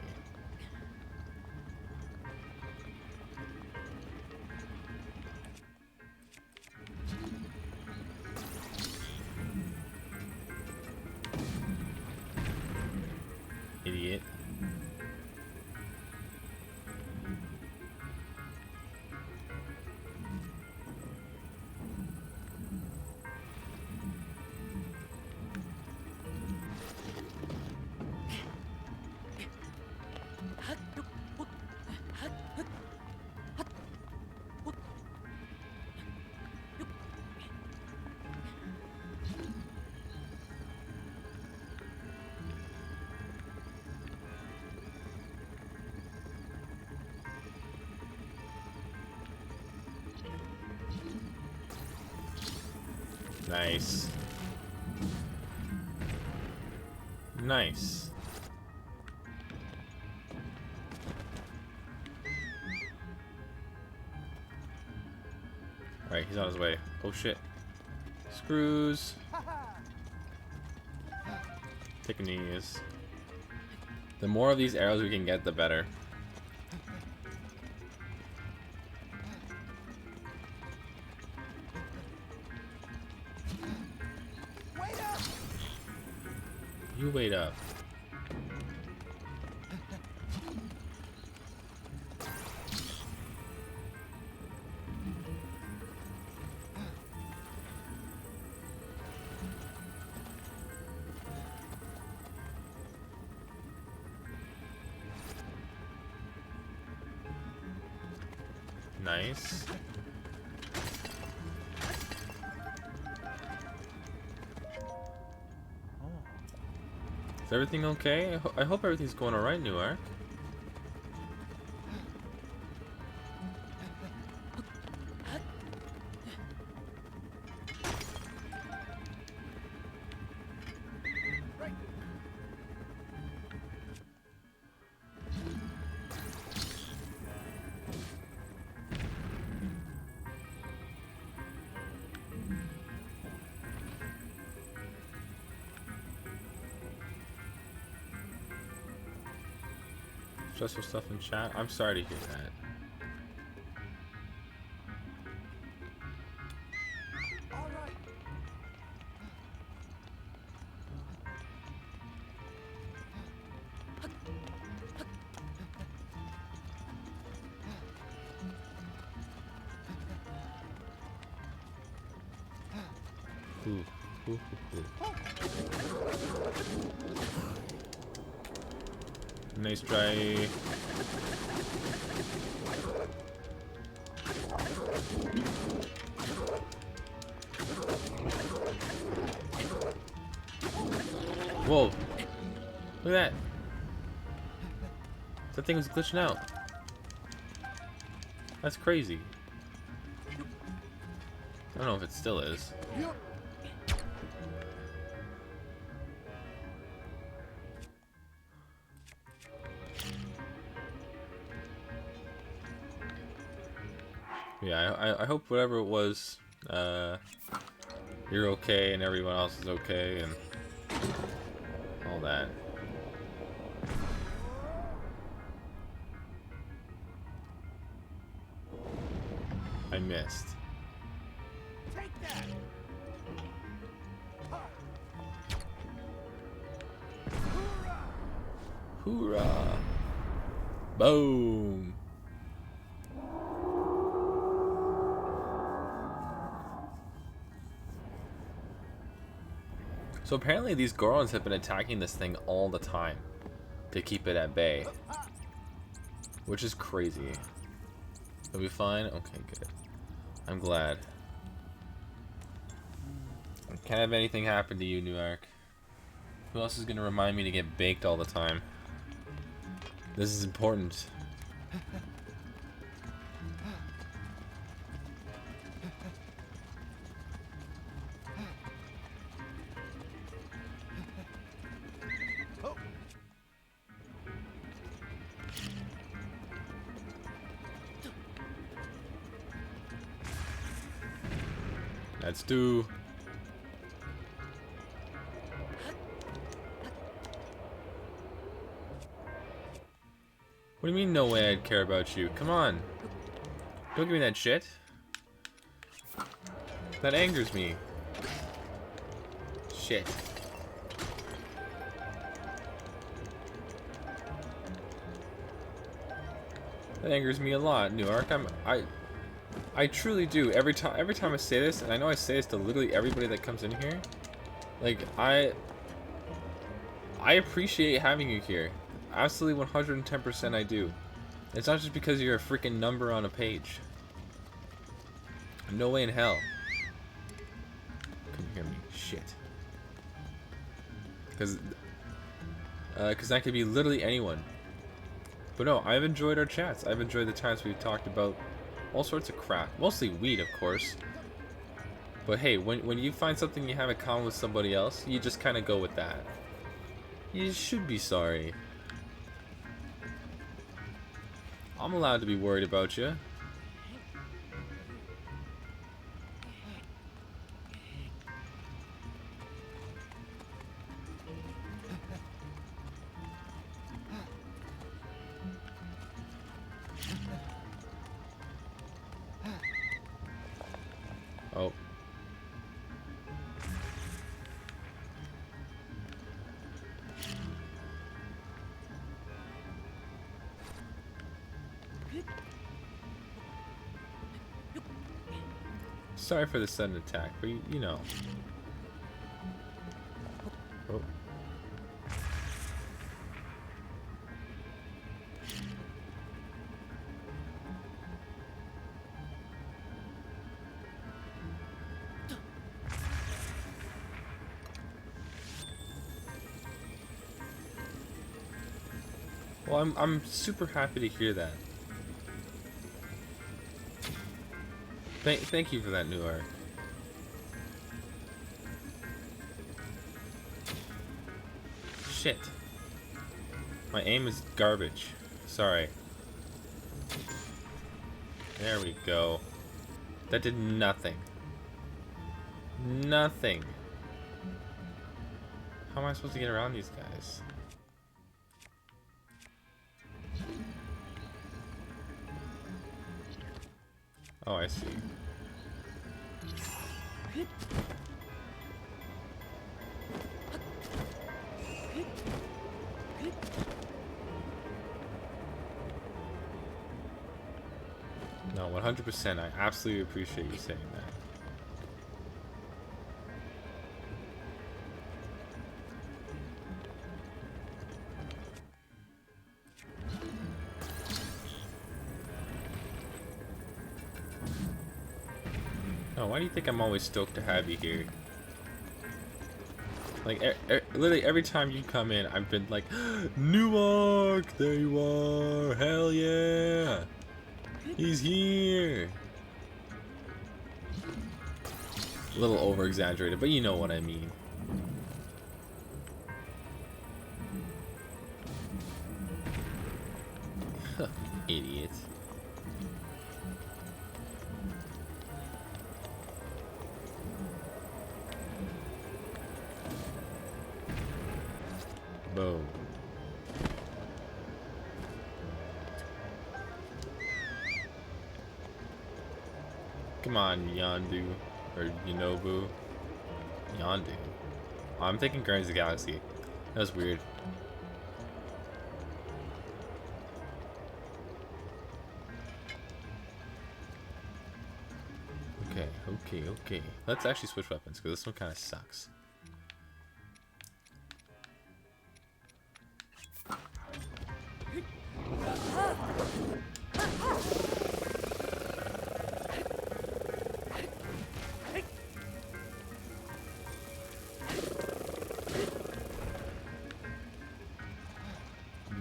Idiot. Nice. Nice. Alright, he's on his way. Oh shit. Screws. Taking these. The more of these arrows we can get, the better. You wait up. Nice. Is everything okay? I hope everything's going alright, Newark. Stressful stuff in chat. I'm sorry to hear that. Ooh, ooh, ooh, ooh. Nice try. Whoa. Look at that. That thing was glitching out. That's crazy. I don't know if it still is. Yeah, I hope whatever it was, you're okay and everyone else is okay and all that. I missed. Take that! Hoorah! Boom! So apparently these Gorons have been attacking this thing all the time to keep it at bay. Which is crazy. Are we fine? Okay, good. I'm glad. Can't have anything happen to you, Newark. Who else is gonna remind me to get baked all the time? This is important. Let's do. What do you mean no way I'd care about you? Come on. Don't give me that shit. That angers me. Shit. That angers me a lot, Newark. I truly do. Every time I say this, and I know I say this to literally everybody that comes in here, like I appreciate having you here. Absolutely 110% I do. It's not just because you're a freaking number on a page. No way in hell. Couldn't hear me. Shit. Because that could be literally anyone. But no, I've enjoyed our chats. I've enjoyed the times we've talked about all sorts of crap. Mostly weed, of course. But hey, when you find something you have in common with somebody else, you just kind of go with that. You should be sorry. I'm allowed to be worried about you. Oh. Sorry for the sudden attack, but you know. Oh. Well, I'm super happy to hear that. Thank you for that, Newark. Shit. My aim is garbage. Sorry. There we go. That did nothing. Nothing. How am I supposed to get around these guys? Oh, I see. No, 100%. I absolutely appreciate you saying that. Oh, why do you think I'm always stoked to have you here? Like, literally every time you come in, I've been like, Newark, there you are, hell yeah, he's here. A little over exaggerated, but you know what I mean. Idiot. Boom. Come on, Yondu. Or Yunobu. Yondu. Oh, I'm thinking Guardians of the Galaxy. That was weird. Okay. Let's actually switch weapons, because this one kind of sucks.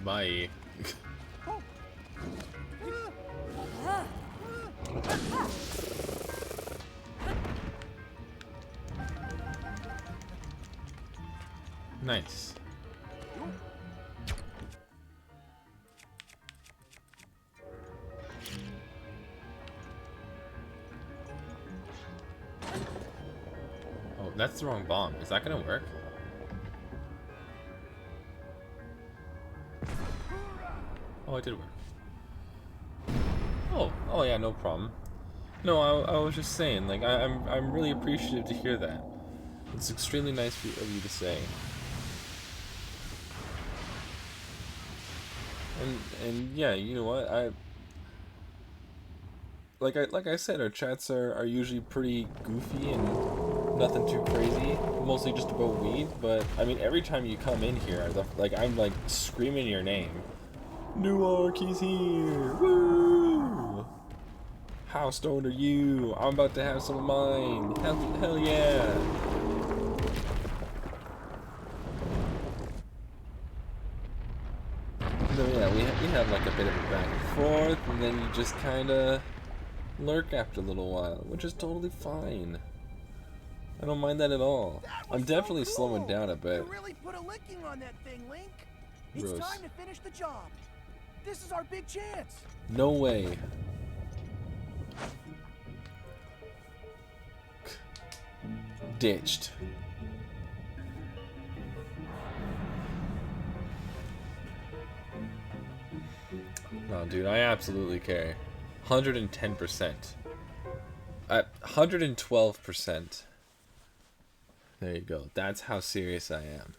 Bye. Nice. Oh, that's the wrong bomb. Is that gonna work? Oh, it did work. Oh yeah, no problem. No, I was just saying, like, I'm really appreciative to hear that. It's extremely nice of you to say. And yeah, you know what? Like I said, our chats are usually pretty goofy and nothing too crazy, mostly just about weed. But I mean, every time you come in here, I'm like screaming your name. Newark, he's here! Woo! How stoned are you? I'm about to have some of mine. Hell yeah! So yeah, we have like a bit of a back and forth, and then you just kind of lurk after a little while, which is totally fine. I don't mind that at all. I'm definitely slowing down a bit. You really put a licking on that thing, Link. It's Gross. time to finish the job. This is our big chance. No way. Ditched. No, dude, I absolutely care. 110%. At 112%. There you go. That's how serious I am.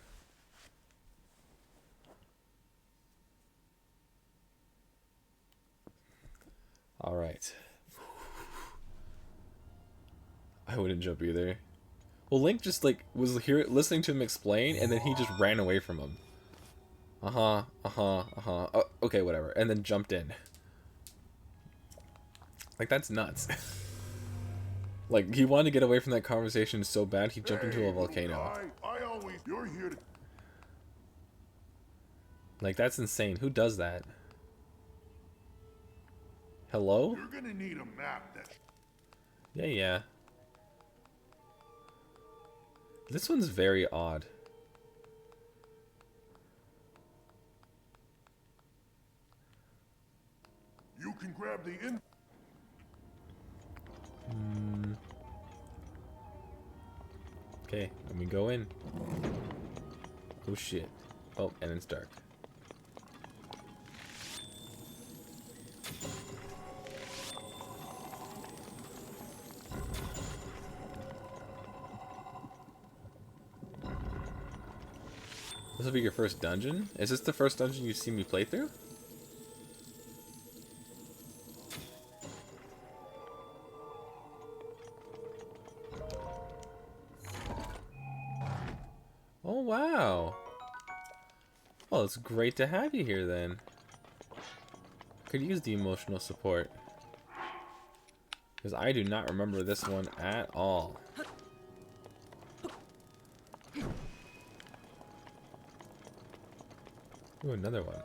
Alright. I wouldn't jump either. Well, Link just like was here listening to him explain, and then he just ran away from him. Oh, okay, whatever. And then jumped in. Like, that's nuts. Like, he wanted to get away from that conversation so bad, he jumped into a volcano. I always, you're here to... Like, that's insane. Who does that? Hello? You're gonna need a map that... Yeah. This one's very odd. You can grab the in... Okay, let me go in. Oh shit. Oh, and it's dark. This will be your first dungeon? Is this the first dungeon you've seen me play through? Oh, wow. Well, it's great to have you here then. Could use the emotional support. Because I do not remember this one at all. Ooh, another one.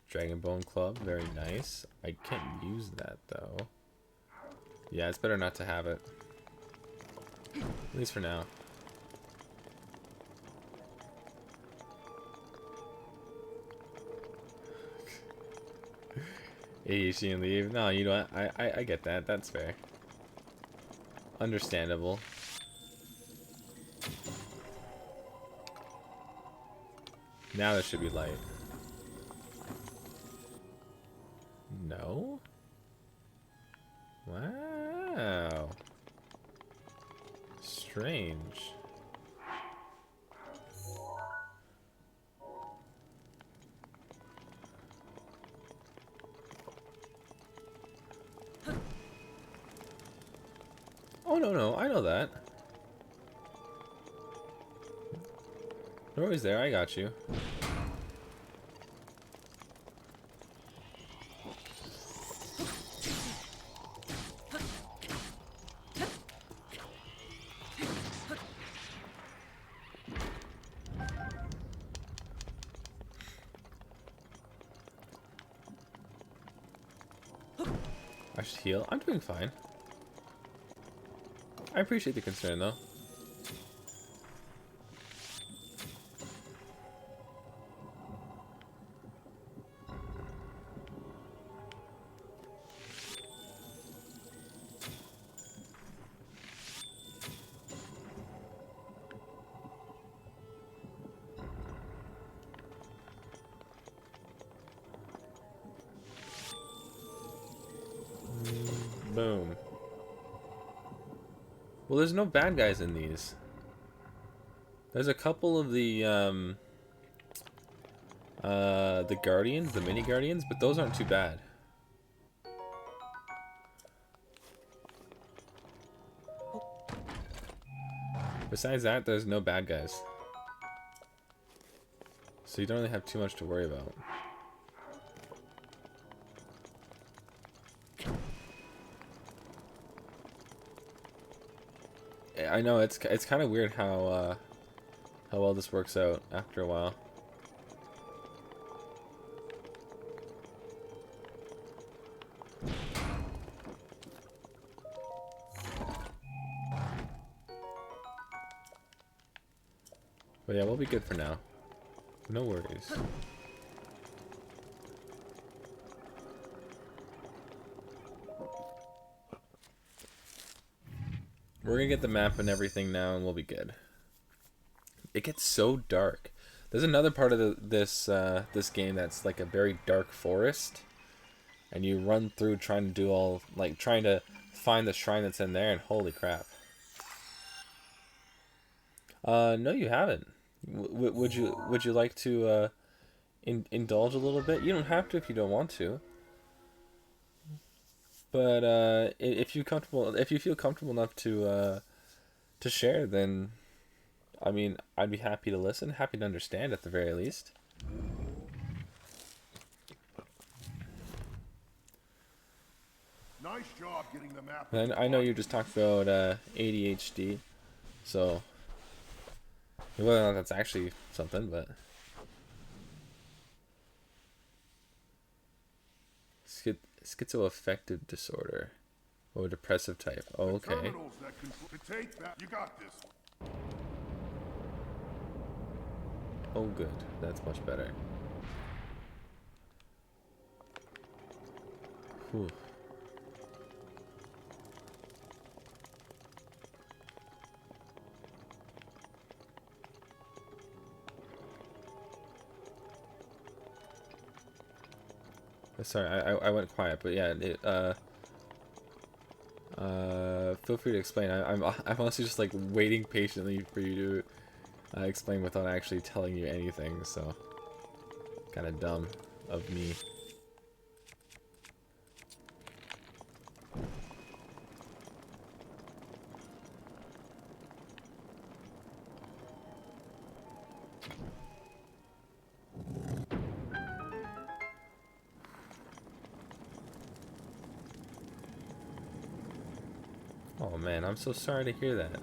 Dragon Bone Club, very nice. I can't use that though. Yeah, it's better not to have it. At least for now. Hey, she and leave. No, you know what? I get that. That's fair. Understandable. Now this should be light. No? Wow. Strange. Oh, no, I know that. No worries there, I got you. I should heal. I'm doing fine. I appreciate the concern, though. Boom. Well, there's no bad guys in these. There's a couple of the Guardians, the mini Guardians, but those aren't too bad. Besides that, there's no bad guys. So you don't really have too much to worry about. I know it's kind of weird how well this works out after a while. But yeah, we'll be good for now. No worries. We're gonna get the map and everything now, and we'll be good. It gets so dark. There's another part of this game that's like a very dark forest, and you run through trying to do all trying to find the shrine that's in there, and holy crap! No, you haven't. Would you like to indulge a little bit? You don't have to if you don't want to. But if you feel comfortable enough to share, then I mean, I'd be happy to listen, happy to understand at the very least. Nice job getting the map. And I know you just talked about ADHD, so whether or not that's actually something, but schizoaffective disorder. Or depressive type. Oh, okay. Terminals that to take that. You got this. Oh, good. That's much better. Whew. Sorry, I went quiet, but yeah, feel free to explain. I'm honestly just like waiting patiently for you to explain without actually telling you anything. So kind of dumb of me. Oh man, I'm so sorry to hear that.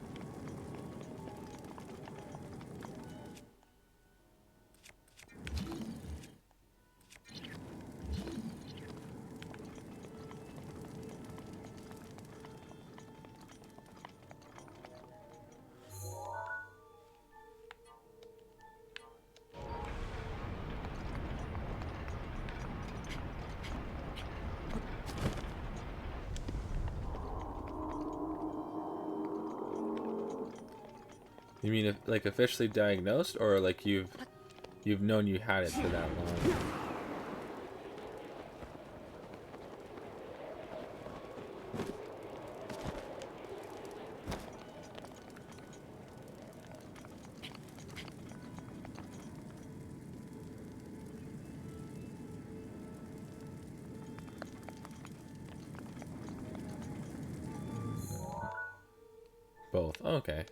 You mean like officially diagnosed, or like you've known you had it for that long? Both. Okay.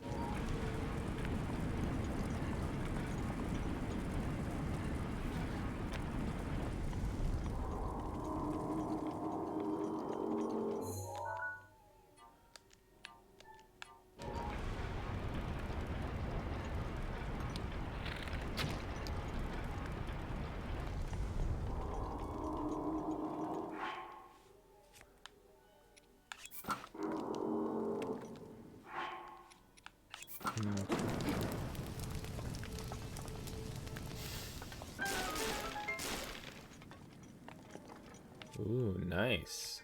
Ooh, nice.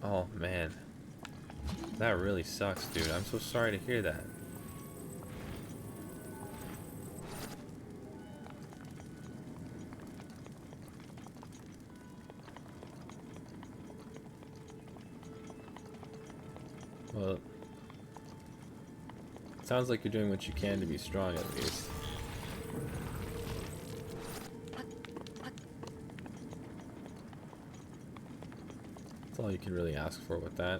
Oh man, that really sucks, dude. I'm so sorry to hear that. Well, sounds like you're doing what you can to be strong at least. That's all you can really ask for with that.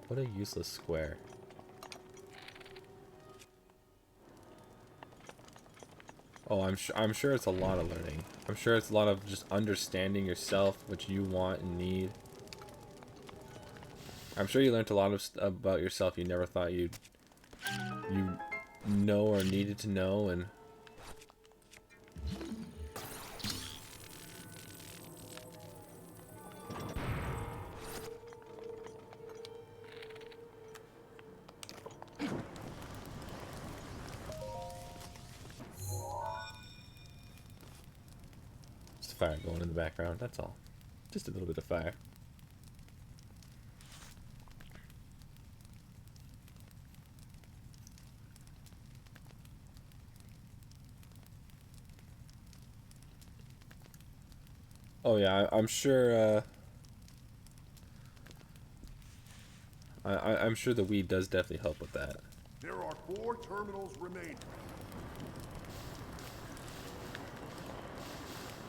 What a useless square. Oh, I'm sure it's a lot of learning. I'm sure it's a lot of just understanding yourself, what you want and need. I'm sure you learned a lot of about yourself you never thought you know or needed to know, and just fire going in the background, that's all. Just a little bit of fire. Oh yeah, I'm sure. I'm sure the weed does definitely help with that. There are 4 terminals remaining.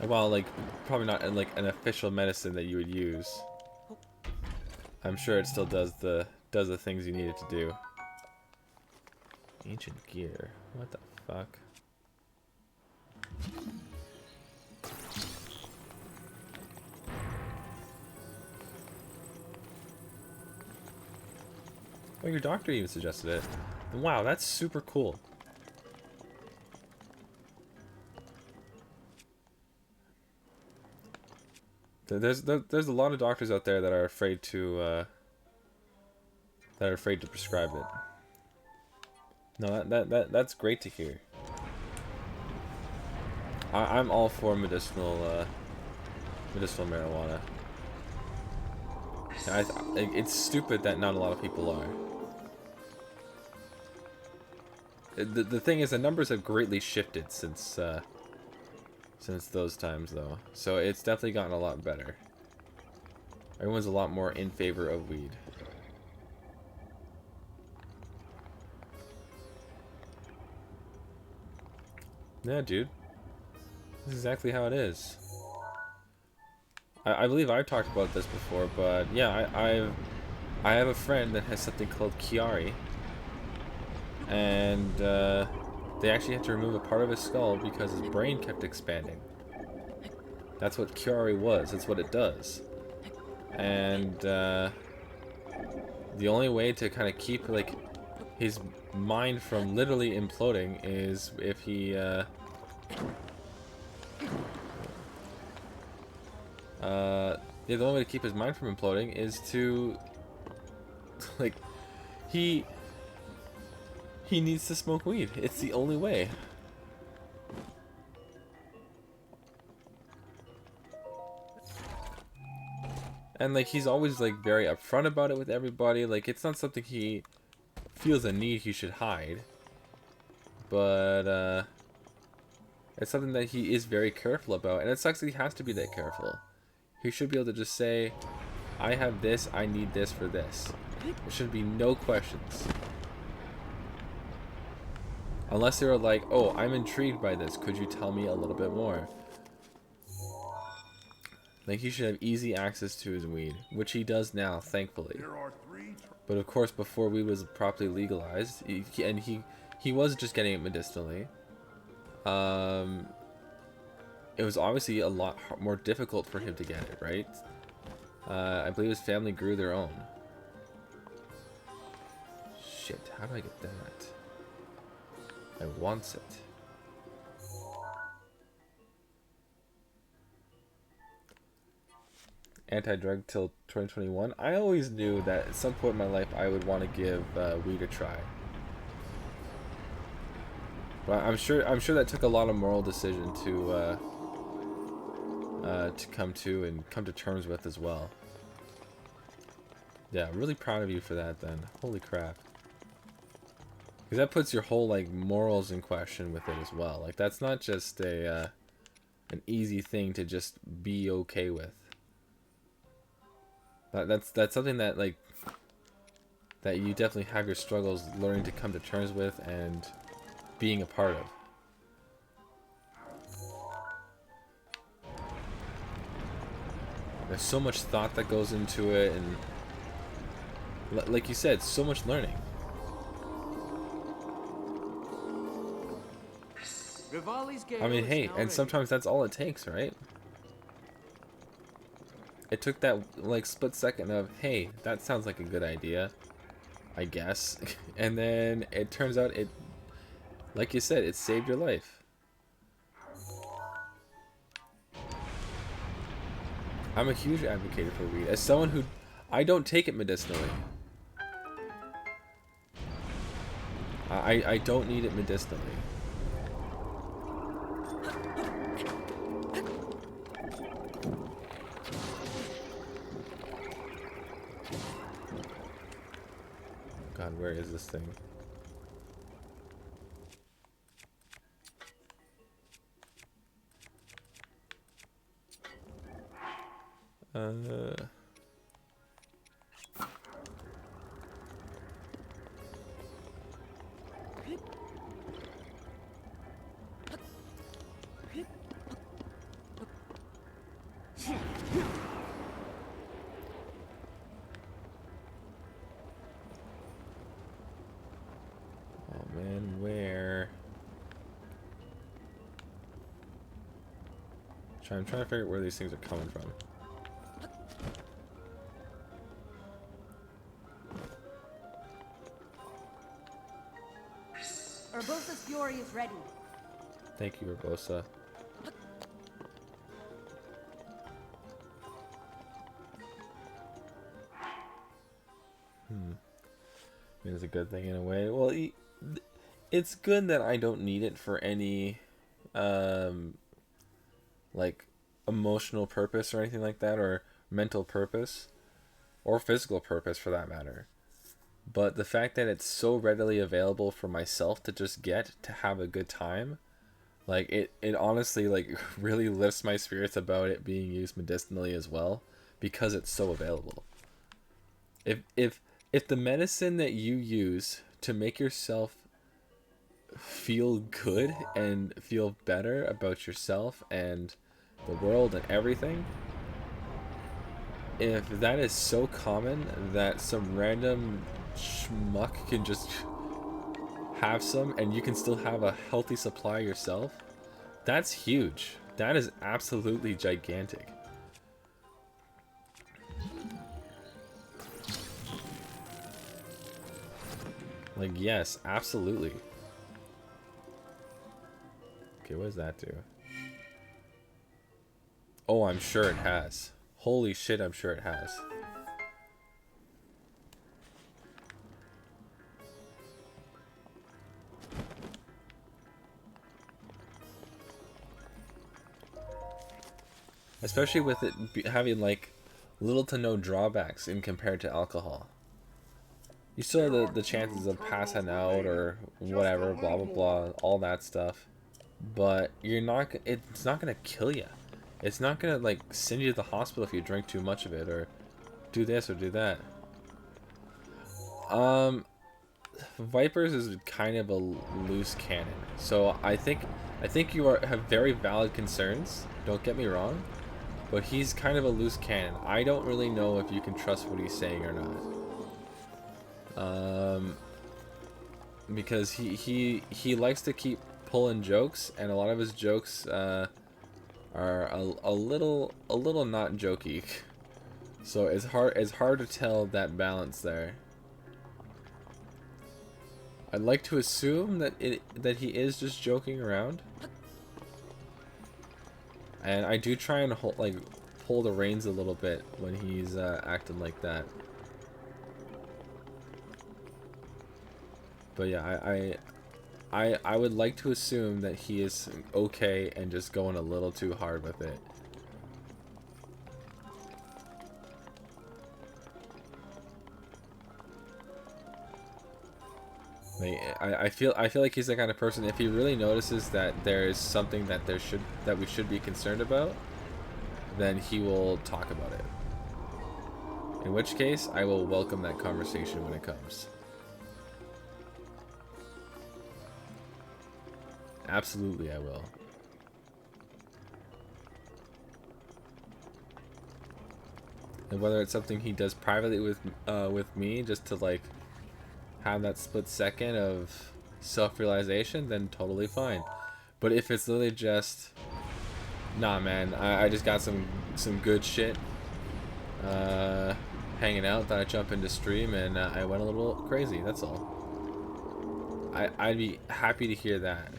Well, like, probably not like an official medicine that you would use. I'm sure it still does the things you need it to do. Ancient gear. What the fuck? Oh, your doctor even suggested it. Wow, that's super cool. There's a lot of doctors out there that are afraid to prescribe it. No, that's great to hear. I'm all for medicinal marijuana. It's stupid that not a lot of people are. The thing is, the numbers have greatly shifted since those times, though. So it's definitely gotten a lot better. Everyone's a lot more in favor of weed. Yeah, dude. This is exactly how it is. I believe I've talked about this before, but yeah, I have a friend that has something called Chiari. And they actually had to remove a part of his skull because his brain kept expanding. That's what Chiari was. That's what it does. And the only way to kind of keep like his mind from literally imploding is if he yeah, the only way to keep his mind from imploding is to like he needs to smoke weed. It's the only way. And like he's always like very upfront about it with everybody. Like it's not something he feels a need he should hide. But it's something that he is very careful about, and it sucks that he has to be that careful. He should be able to just say, I have this, I need this for this. There should be no questions. Unless they were like, oh, I'm intrigued by this, could you tell me a little bit more? Like, he should have easy access to his weed, which he does now, thankfully. But of course, before weed was properly legalized, he was just getting it medicinally. It was obviously a lot more difficult for him to get it, right? I believe his family grew their own. Shit, how do I get that? I want it. Anti-drug till 2021. I always knew that at some point in my life I would want to give weed a try. But I'm sure that took a lot of moral decision to come to terms with as well. Yeah, I'm really proud of you for that then. Holy crap. Because that puts your whole like morals in question with it as well. Like that's not just an easy thing to just be okay with. That's something that like that you definitely have your struggles learning to come to terms with and being a part of. There's so much thought that goes into it, and like you said, so much learning. I mean, hey, and sometimes that's all it takes, right? It took that like split second of, hey, that sounds like a good idea, I guess, and then it turns out it, like you said, it saved your life. I'm a huge advocate for weed. As someone who, I don't take it medicinally. I don't need it medicinally. God, where is this thing? I'm trying to figure out where these things are coming from. Urbosa's Fury is ready. Thank you, Urbosa. I mean, it's a good thing in a way. Well, it's good that I don't need it for any, like, emotional purpose or anything like that, or mental purpose, or physical purpose for that matter. But the fact that it's so readily available for myself to just get to have a good time, like, it honestly, like, really lifts my spirits about it being used medicinally as well, because it's so available. If the medicine that you use to make yourself feel good and feel better about yourself and the world and everything, if that is so common that some random schmuck can just have some and you can still have a healthy supply yourself, that's huge. That is absolutely gigantic. Like, yes, absolutely. Okay, what does that do? Oh, I'm sure it has. Holy shit, I'm sure it has. Especially with it having, like, little to no drawbacks in compared to alcohol. You still have the chances of passing out or whatever, blah blah blah, all that stuff. But you're not. It's not gonna kill you. It's not gonna, like, send you to the hospital if you drink too much of it or do this or do that. Vipers is kind of a loose cannon, so I think you have very valid concerns. Don't get me wrong, but he's kind of a loose cannon. I don't really know if you can trust what he's saying or not. Because he likes to keep pulling jokes, and a lot of his jokes are a little not jokey. So it's hard to tell that balance there. I'd like to assume that he is just joking around, and I do try and pull the reins a little bit when he's acting like that. But yeah, I would like to assume that he is okay and just going a little too hard with it. Like, I feel like he's the kind of person, if he really notices that there is something that we should be concerned about, then he will talk about it. In which case, I will welcome that conversation when it comes. Absolutely, I will. And whether it's something he does privately with me, just to, like, have that split second of self-realization, then totally fine. But if it's literally just, nah, man, I just got some good shit hanging out, then I jump into stream and I went a little crazy. That's all. I'd be happy to hear that.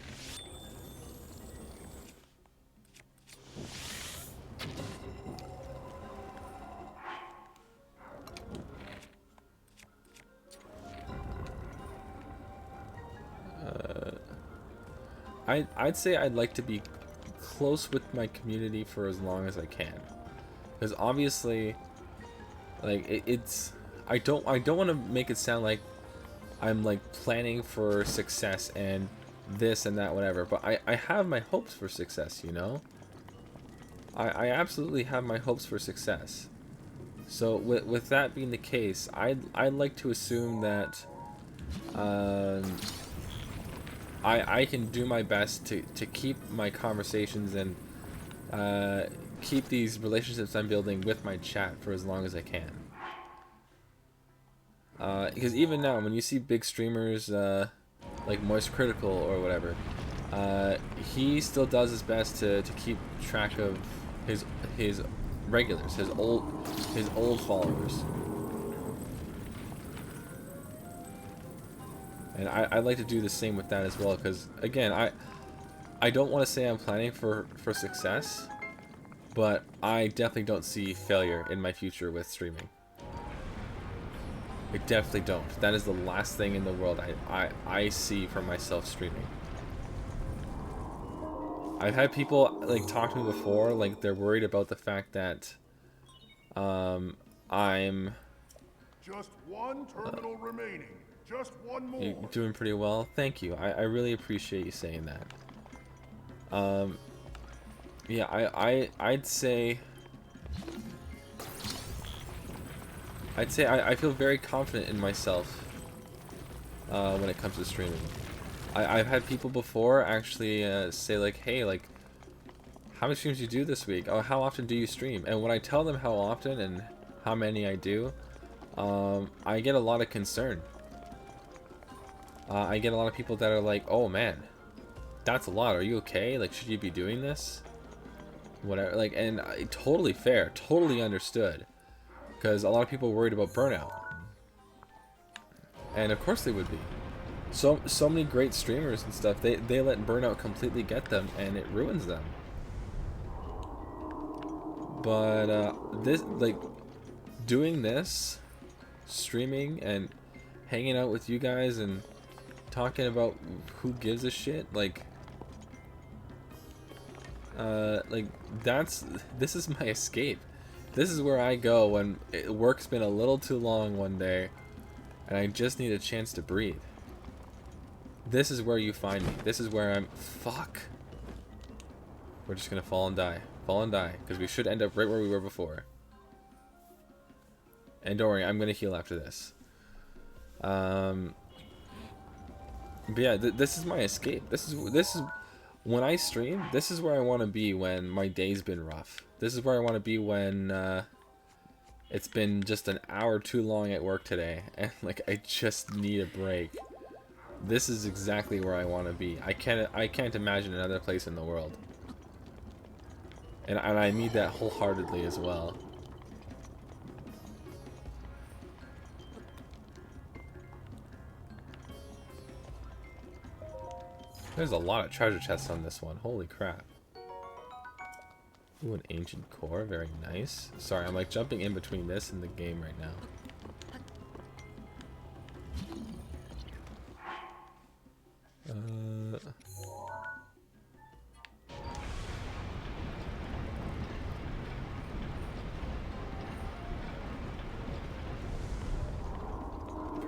I'd say I'd like to be close with my community for as long as I can, because obviously, like, I don't want to make it sound like I'm, like, planning for success and this and that, whatever, but I have my hopes for success, you know? I absolutely have my hopes for success. So with that being the case, I'd like to assume that I can do my best to keep my conversations and keep these relationships I'm building with my chat for as long as I can. Because even now, when you see big streamers like Moist Critical or whatever, he still does his best to keep track of his regulars, his old followers. And I'd like to do the same with that as well, because again, I don't want to say I'm planning for success, but I definitely don't see failure in my future with streaming. I definitely don't. That is the last thing in the world I see for myself streaming. I've had people like talk to me before, like they're worried about the fact that I'm Just one terminal remaining. Just one more. doing pretty well. Thank you. I really appreciate you saying that. Yeah, I'd say I feel very confident in myself when it comes to streaming. I've had people before actually say like, hey, like, how many streams do you do this week? Oh, how often do you stream? And when I tell them how often and how many I do, I get a lot of concern. I get a lot of people that are like, oh man, that's a lot. Are you okay? Like, should you be doing this? Whatever. Like, and totally fair, totally understood. Because a lot of people are worried about burnout. And of course they would be. So many great streamers and stuff, they let burnout completely get them, and it ruins them. But this, like, doing this, streaming and hanging out with you guys and talking about who gives a shit, like this is my escape. This is where I go when work's been a little too long one day and I just need a chance to breathe. This is where you find me. This is where I'm... Fuck. We're just gonna fall and die. Fall and die. Because we should end up right where we were before. And don't worry, I'm gonna heal after this. But yeah, this is my escape. This is... When I stream, this is where I want to be when my day's been rough. This is where I want to be when it's been just an hour too long at work today. And like, I just need a break. This is exactly where I want to be. I can't imagine another place in the world. And I need that wholeheartedly as well. There's a lot of treasure chests on this one. Holy crap. Ooh, an ancient core. Very nice. Sorry, I'm like jumping in between this and the game right now.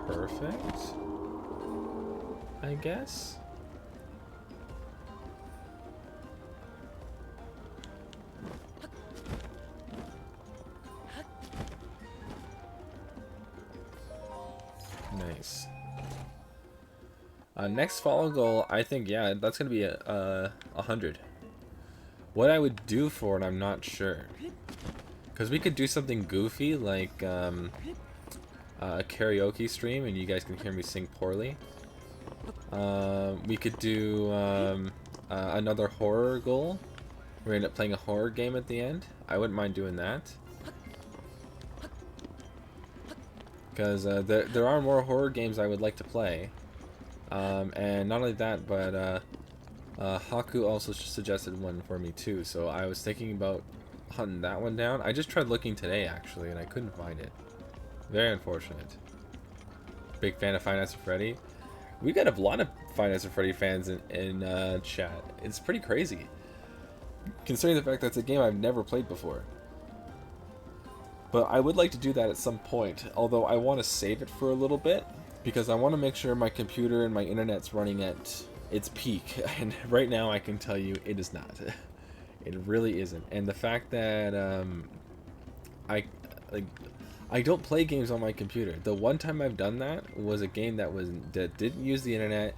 Perfect, I guess. Nice. Next follow goal, I think, yeah, that's gonna be a 100. What I would do for it, I'm not sure. Because we could do something goofy, like a karaoke stream, and you guys can hear me sing poorly. We could do another horror goal. We end up playing a horror game at the end. I wouldn't mind doing that. Because there are more horror games I would like to play. And not only that, but Haku also suggested one for me too, so I was thinking about hunting that one down. I just tried looking today actually, and I couldn't find it. Very unfortunate. Big fan of Five Nights at Freddy. We got a lot of Five Nights at Freddy fans in chat. It's pretty crazy, considering the fact that it's a game I've never played before. But I would like to do that at some point, although I want to save it for a little bit, because I want to make sure my computer and my internet's running at its peak, and right now I can tell you it is not. It really isn't. And the fact that I don't play games on my computer. The one time I've done that was a game that didn't use the internet,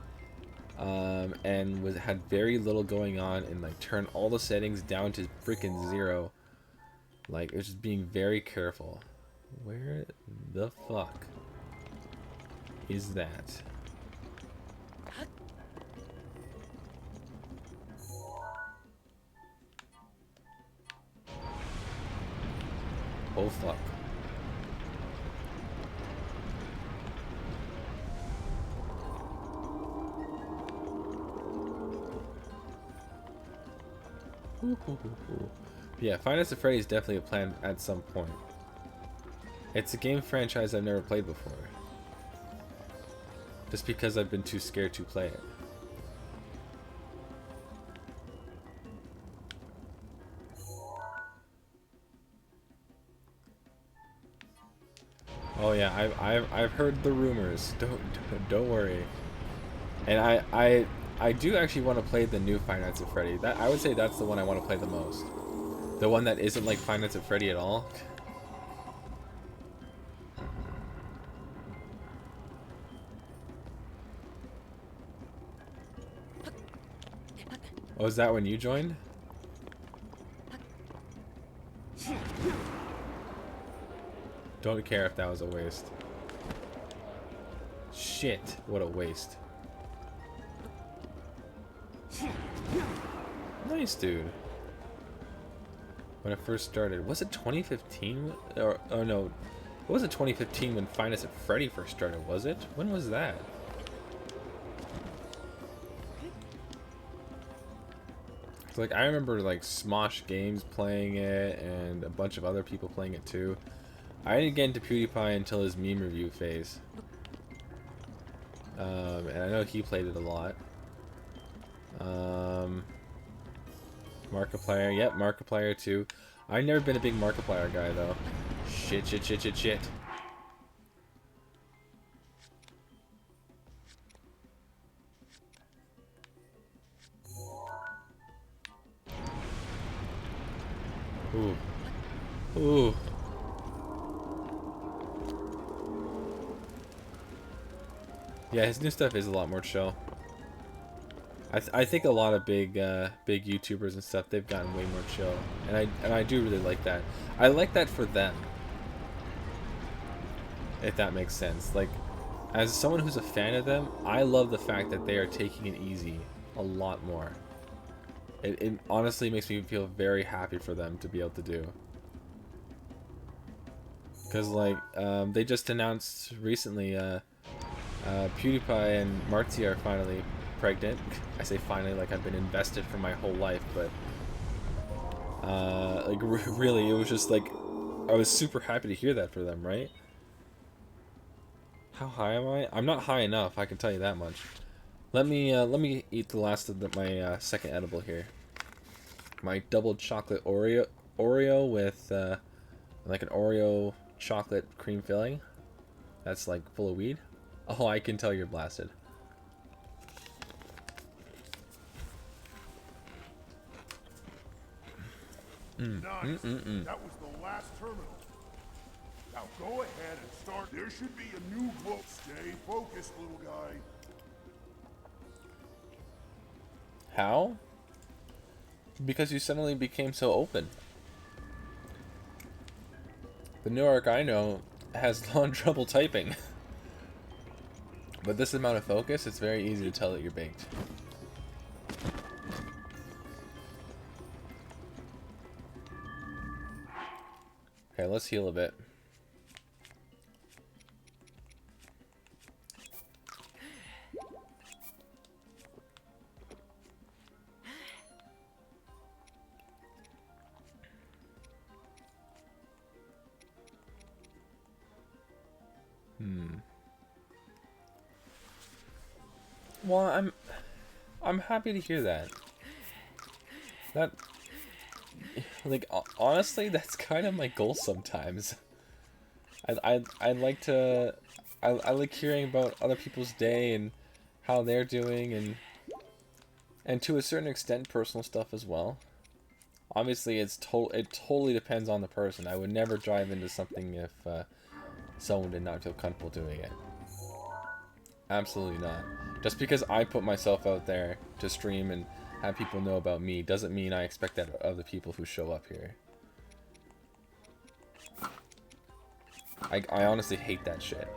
and had very little going on, and like turned all the settings down to freaking 0. Like, it was just being very careful. Where the fuck is that? Oh fuck. Yeah, Five Nights at Freddy's is definitely a plan at some point. It's a game franchise I've never played before. Just because I've been too scared to play it. Oh yeah, I've heard the rumors. Don't worry. And I do actually want to play the new Five Nights at Freddy. That I would say that's the one I want to play the most. The one that isn't like Five Nights at Freddy at all. Oh, is that when you joined? Don't care if that was a waste. Shit, what a waste. Nice, dude. When it first started, was it 2015? Or oh no, it wasn't 2015 when Five Nights at Freddy first started, was it? When was that? Like I remember like Smosh Games playing it and a bunch of other people playing it too. I didn't get into PewDiePie until his meme review phase. And I know he played it a lot. Markiplier, yep, Markiplier too. I've never been a big Markiplier guy though. Shit. Ooh. Yeah, his new stuff is a lot more chill. I think a lot of big YouTubers and stuff, they've gotten way more chill, and I do really like that. I like that for them, if that makes sense. Like, as someone who's a fan of them, I love the fact that they are taking it easy a lot more. It honestly makes me feel very happy for them to be able to do. Because like they just announced recently PewDiePie and Marty are finally pregnant. I say finally like I've been invested for my whole life, but like really it was just like I was super happy to hear that for them, right? How high am I? I'm not high enough, I can tell you that much. Let me eat the last of my second edible here. My double chocolate Oreo with like an Oreo chocolate cream filling. That's like full of weed. Oh, I can tell you're blasted. Nice. That was the last terminal. Now go ahead and start. There should be a new book. Stay focused, little guy. How? Because you suddenly became so open. The new arc I know has long trouble typing. But this amount of focus, it's very easy to tell that you're baked. Okay, let's heal a bit. Well, I'm happy to hear that. That, like, honestly, that's kind of my goal sometimes. I like to, I like hearing about other people's day and how they're doing, and to a certain extent personal stuff as well. Obviously, it totally depends on the person. I would never dive into something if someone did not feel comfortable doing it. Absolutely not. Just because I put myself out there to stream and have people know about me doesn't mean I expect that of the people who show up here. I honestly hate that shit.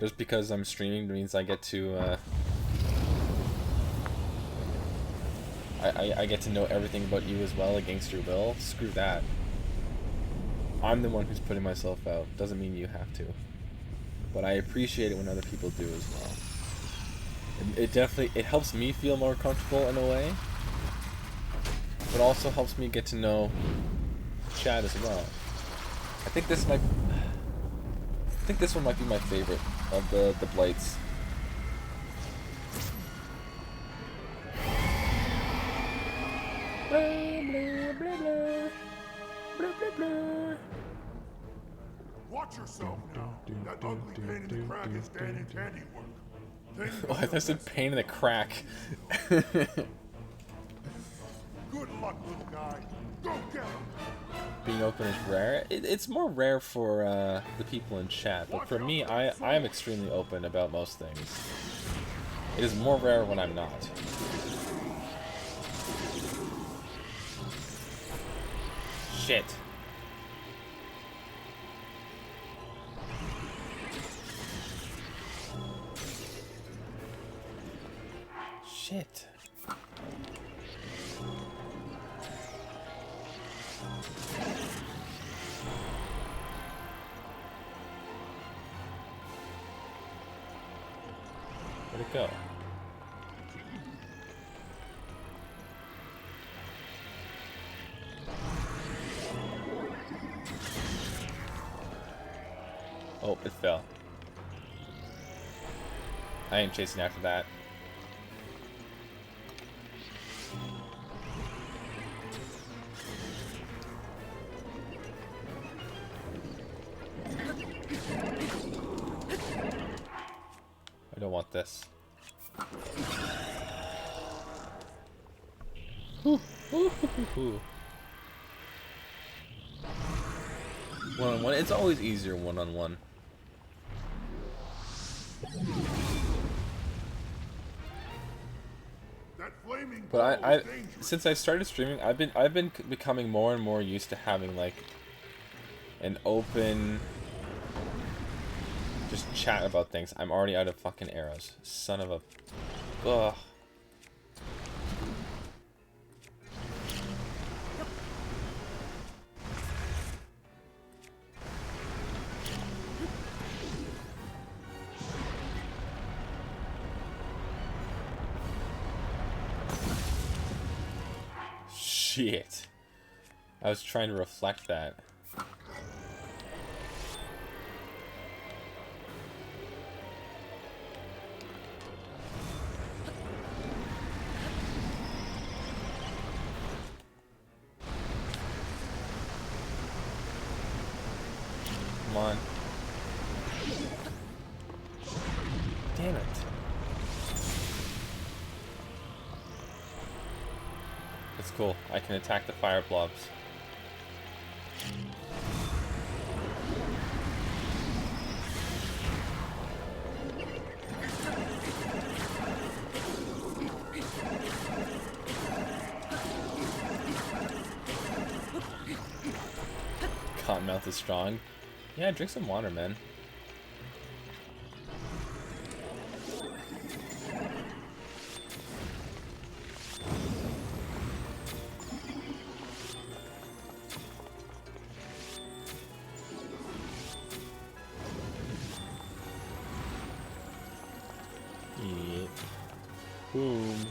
Just because I'm streaming means I get to I get to know everything about you as well against your will. Screw that. I'm the one who's putting myself out. Doesn't mean you have to. But I appreciate it when other people do as well. It definitely, it helps me feel more comfortable in a way. But also helps me get to know Chad as well. I think this one might be my favorite of the Blights. Watch yourself now. That ugly pain in the crack is Danny's handiwork. Oh, I thought I said pain in the crack. Good luck, little guy. Go get him. Being open is rare. It's more rare for the people in chat, but for me, I am extremely open about most things. It is more rare when I'm not. Shit. Shit. Where'd it go? Oh, it fell. I ain't chasing after that. I don't want this. One-on-one. It's always easier one-on-one. But I since I started streaming, I've been becoming more and more used to having like an open just chat about things. I'm already out of fucking arrows. Son of a... Ugh. Shit. I was trying to reflect that. Come on. Damn it. It's cool. I can attack the fire blobs. Cottonmouth is strong. Yeah, drink some water, man. Yeah. Boom.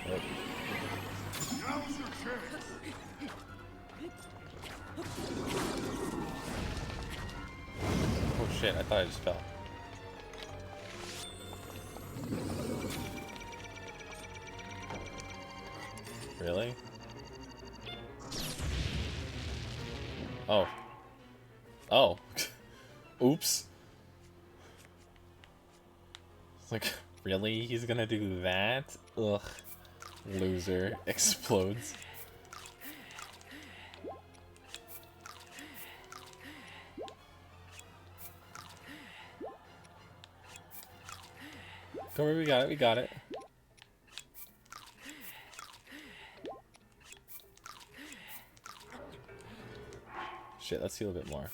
Oh. Now's your chance. Oh shit, I thought I just fell. Really? Oh. Oh. Oops. It's like, really? He's gonna do that? Ugh. Loser. Explodes. Don't worry, we got it, we got it. Shit, let's see a little bit more.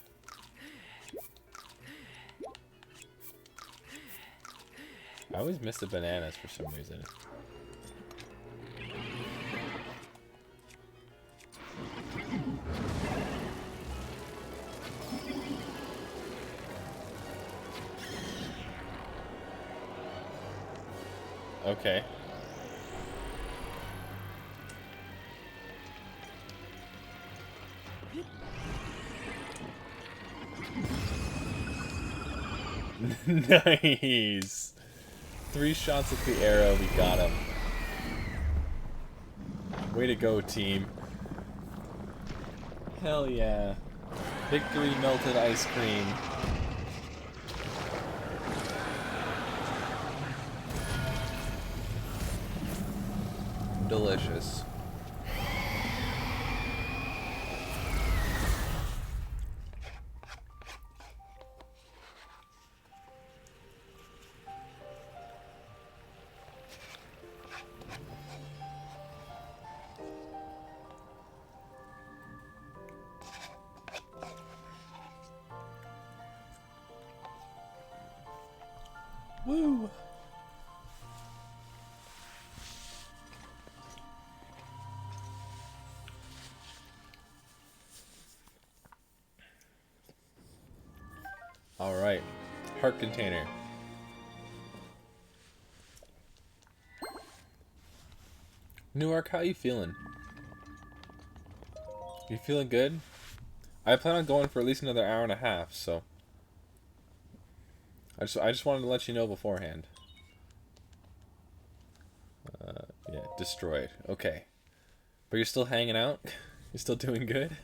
I always miss the bananas for some reason. Okay. Nice. 3 shots with the arrow, we got him. Way to go, team. Hell yeah. Victory melted ice cream. Delicious. Woo! All right, heart container. Newark, how you feeling? You feeling good? I plan on going for at least another hour and a half, so I just wanted to let you know beforehand. Yeah, destroyed. Okay, but you're still hanging out. You're still doing good.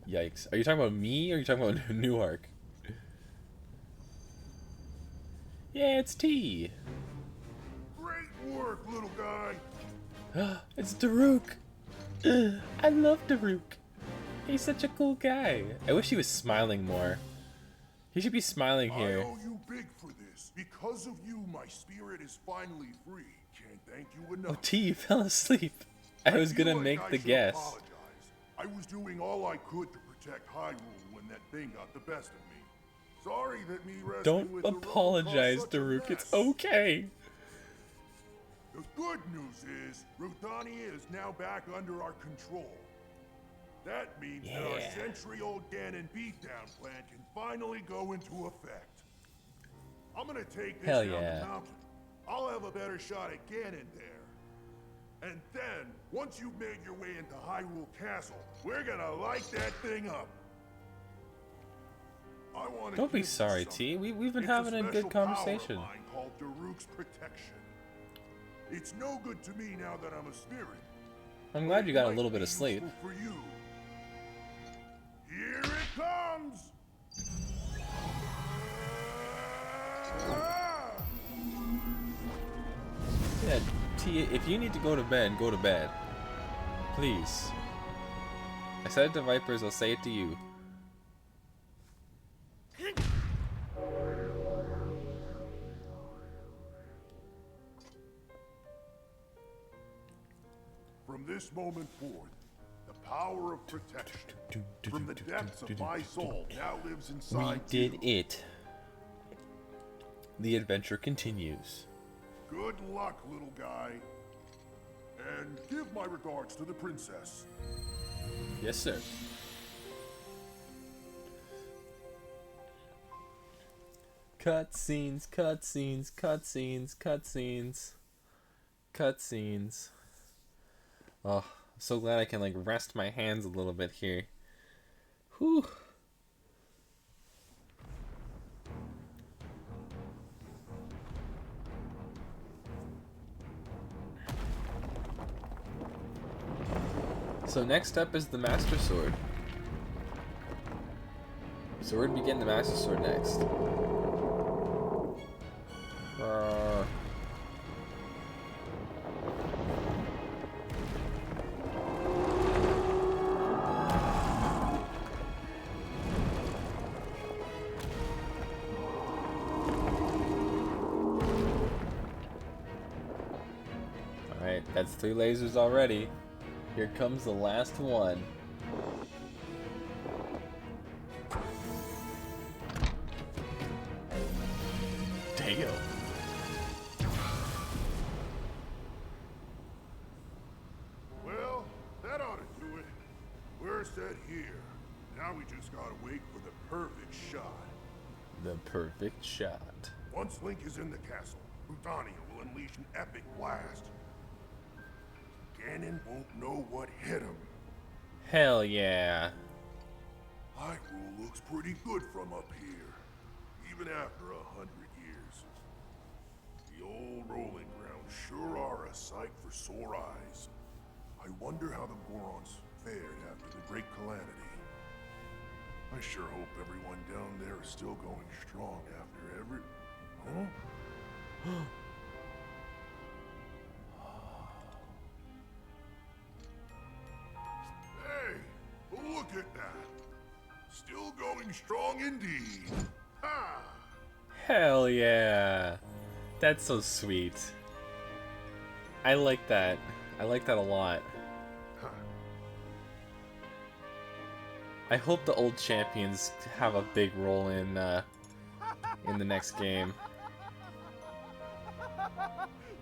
Yikes. Are you talking about me or are you talking about Newark? Yeah, it's T. Great work, little guy. It's Daruk. I love Daruk. He's such a cool guy. I wish he was smiling more. He should be smiling I here. owe you big for this. Because of you, my spirit is finally free. Can't thank you Oh, enough. T, you fell asleep. I was feel gonna like make I the should guess. apologize. I was doing all I could to protect Hyrule when that thing got the best of me. Sorry that me wrestling Don't with the road apologize, caused such a Daruk. It's mess. okay. The good news is, Ruthania is now back under our control. That means that our Yeah. century-old Ganon beatdown plan can finally go into effect. I'm gonna take this Hell down yeah. the mountain. I'll have a better shot at Ganon there. And then, once you've made your way into Hyrule Castle, we're gonna light that thing up. I wanna Don't be give you sorry, something. T. We've been It's having a special good power of conversation. mine called Daruk's Protection. It's no good to me now that I'm a spirit. I'm glad you got a Might little bit be of sleep. useful for you. Here it comes! Ah! Yeah, T, if you need to go to bed, go to bed. Please. I said it to Vipers, I'll say it to you. From this moment forth, the power of protection from the depths of my soul now lives We inside did you. it. The adventure continues. Good luck, little guy. And give my regards to the princess. Yes, sir. Cutscenes, cutscenes, cutscenes, cutscenes, cutscenes. Oh, I'm so glad I can like rest my hands a little bit here. Whew. So next up is the Master Sword. So we're gonna be getting the Master Sword next. Alright, that's 3 lasers already. Here comes the last one. Damn. Well, that ought to do it. We're set here. Now we just gotta wait for the perfect shot. The perfect shot. Once Link is in the castle, Brutania will unleash an epic blast. Ganon won't know what hit him. Hell yeah. Hyrule looks pretty good from up here, even after 100 years. The old rolling grounds sure are a sight for sore eyes. I wonder how the Gorons fared after the Great Calamity. I sure hope everyone down there is still going strong after every... Huh? Hey, look at that. Still going strong indeed. Ha! Hell yeah. That's so sweet. I like that. I like that a lot. I hope the old champions have a big role in the next game.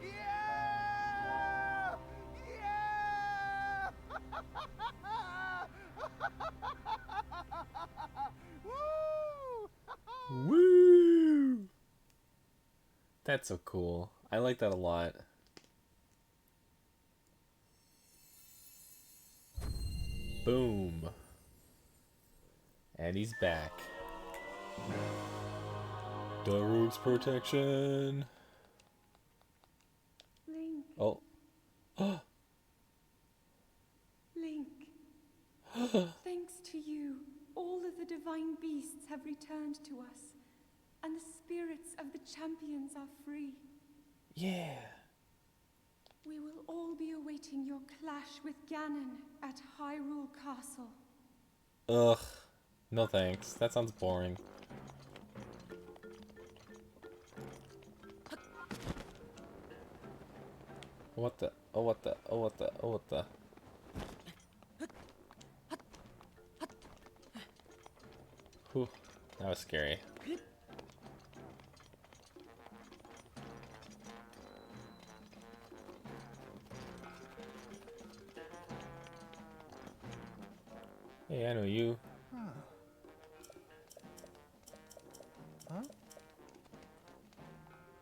Yeah! Yeah! Woo! Woo! That's so cool. I like that a lot. Boom. And he's back. Daruk's protection. Link, Oh. Link. Thanks to you, all of the divine beasts have returned to us, and the spirits of the champions are free. Yeah. We will all be awaiting your clash with Ganon at Hyrule Castle. Ugh. No thanks. That sounds boring. What the? Oh, what the? Oh, what the? Oh, what the? Whew. That was scary. Hey, I know you.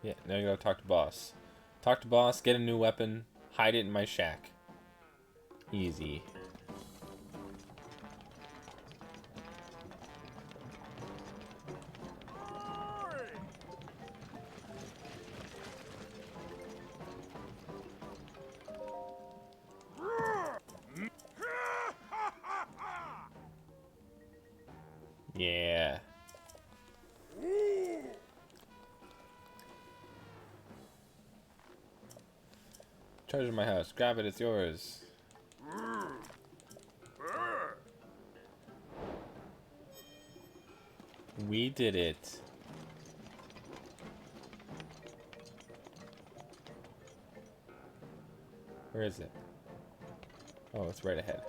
Yeah, now you gotta talk to boss. Talk to boss, get a new weapon, hide it in my shack. Easy. Yeah. Treasure my house. Grab it, it's yours. We did it. Where is it? Oh, it's right ahead.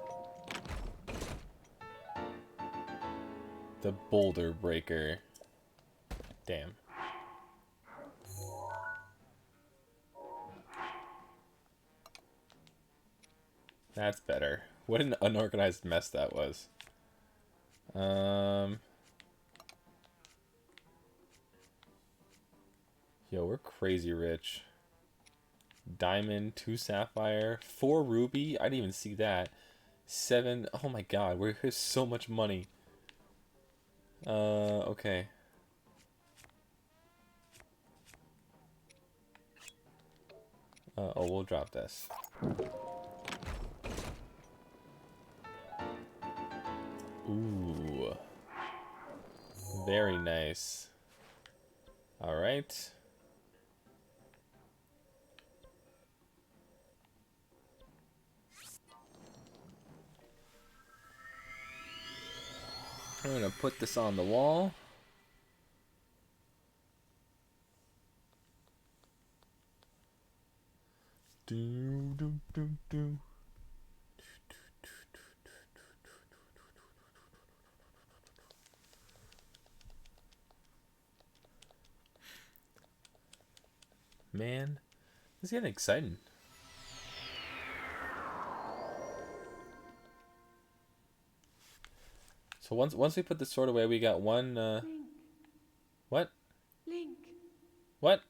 The Boulder Breaker. Damn. That's better. What an unorganized mess that was. Yo, we're crazy rich. Diamond, 2 sapphire, 4 ruby. I didn't even see that. 7. Oh my god, we're here's so much money. Okay. Oh, we'll drop this. Ooh. Very nice. Alright. I'm gonna put this on the wall. Do, do, do, do. Man, this is getting exciting. So once we put the sword away, we got one. Link, What?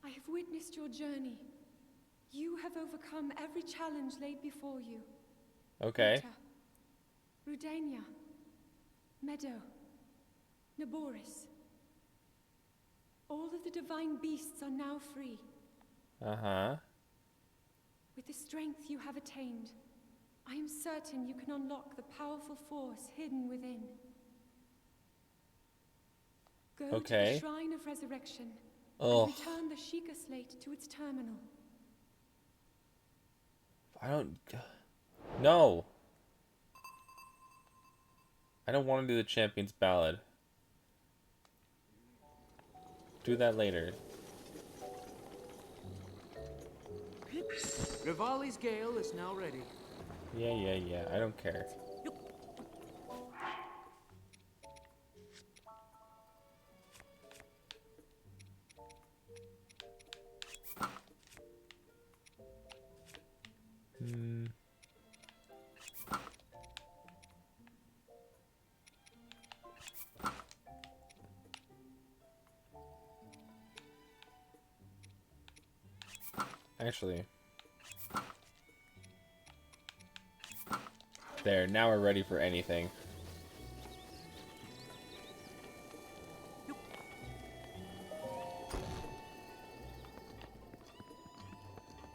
I have witnessed your journey. You have overcome every challenge laid before you. Okay. Rita, Rudania, Meadow, Naboris. All of the divine beasts are now free. Uh-huh. With the strength you have attained, I am certain you can unlock the powerful force hidden within. Go to the Shrine of Resurrection and return the Sheikah Slate to its terminal. I don't... No! I don't want to do the Champion's Ballad. Do that later. Rivali's Gale is now ready. Yeah. I don't care. Actually. There, now we're ready for anything.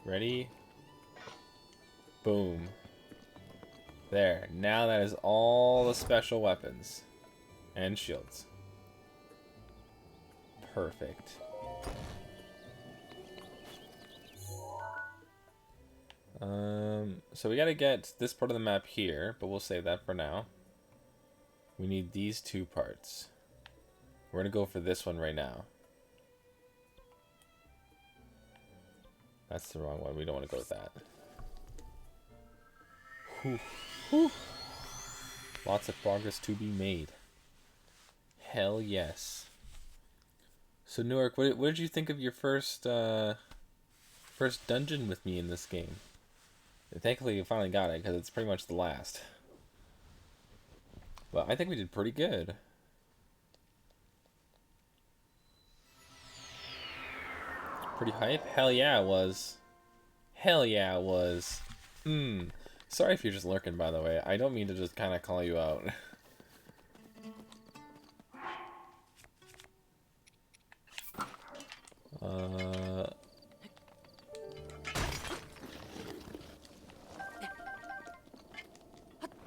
Ready? Boom. There, now that is all the special weapons. And shields. Perfect. So we gotta get this part of the map here, but we'll save that for now. We need these two parts. We're gonna go for this one right now. That's the wrong one. We don't want to go with that. Whew. Whew. Lots of progress to be made. Hell yes. So Newark, what did you think of your first dungeon with me in this game? Thankfully, you finally got it, because it's pretty much the last. Well, I think we did pretty good. Pretty hype? Hell yeah, it was. Hell yeah, it was. Sorry if you're just lurking, by the way. I don't mean to just kind of call you out.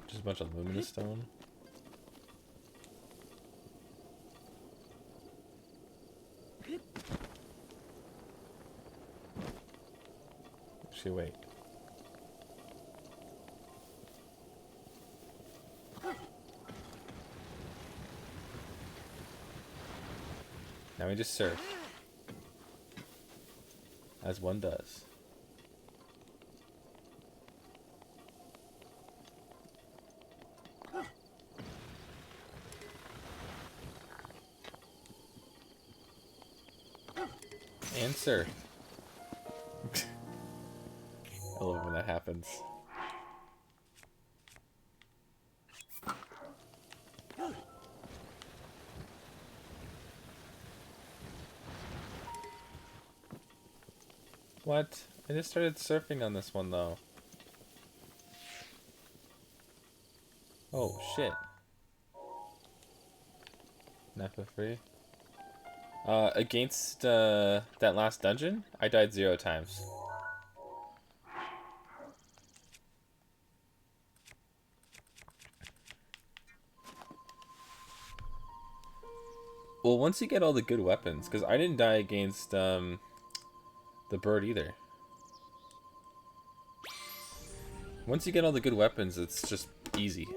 Just a bunch of luminous stone. Actually, wait. Now we just surf. As one does. And surf. I love when that happens. What? I just started surfing on this one though. Oh shit. Napa free. Against that last dungeon, I died 0 times. Well, once you get all the good weapons, because I didn't die against the bird either. Once you get all the good weapons, it's just easy.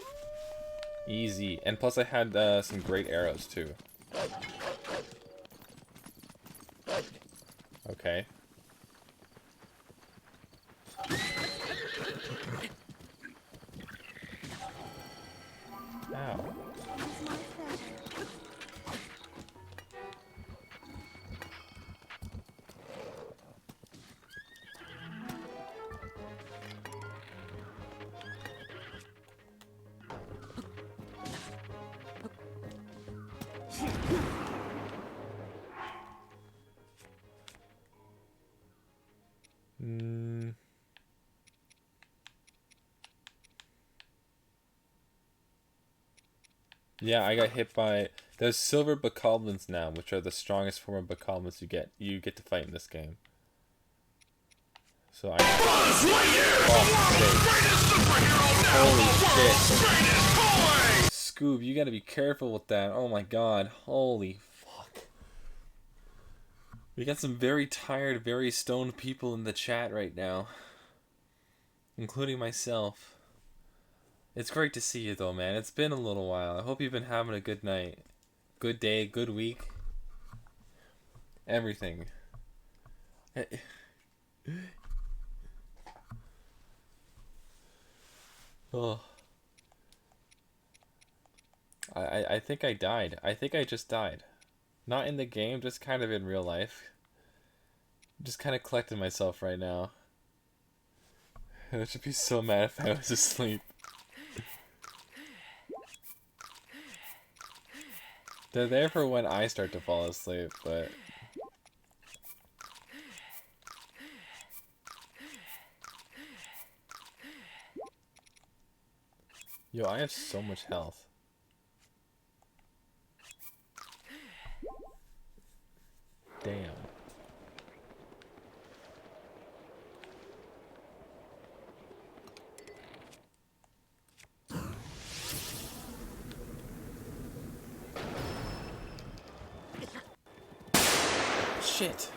Easy. And plus I had some great arrows too. Okay. Ow. Yeah, I got hit by... There's silver bokoblins now, which are the strongest form of bokoblins you get. You get to fight in this game. So I... Holy shit. Scoob, you gotta be careful with that. Oh my god. Holy fuck. We got some very tired, very stoned people in the chat right now. Including myself. It's great to see you though, man. It's been a little while. I hope you've been having a good night. Good day, good week. Everything. Oh. I think I died. I think I just died. Not in the game, just kind of in real life. Just kind of collecting myself right now. I should be so mad if I was asleep. They're there for when I start to fall asleep, but... Yo, I have so much health. Damn. Shit.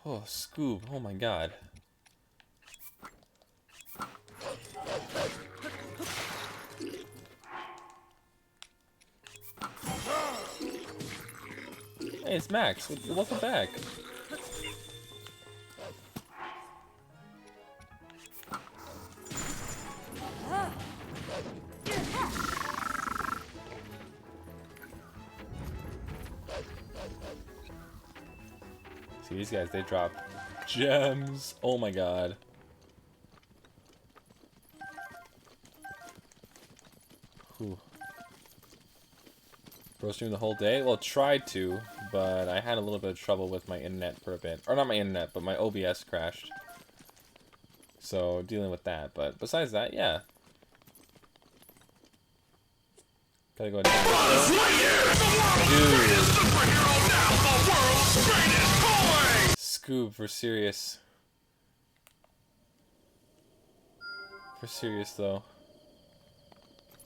Oh, Scoob. Oh my god. Hey, it's Max. Welcome back. See, these guys, they drop gems. Oh my god. Whew. Bro streamed the whole day? Well, tried to, but I had a little bit of trouble with my internet for a bit. Or not my internet, but my OBS crashed. So, dealing with that. But besides that, yeah. Gotta go down. Dude. Scoob, for serious. For serious, though.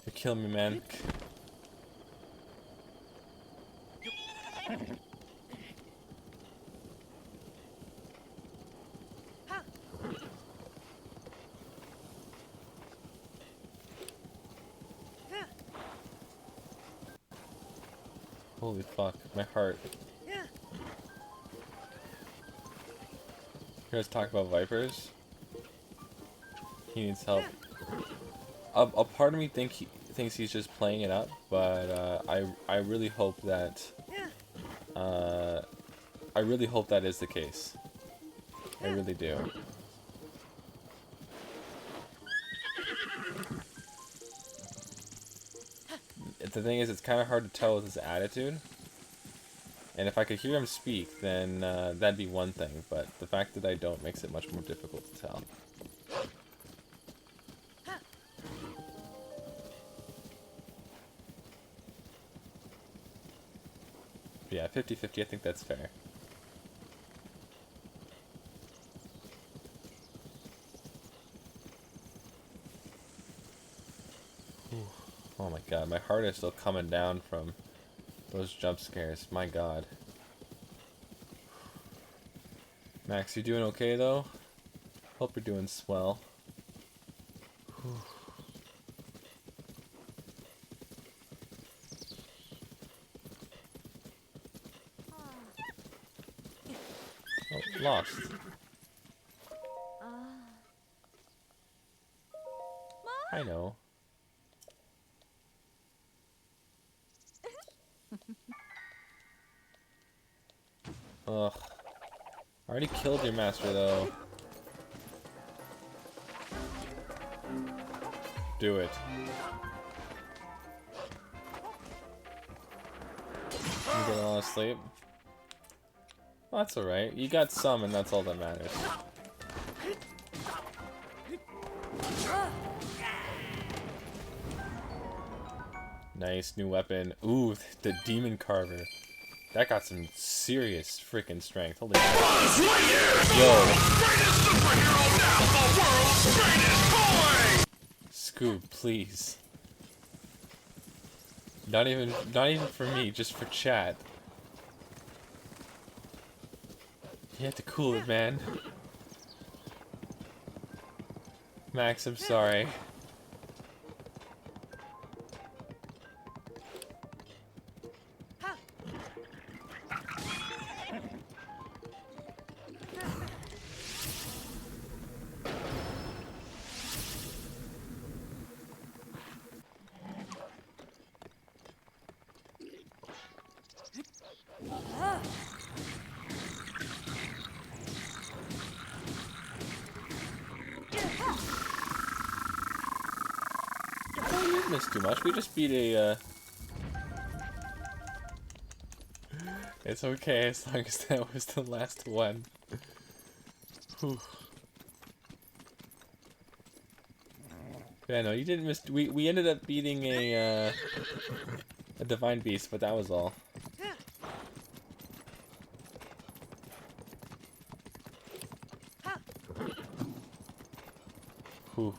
You're killing me, man. Holy fuck, my heart. You guys talk about Vipers? He needs help. A part of me thinks he's just playing it up, but I really hope that is the case. I really do. The thing is, it's kind of hard to tell with his attitude. And if I could hear him speak, then that'd be one thing. But the fact that I don't makes it much more difficult to tell. Yeah, 50-50, I think that's fair. Oh my god, my heart is still coming down from those jump scares. My god. Max, you doing okay though? Hope you're doing swell. Oh, lost. I know. Ugh. I already killed your master though. Do it. You get a lot of sleep. Well, that's alright. You got some and that's all that matters. Nice new weapon. Ooh, the Demon Carver. That got some serious freaking strength. Holy shit. Yo. Scoob, please. Not even for me, just for chat. You have to cool it, man. Max, I'm sorry. Oh, we didn't miss too much. We just beat a, It's okay as long as that was the last one. Whew. Yeah, no, you didn't miss. We ended up beating a divine beast, but that was all. Whew.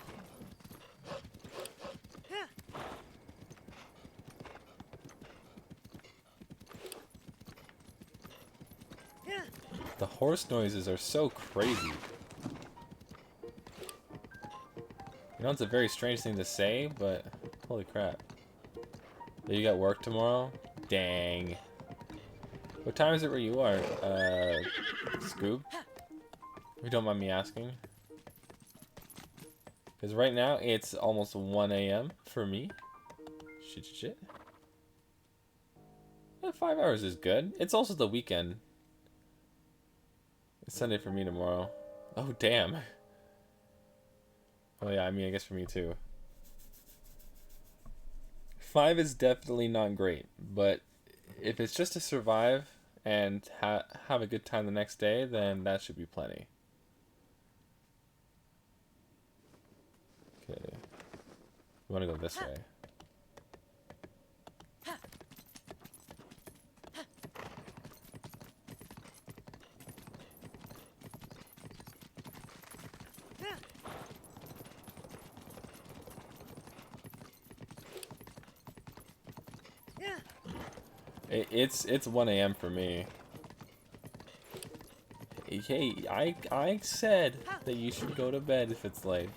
The horse noises are so crazy. You know, it's a very strange thing to say, but holy crap. You got work tomorrow? Dang. What time is it where you are, Scoob? If you don't mind me asking. Because right now, it's almost 1 a.m. for me. Shit. Yeah, 5 hours is good. It's also the weekend. It's Sunday for me tomorrow. Oh, damn. Oh, yeah, I mean, I guess for me, too. 5 is definitely not great, but if it's just to survive and have a good time the next day, then that should be plenty. Okay. We want to go this way. It's 1 a.m. for me. Hey, I said that you should go to bed if it's late.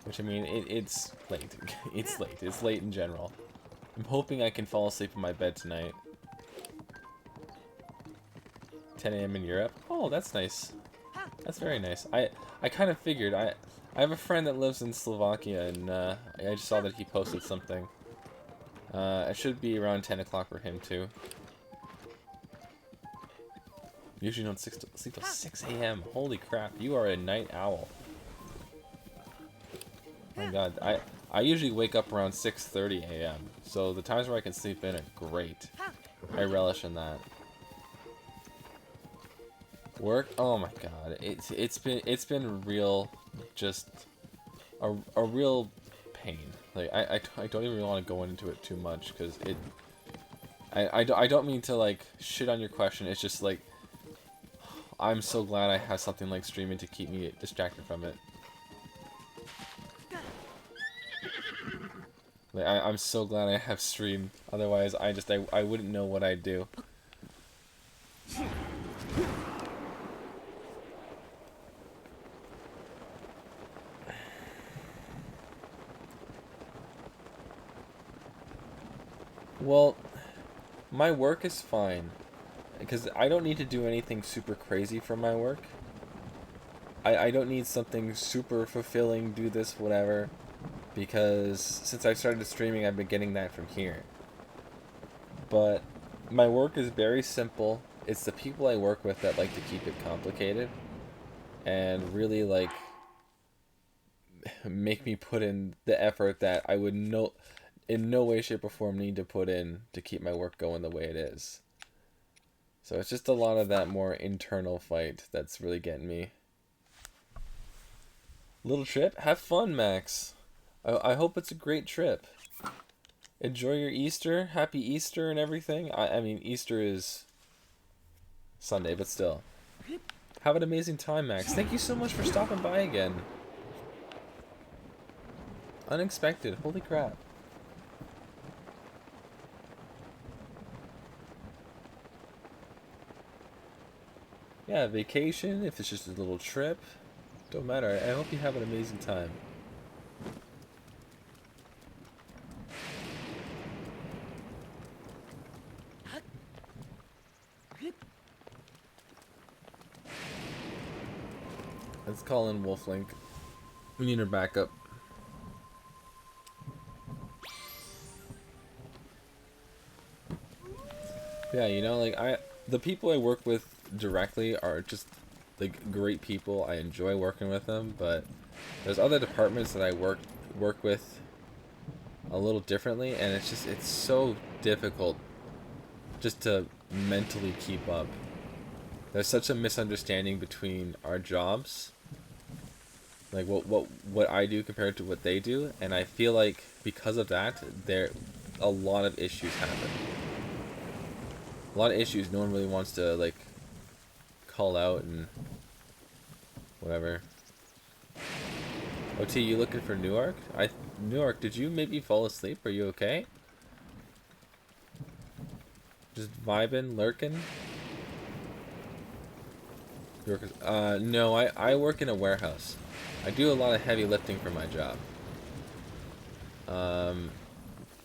Which, I mean, it's late. It's late. It's late in general. I'm hoping I can fall asleep in my bed tonight. 10 a.m. in Europe? Oh, that's nice. That's very nice. I kind of figured. I have a friend that lives in Slovakia, and I just saw that he posted something. It should be around 10 o'clock for him, too. Usually don't sleep till 6 a.m. Holy crap, you are a night owl. Oh my god, I usually wake up around 6:30 a.m. So the times where I can sleep in are great. I relish in that. Work? Oh my god, it's been real, just a real pain. Like I don't even really want to go into it too much because I don't mean to like shit on your question. It's just like I'm so glad I have something like streaming to keep me distracted from it. Like I'm so glad I have stream. Otherwise, I wouldn't know what I'd do. Well, my work is fine, because I don't need to do anything super crazy for my work. I don't need something super fulfilling, do this, whatever, because since I started streaming, I've been getting that from here. But my work is very simple. It's the people I work with that like to keep it complicated, and really like make me put in the effort that I would in no way, shape, or form need to put in to keep my work going the way it is. So it's just a lot of that more internal fight that's really getting me. Little trip? Have fun, Max. I hope it's a great trip. Enjoy your Easter. Happy Easter and everything. I mean, Easter is Sunday, but still. Have an amazing time, Max. Thank you so much for stopping by again. Unexpected. Holy crap. Yeah, vacation, if it's just a little trip. Don't matter. I hope you have an amazing time. Let's call in Wolflink. We need her backup. Yeah, you know, like the people I work with directly are just like great people. I enjoy working with them, but there's other departments that I work with a little differently, and it's so difficult just to mentally keep up. There's such a misunderstanding between our jobs, like what I do compared to what they do, and I feel like because of that, a lot of issues happen. A lot of issues no one really wants to like call out and whatever. OT, you looking for Newark? Newark, did you maybe fall asleep? Are you okay? Just vibing, lurking? No, I work in a warehouse. I do a lot of heavy lifting for my job.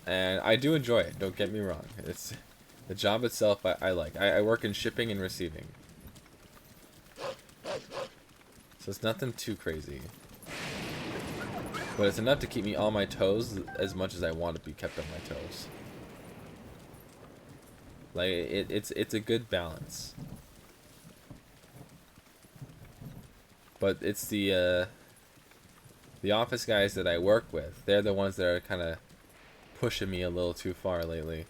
And I do enjoy it, don't get me wrong. It's the job itself I like. I work in shipping and receiving. So it's nothing too crazy. But it's enough to keep me on my toes as much as I want to be kept on my toes. Like, it's a good balance. But it's the office guys that I work with. They're the ones that are kind of pushing me a little too far lately.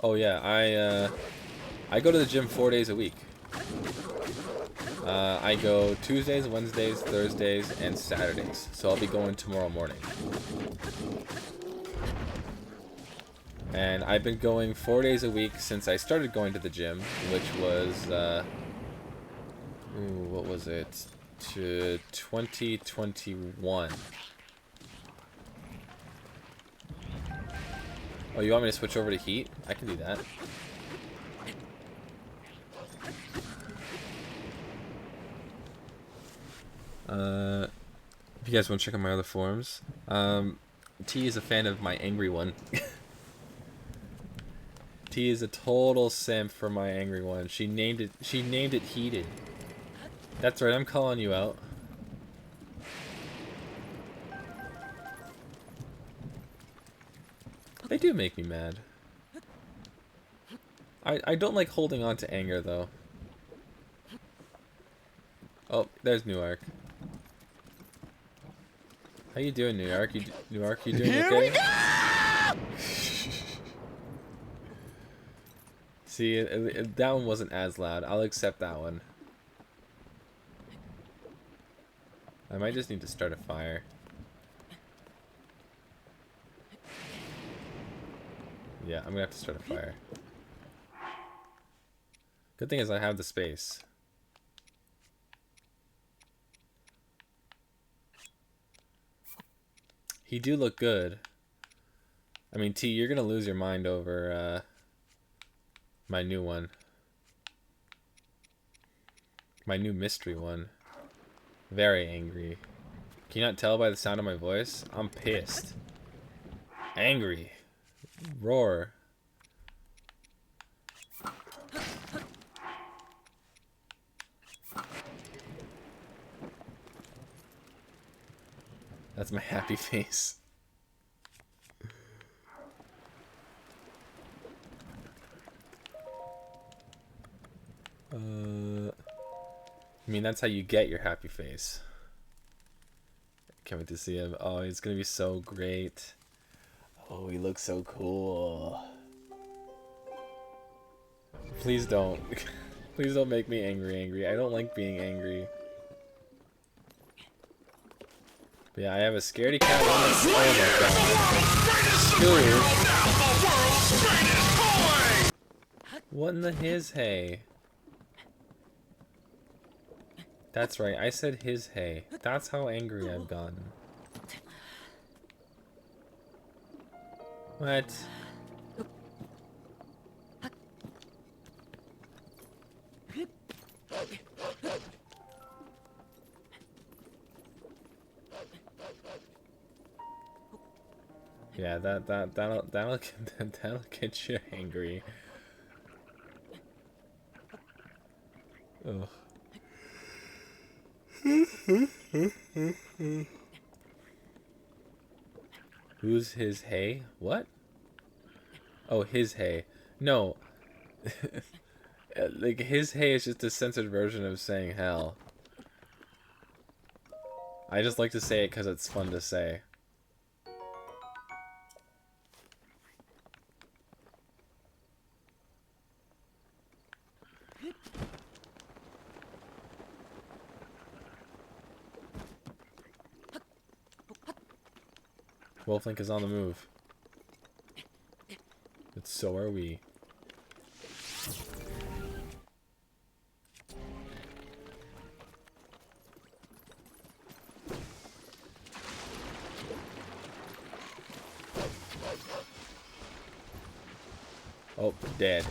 Oh yeah, I go to the gym 4 days a week. I go Tuesdays, Wednesdays, Thursdays, and Saturdays. So I'll be going tomorrow morning. And I've been going 4 days a week since I started going to the gym, which was, what was it? To 2021. Oh, you want me to switch over to Heat? I can do that. If you guys want to check out my other forums, T is a fan of my angry one. T is a total simp for my angry one. She named it Heated. That's right, I'm calling you out. They do make me mad. I don't like holding on to anger though. Oh, there's Newark. How you doing, Newark? Newark, you doing okay? Here we go! See, that one wasn't as loud. I'll accept that one. I might just need to start a fire. Yeah, I'm gonna have to start a fire. Good thing is I have the space. He do look good. I mean, T, you're gonna lose your mind over my new one. My new mystery one. Very angry. Can you not tell by the sound of my voice? I'm pissed. Angry. Roar. That's my happy face. I mean, that's how you get your happy face. Can't wait to see him. Oh, he's gonna be so great. Oh, he looks so cool. Please don't. Please don't make me angry. I don't like being angry. But yeah, I have a scaredy cat on this. Oh my god. Dude. What in the his hey? That's right, I said his hey. That's how angry I've gotten. What? Yeah, that'll get you angry. Ugh. Who's his hay? What? Oh, his hay. No. Like, his hay is just a censored version of saying hell. I just like to say it because it's fun to say. Wolflink is on the move. But so are we. Oh, dead.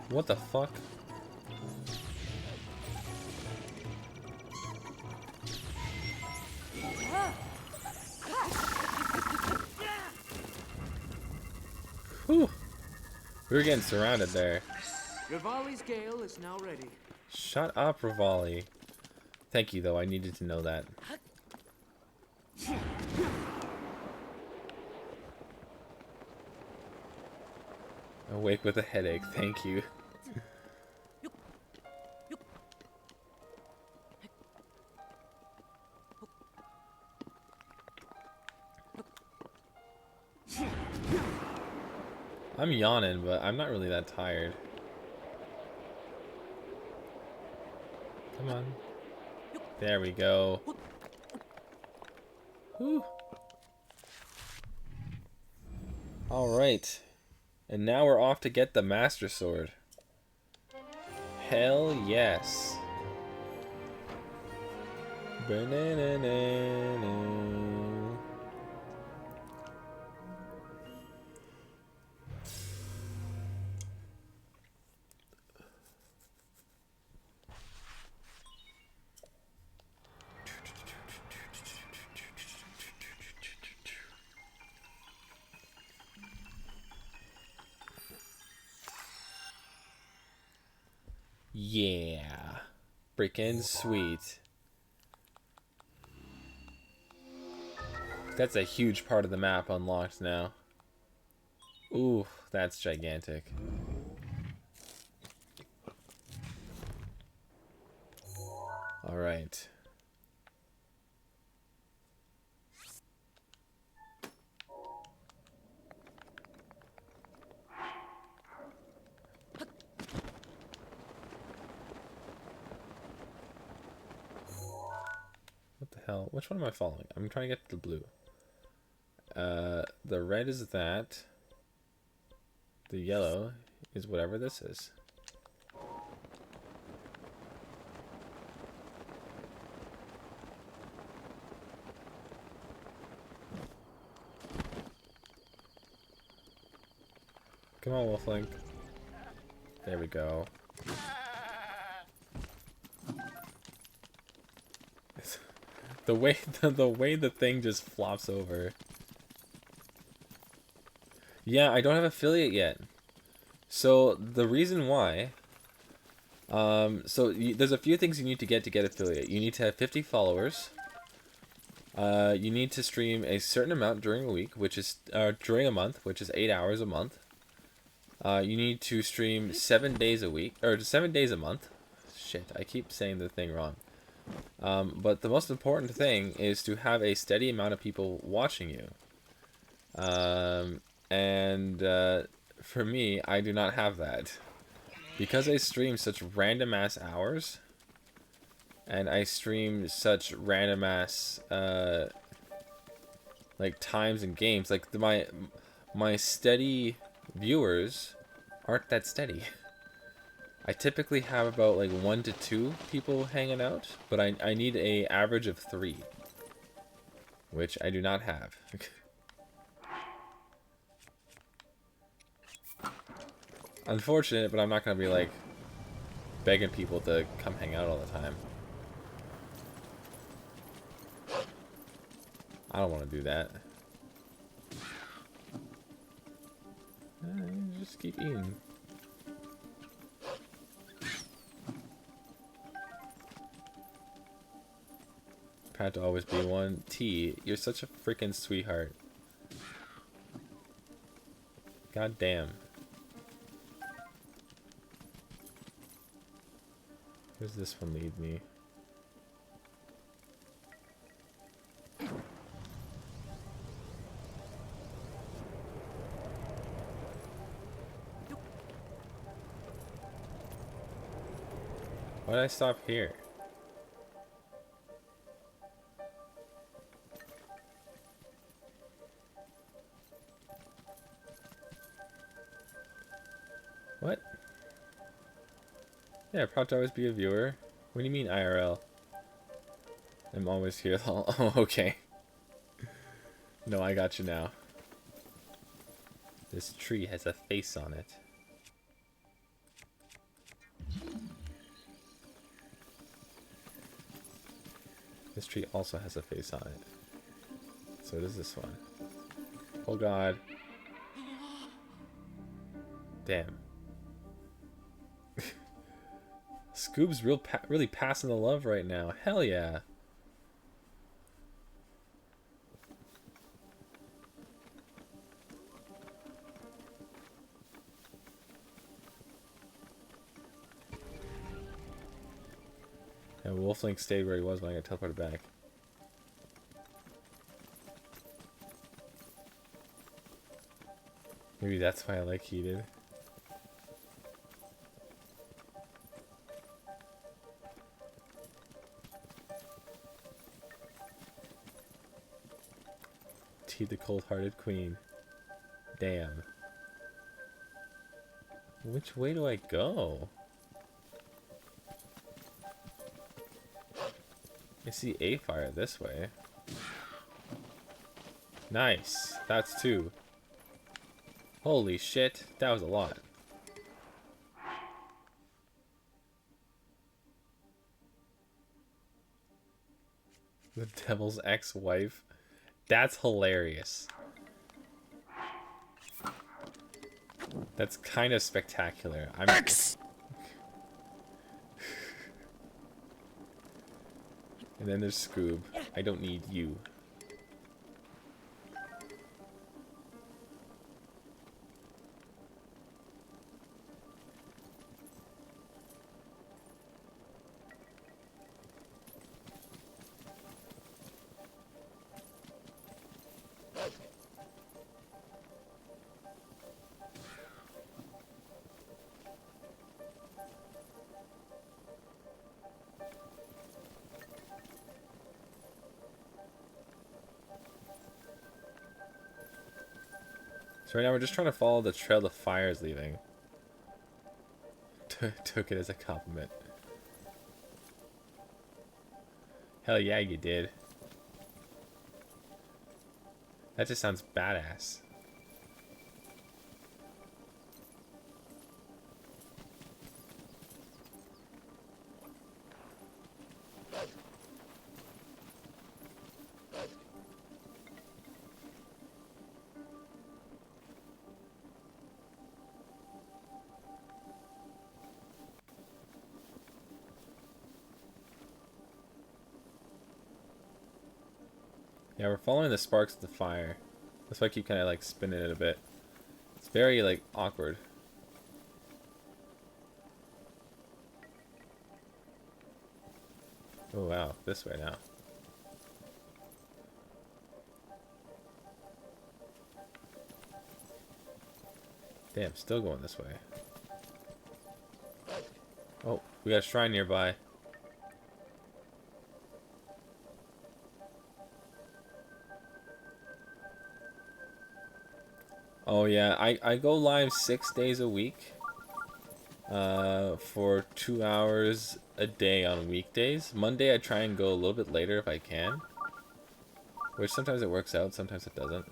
What the fuck? Whew. We were getting surrounded there. Rivali's Gale is now ready. Shut up, Rivali. Thank you, though. I needed to know that. Awake with a headache. Thank you. I'm yawning, but I'm not really that tired. Come on. There we go. Whew. Alright. And now we're off to get the Master Sword. Hell yes. Ba-na-na-na-na. Yeah, freaking sweet. That's a huge part of the map unlocked now. Ooh, that's gigantic. All right. What the hell? Which one am I following? I'm trying to get to the blue. The red is that. The yellow is whatever this is. Come on, Wolflink. There we go. The way the thing just flops over. Yeah, I don't have affiliate yet. So the reason why, there's a few things you need to get affiliate. You need to have 50 followers. You need to stream a certain amount during a week, which is during a month, which is 8 hours a month. You need to stream 7 days a week, or 7 days a month. Shit, I keep saying the thing wrong. But the most important thing is to have a steady amount of people watching you. And for me, I do not have that. Because I stream such random ass hours, and I stream such random ass like times and games, like my steady viewers aren't that steady. I typically have about like 1 to 2 people hanging out, but I need a average of 3, which I do not have. Unfortunate, but I'm not gonna be like begging people to come hang out all the time. I don't want to do that. Just keep eating. Proud to always be one. T, you're such a freaking sweetheart. God damn. Where's this one lead me? Why did I stop here? What? Yeah, proud to always be a viewer. What do you mean IRL? I'm always here. Oh, okay. No, I got you now. This tree has a face on it. This tree also has a face on it. So does this one. Oh god. Damn. Scoob's really passing the love right now. Hell yeah. And Wolflink stayed where he was when I got teleported back. Maybe that's why I like heated. T, the cold-hearted queen. Damn. Which way do I go? I see a fire this way. Nice. That's 2. Holy shit. That was a lot. The devil's ex-wife. That's hilarious. That's kind of spectacular. I'm And then there's Scoob. I don't need you. So right now we're just trying to follow the trail the fire is leaving. Took it as a compliment. Hell yeah, you did. That just sounds badass. Yeah, we're following the sparks of the fire. That's why I keep kind of like spinning it a bit. It's very like awkward. Oh wow, this way now. Damn, still going this way. Oh, we got a shrine nearby. Oh yeah, I go live 6 days a week. For 2 hours a day on weekdays. Monday I try and go a little bit later if I can. Which sometimes it works out, sometimes it doesn't.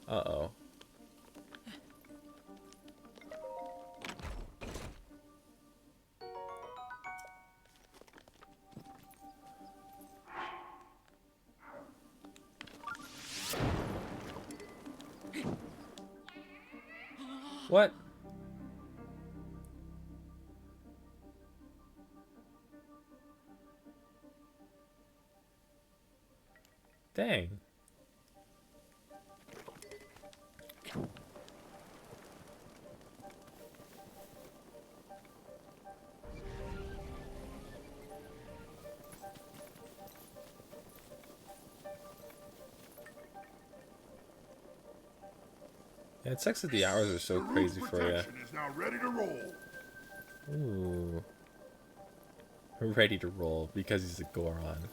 Uh-oh. What? Dang. Yeah, it sucks that the hours are so crazy for you. Protection is now ready to roll. Ooh. Ready to roll because he's a Goron.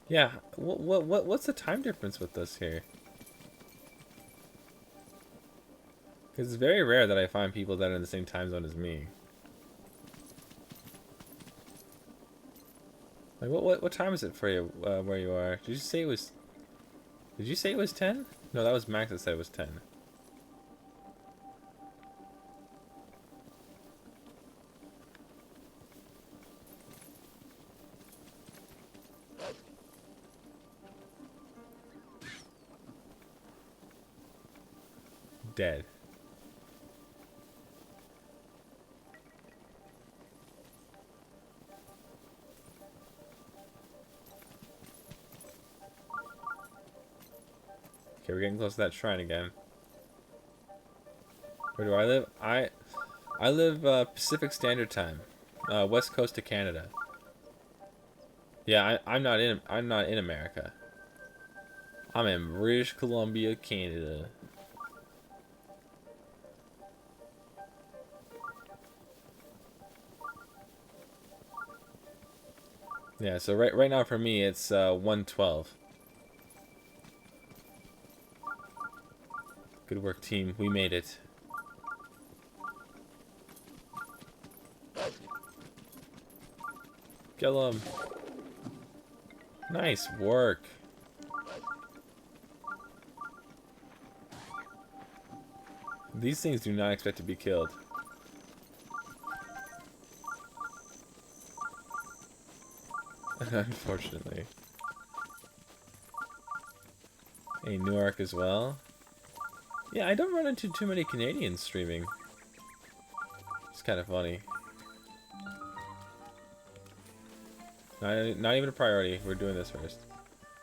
Yeah, what's the time difference with us here? Because it's very rare that I find people that are in the same time zone as me. Like, what time is it for you, where you are? Did you say it was... Did you say it was 10? No, that was Max that said it was 10. Dead. Okay, we're getting close to that shrine again. Where do I live? I live Pacific Standard Time, west coast of Canada. Yeah, I'm not in America. I'm in British Columbia, Canada. Yeah, so right now for me it's 1:12. Good work, team. We made it. Kill him. Nice work. These things do not expect to be killed. Unfortunately. A Newark as well. Yeah, I don't run into too many Canadians streaming. It's kind of funny. Not even a priority. We're doing this first.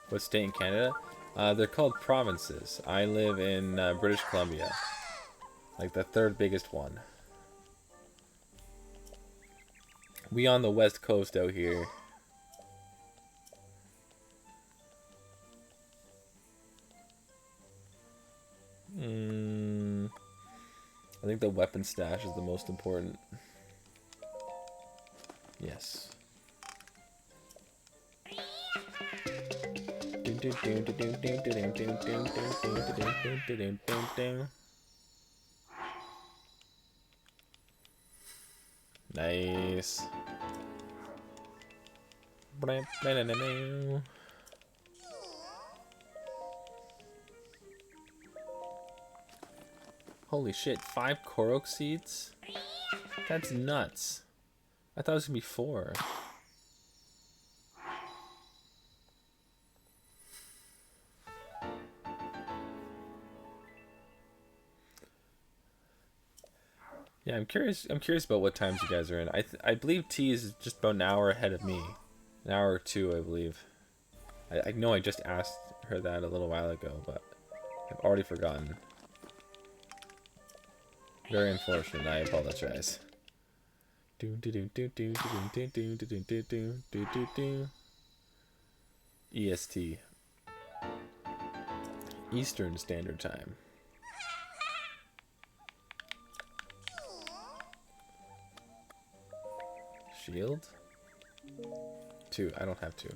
What state in Canada? They're called provinces. I live in British Columbia. Like the third biggest one. We on the west coast out here. I think the weapon stash is the most important. Yes. Nice. Holy shit, 5 Korok seeds? That's nuts. I thought it was gonna be 4. Yeah, I'm curious about what times you guys are in. I believe T is just about an hour ahead of me. An hour or 2, I believe. I know I just asked her that a little while ago, but I've already forgotten. Very unfortunate. I apologize. EST. Eastern Standard Time. Shield? 2. I don't have 2.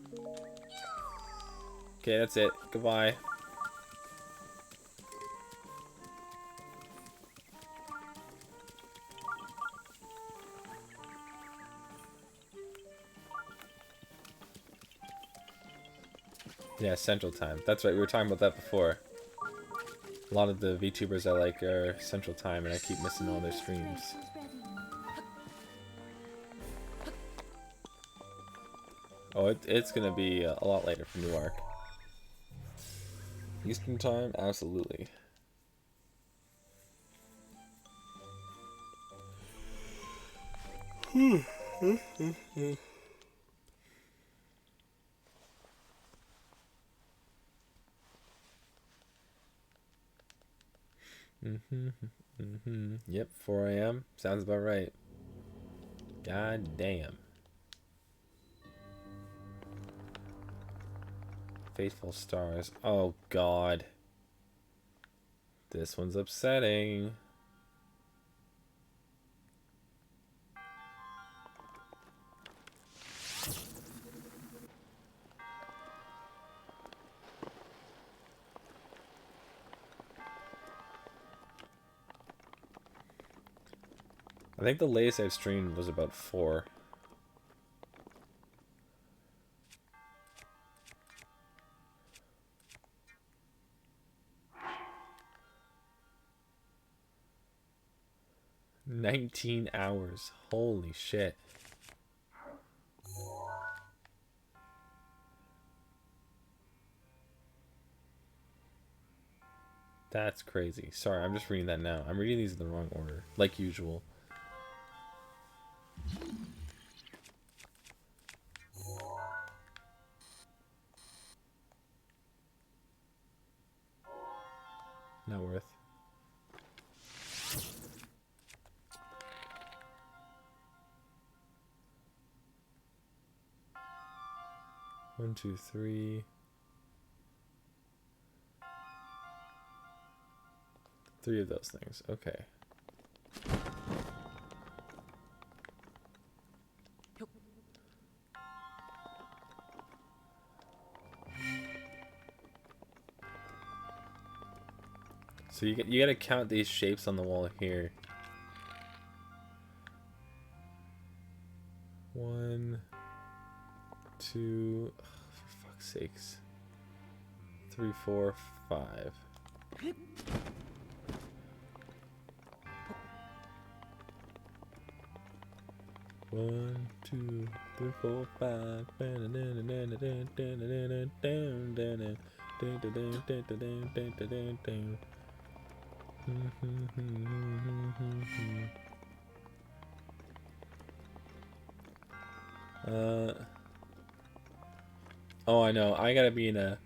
Okay, that's it. Goodbye. Yeah, Central Time. That's right, we were talking about that before. A lot of the VTubers I like are Central Time, and I keep missing all their streams. Oh, it's gonna be a lot later for New Arc. Eastern Time? Absolutely. Yep, 4 a.m. Sounds about right. God damn. Faithful Stars. Oh god. This one's upsetting. I think the latest I've streamed was about 4. "19 hours. Holy shit. That's crazy. Sorry, I'm just reading that now. I'm reading these in the wrong order, like usual. Not worth. One, two, three. 3 of those things. Okay. So you gotta count these shapes on the wall here. 1, 2, for fuck's sakes. 3, 4, 5. One, 2, 3, 4, 5. Oh, I know. I gotta be in a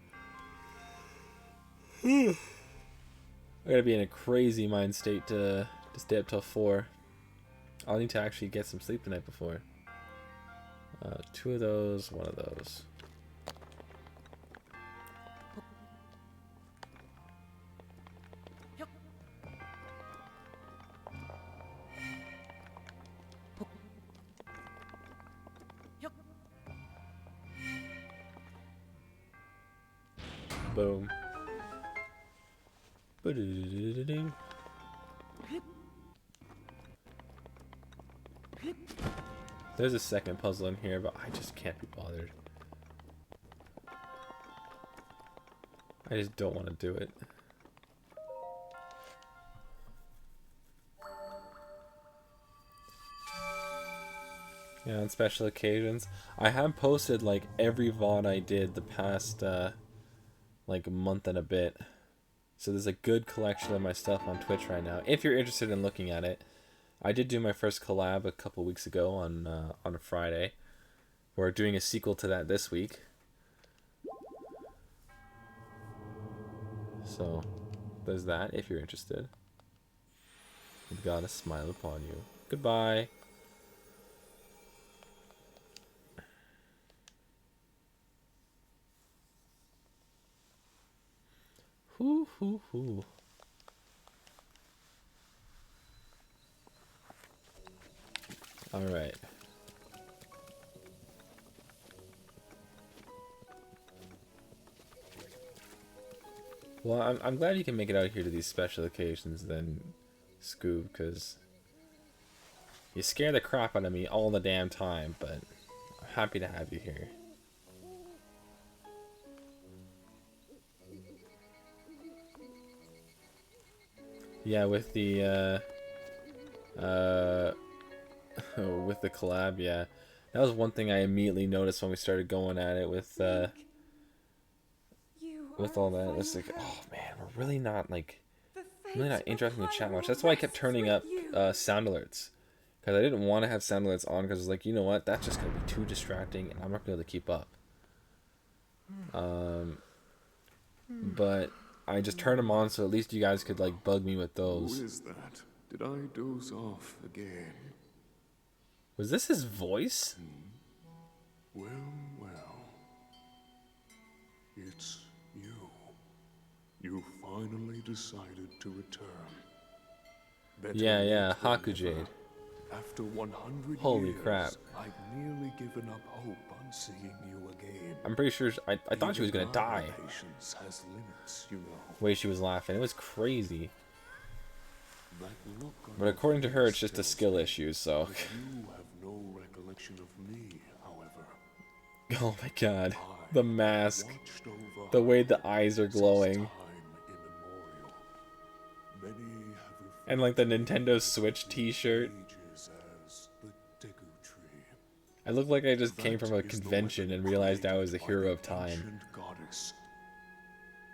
crazy mind state to stay up till 4. I'll need to actually get some sleep the night before. 2 of those, 1 of those. Boom. There's a second puzzle in here, but I just can't be bothered. I just don't want to do it. Yeah, on special occasions. I have posted like every VOD I did the past like a month and a bit. So there's a good collection of my stuff on Twitch right now, if you're interested in looking at it. I did do my first collab a couple weeks ago on a Friday. We're doing a sequel to that this week. So there's that if you're interested. with God a smile upon you. Goodbye. Hoo hoo hoo. All right. Well, I'm glad you can make it out here to these special occasions then, Scoob, because you scare the crap out of me all the damn time, but I'm happy to have you here. Yeah, with the, with the collab, yeah. That was one thing I immediately noticed when we started going at it with all that. It's like, oh man, we're really not, like, really not interested in the chat much. That's why I kept turning up sound alerts. Because I didn't want to have sound alerts on, because I was like, you know what, that's just going to be too distracting, and I'm not going to be able to keep up. But I just turned them on so at least you guys could, like, bug me with those. Who is that? Did I doze off again? Was this his voice? Well, well. It's you. You finally decided to return. Better Yeah, late than Haku Jade. never. After 100 Holy years, crap. I'd nearly given up hope on seeing you again. I'm pretty sure I thought she was going to Even my die. patience has limits, you know. The way she was laughing. It was crazy. That look on But your according to her, face it's just a tells skill me issue, so. that you have no recollection of me, however. Oh my god. I The mask. watched over The way her the eyes are since glowing. time immemorial. Many have And like the Nintendo Switch t-shirt. ages as the Deku Tree. I look like I just came That from a is the convention weapon and realized I was the created by hero the of time. ancient goddess.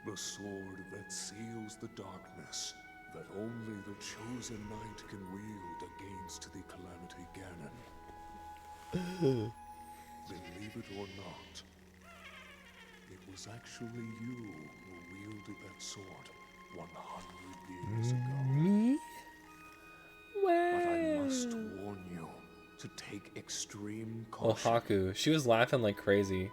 The sword that seals the darkness that only the chosen knight can wield against the Calamity Ganon. Believe it or not, it was actually you who wielded that sword 100 years ago. Me? But I must warn you to take extreme Oh, caution. Haku. She was laughing like crazy.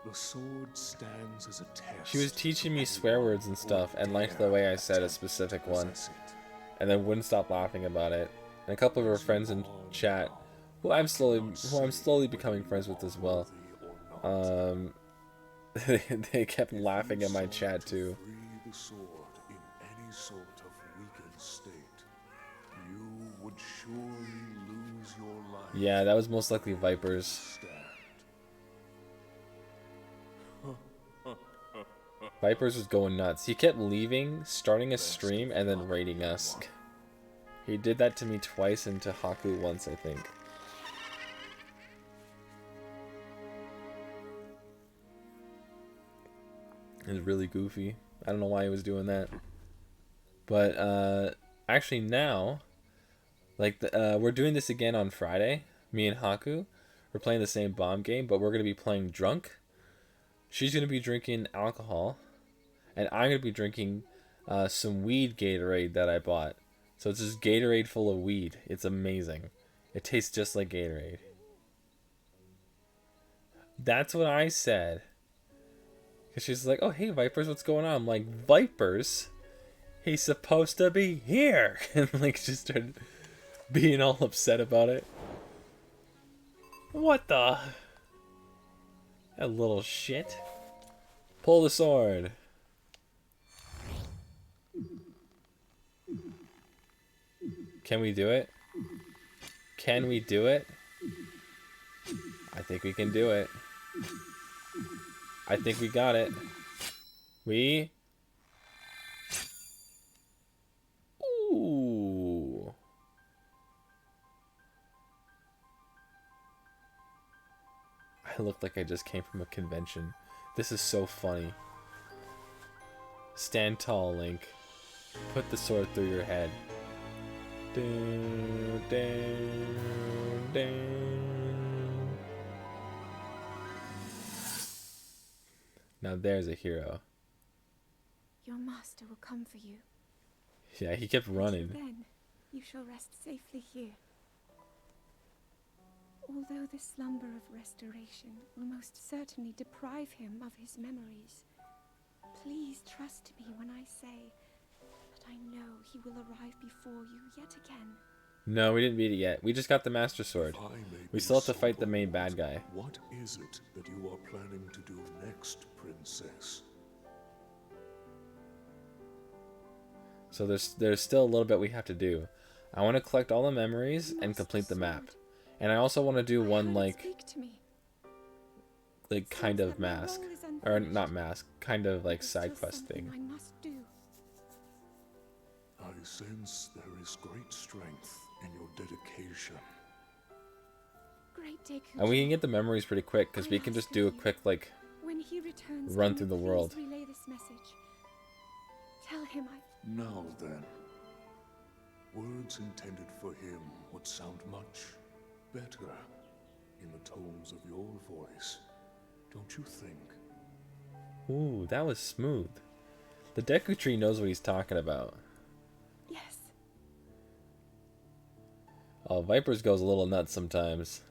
The sword stands as a test. She was teaching me to swear anyone words and who stuff and liked the dare way I said a attempt specific to one. possess it. And then wouldn't stop laughing about it. And a couple of her friends in chat, who I'm slowly becoming friends with as well. They kept laughing at my chat too. Free the sword in any sort of weakened state, you would surely lose your life. Yeah, that was most likely Vipers. Stand. Vipers was going nuts. He kept leaving, starting a stream, and then raiding us. He did that to me twice and to Haku once, I think. It was really goofy. I don't know why he was doing that. But, actually now, like, we're doing this again on Friday. Me and Haku. We're playing the same bomb game, but we're going to be playing drunk. She's going to be drinking alcohol. And I'm going to be drinking some weed Gatorade that I bought. So it's just Gatorade full of weed. It's amazing. It tastes just like Gatorade. That's what I said. Because she's like, oh, hey, Vipers, what's going on? I'm like, Vipers? He's supposed to be here. And like, she started being all upset about it. What the? That little shit. Pull the sword. Can we do it? Can we do it? I think we can do it. I think we got it. We... Ooh. I look like I just came from a convention. This is so funny. Stand tall, Link. Put the sword through your head. Down, down, down. Now there's a hero. Your master will come for you. Yeah, he kept running. Then you shall rest safely here. Although the slumber of restoration will most certainly deprive him of his memories, please trust me when I say that I know he will arrive before you yet again. No, we didn't beat it yet. We just got the Master Sword. If I may We be still have to so fight the main bold, bad guy. What is it that you are planning to do next, Princess? So there's still a little bit we have to do. I want to collect all the memories and complete the map. And I also want to do one like kind of mask, or not mask, kind of like side quest thing. I must do. I sense there is great strength in your dedication. Great Deku. And we can get the memories pretty quick because we can just do a quick like When he returns, run can through you the world. please relay this message. Tell him Now then, words intended for him would sound much better in the tones of your voice, don't you think? Ooh, that was smooth. The Deku Tree knows what he's talking about. Yes. Oh, Vipers goes a little nuts sometimes.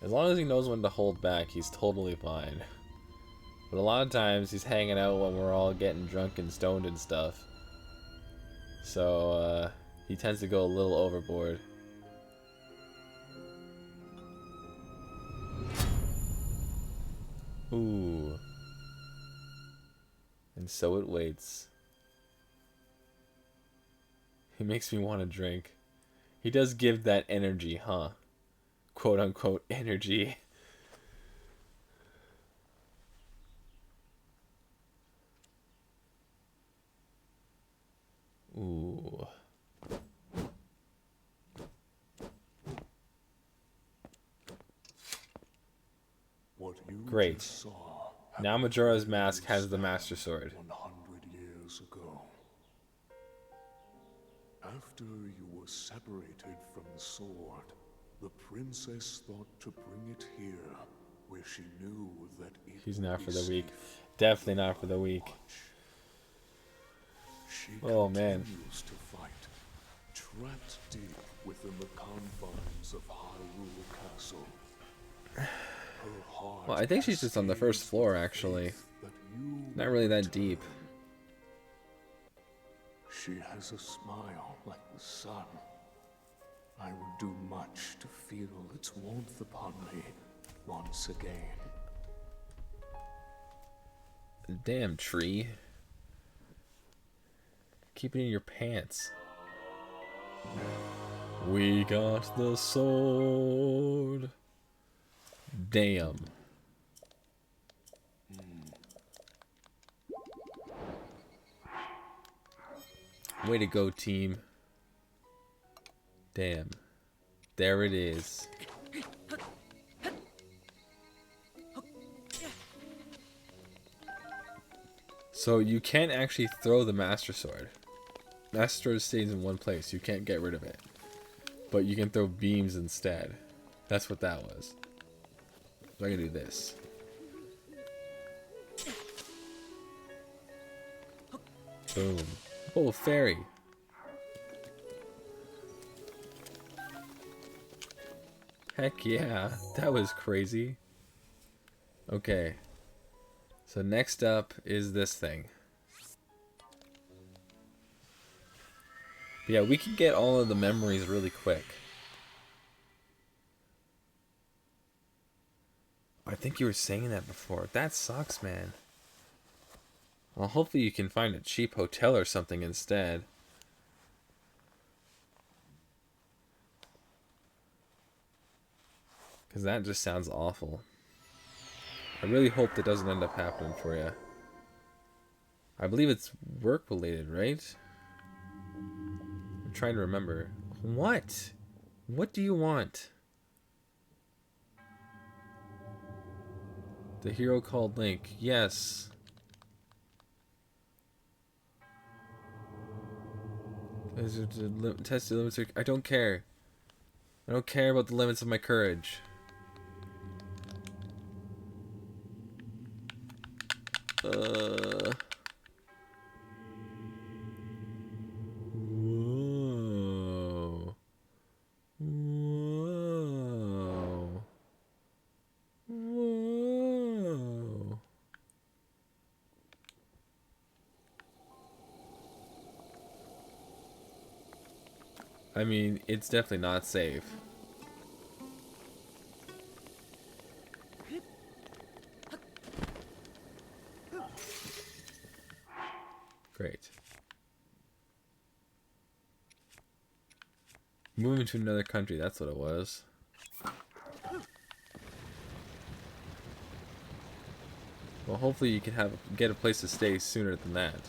As long as he knows when to hold back, he's totally fine. But a lot of times he's hanging out when we're all getting drunk and stoned and stuff. So, he tends to go a little overboard. Ooh. And so it waits. He makes me want to drink. He does give that energy, huh? Quote unquote energy. Ooh. What you Great. just saw Now Majora's Mask has the Master Sword. 100 years ago. After you were separated from the sword, the princess thought to bring it here, where she knew that it She's would not be for the weak. safe Definitely not for the weak. She Oh, man. continues to fight, trapped deep within the confines of Hyrule Castle. Her heart Well, I think she's just on the first screams floor, with actually. faith that you Not will really that return. deep. She has a smile like the sun. I would do much to feel its warmth upon me once again. Damn tree. Keep it in your pants. We got the sword. Damn. Way to go, team. Damn. There it is. So you can't actually throw the Master Sword. Master Sword stays in one place. You can't get rid of it. But you can throw beams instead. That's what that was. So I can do this. Boom. Oh, fairy. Heck yeah. That was crazy. Okay. So next up is this thing. Yeah, we can get all of the memories really quick. I think you were saying that before. That sucks, man. Well, hopefully you can find a cheap hotel or something instead. Because that just sounds awful. I really hope that doesn't end up happening for you. I believe it's work related, right? I'm trying to remember. What? What do you want? The hero called Link. Yes. Test the limits. I don't care. I don't care about the limits of my courage. I mean, it's definitely not safe. Great. Moving to another country, that's what it was. Well, hopefully you can get a place to stay sooner than that.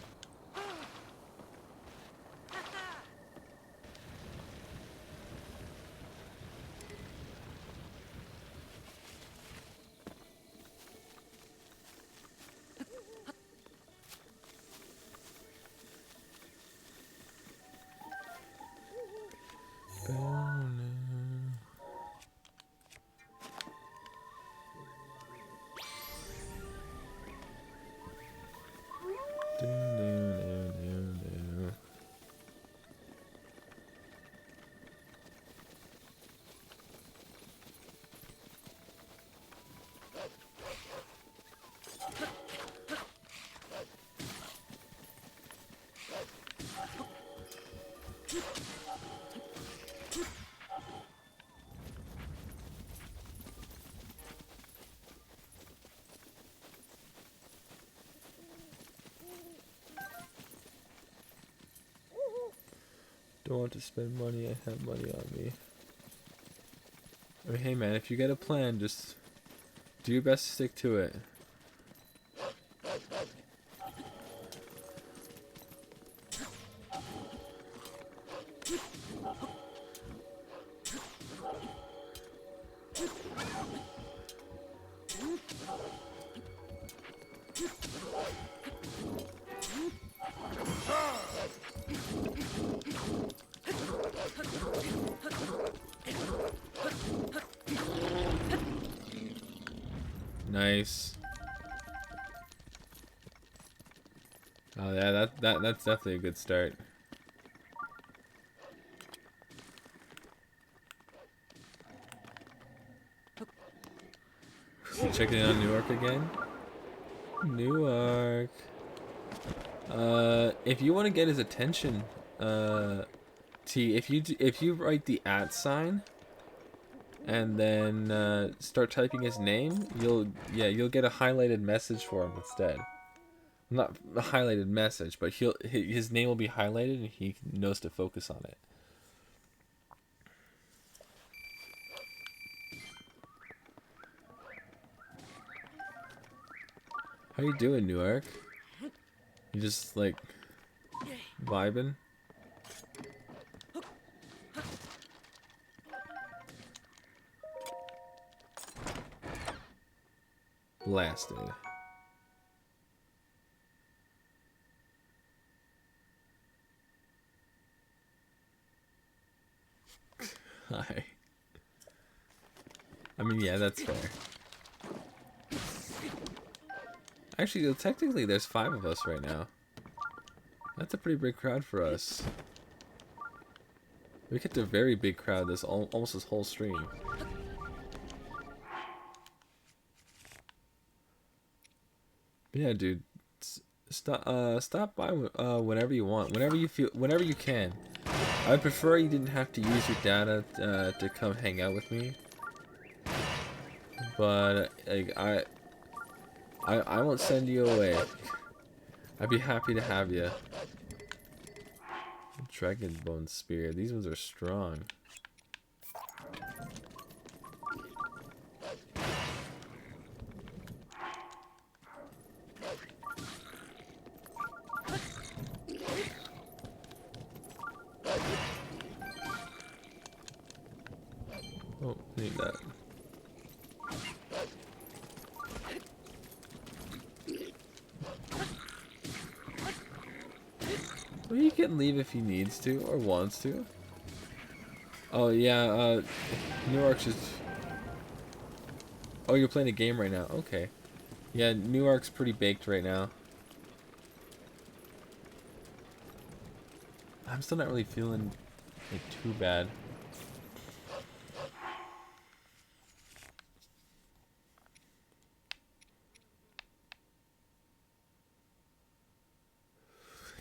Don't want to spend money, I have money on me. I mean, hey man, if you get a plan, just do your best to stick to it. Nice. Oh yeah, that's definitely a good start. Checking in on Newark again. Newark. If you want to get his attention, T, if you write the @ sign and then start typing his name, you'll get a highlighted message for him instead. Not a highlighted message, but his name will be highlighted and he knows to focus on it. How you doing, Newark? You just like vibing? Blasted. Hi. I mean, yeah, that's fair. Actually, technically, there's 5 of us right now. That's a pretty big crowd for us. We kept a very big crowd almost this whole stream. But yeah, dude, stop by whenever you want, whenever you can. I'd prefer you didn't have to use your data to come hang out with me. But like, I won't send you away. I'd be happy to have you. Dragon Bone Spear. These ones are strong. Oh, need that. Well, he can leave if he needs to or wants to. Oh yeah, Newark's just... Oh, you're playing a game right now. Okay. Yeah, Newark's pretty baked right now. I'm still not really feeling like too bad.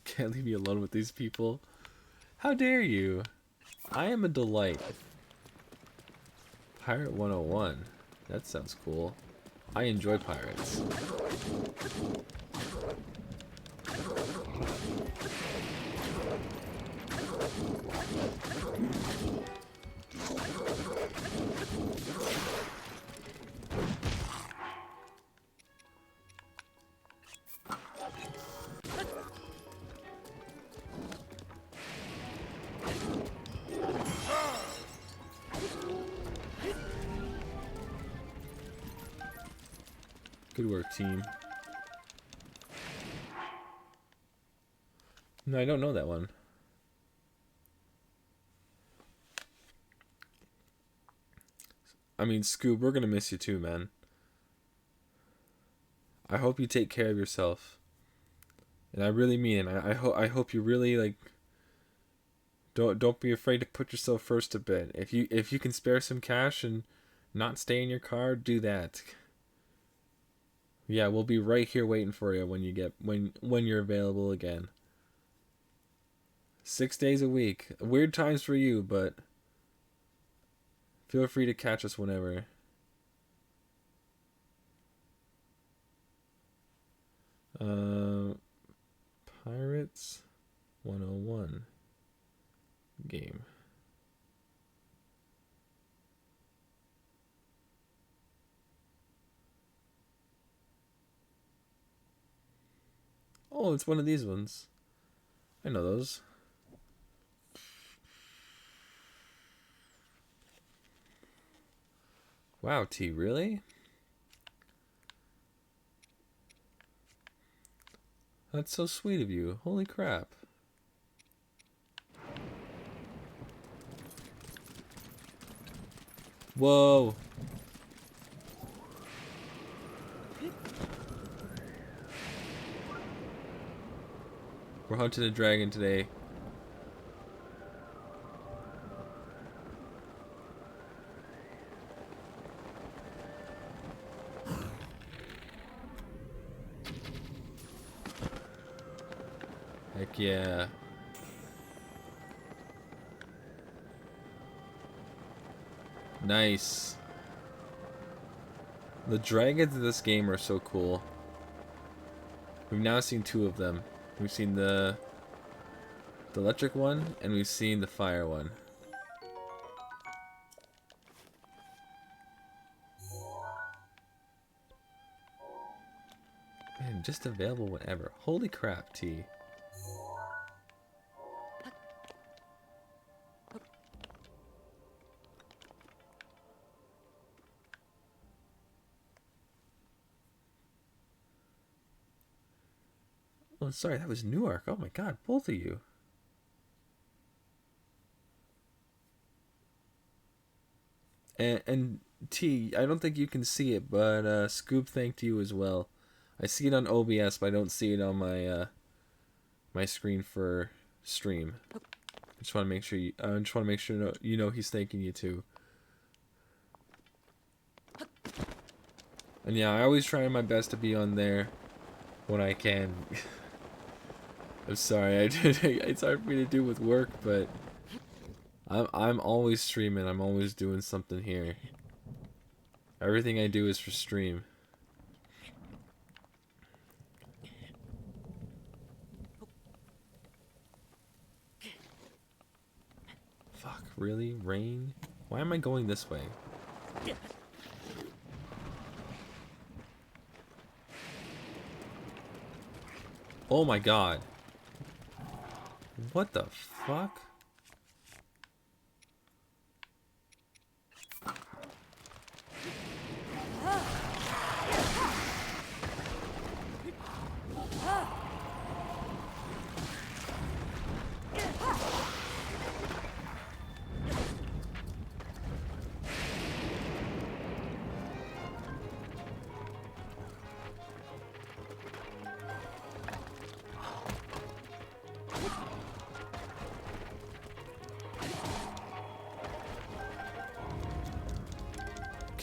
Can't leave me alone with these people. How dare you? I am a delight. Pirate 101. That sounds cool. I enjoy pirates. Good work, team. No, I don't know that one. I mean, Scoob, we're gonna miss you too, man. I hope you take care of yourself. And I really mean it. I hope you really like don't be afraid to put yourself first a bit. If you can spare some cash and not stay in your car, do that. Yeah, we'll be right here waiting for you when you're available again. 6 days a week. Weird times for you, but feel free to catch us whenever. Pirates 101 game. Oh, it's one of these ones. I know those. Wow, T, really? That's so sweet of you. Holy crap. Whoa. We're hunting a dragon today. Heck yeah. Nice. The dragons in this game are so cool. We've now seen 2 of them. We've seen the electric one, and we've seen the fire one. Man, just available whenever. Holy crap, T. Oh, sorry, that was Newark. Oh my god, both of you. And T, I don't think you can see it, but Scoob thanked you as well. I see it on OBS, but I don't see it on my my screen for stream. I just want to make sure you know he's thanking you too. And yeah, I always try my best to be on there when I can. I'm sorry, it's hard for me to do with work, but I'm always streaming. I'm always doing something here. Everything I do is for stream. Fuck, really? Rain? Why am I going this way? Oh my god. What the fuck?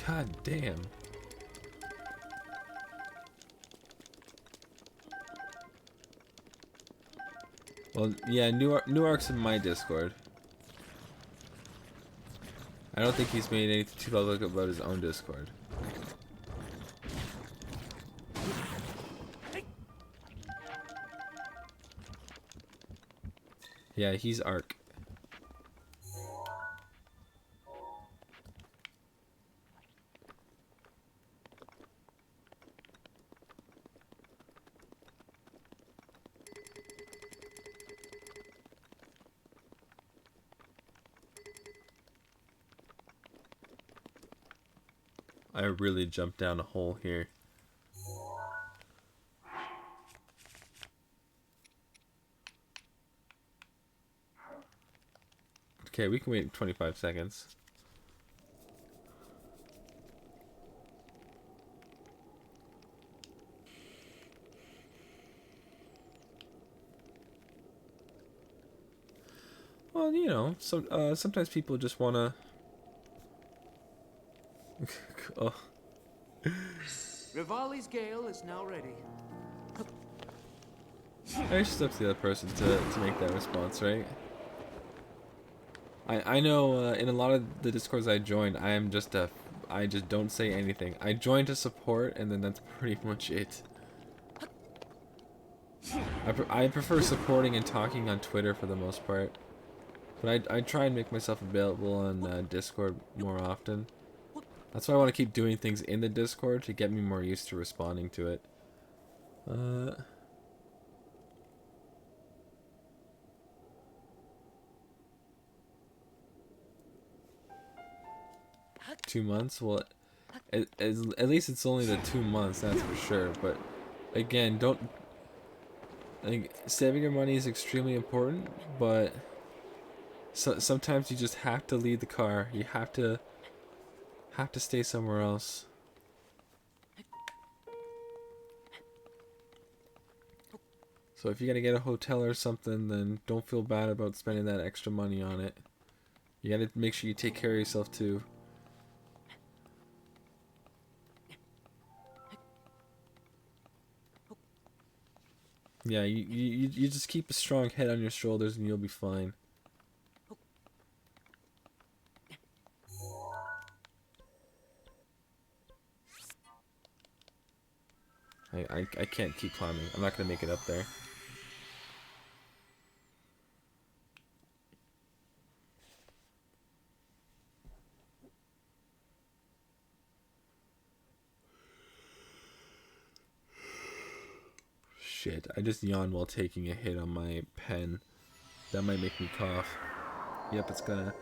God damn. Well, yeah, Newark's in my Discord. I don't think he's made anything too public about his own Discord. Yeah, he's Ark. I really jumped down a hole here. Okay, we can wait 25 seconds. Well, you know, sometimes people just wanna. Oh. Rivali's Gale is now ready. I just up to the other person to make that response, right? I know in a lot of the Discords I join, I just don't say anything. I join to support, and then that's pretty much it. I prefer supporting and talking on Twitter for the most part, but I try and make myself available on Discord more often. That's why I want to keep doing things in the Discord to get me more used to responding to it. 2 months? Well, at least it's only the 2 months, that's for sure. But again, I think saving your money is extremely important, but sometimes you just have to leave the car. You have to stay somewhere else. So if you're gonna get a hotel or something, then don't feel bad about spending that extra money on it. You gotta make sure you take care of yourself too. Yeah, you just keep a strong head on your shoulders and you'll be fine. I can't keep climbing. I'm not gonna make it up there. Shit, I just yawned while taking a hit on my pen. That might make me cough. Yep, it's gonna.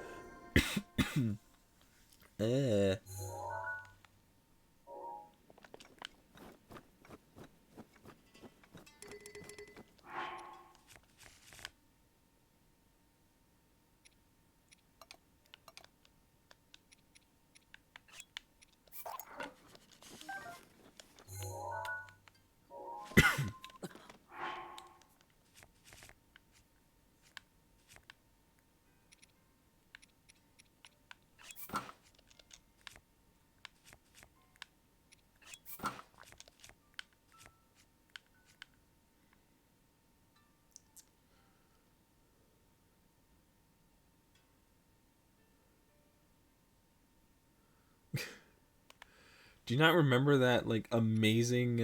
Do you not remember that like amazing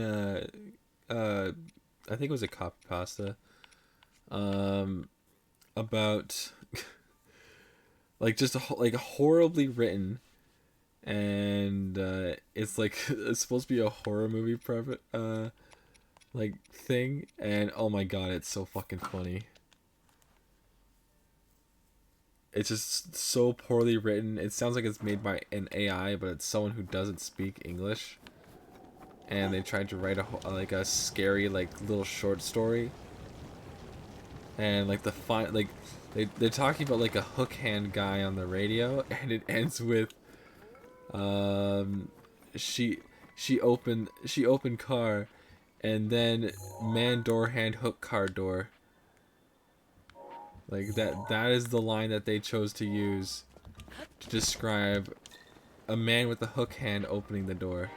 I think it was a copy pasta about like just like horribly written, and it's like it's supposed to be a horror movie like thing, and oh my god, it's so fucking funny. It's just so poorly written. It sounds like it's made by an AI, but it's someone who doesn't speak English. And they tried to write a scary like little short story. And like they're talking about like a hook hand guy on the radio, and it ends with she opened car, and then man door hand hook car door. Like that is the line that they chose to use to describe a man with a hook hand opening the door.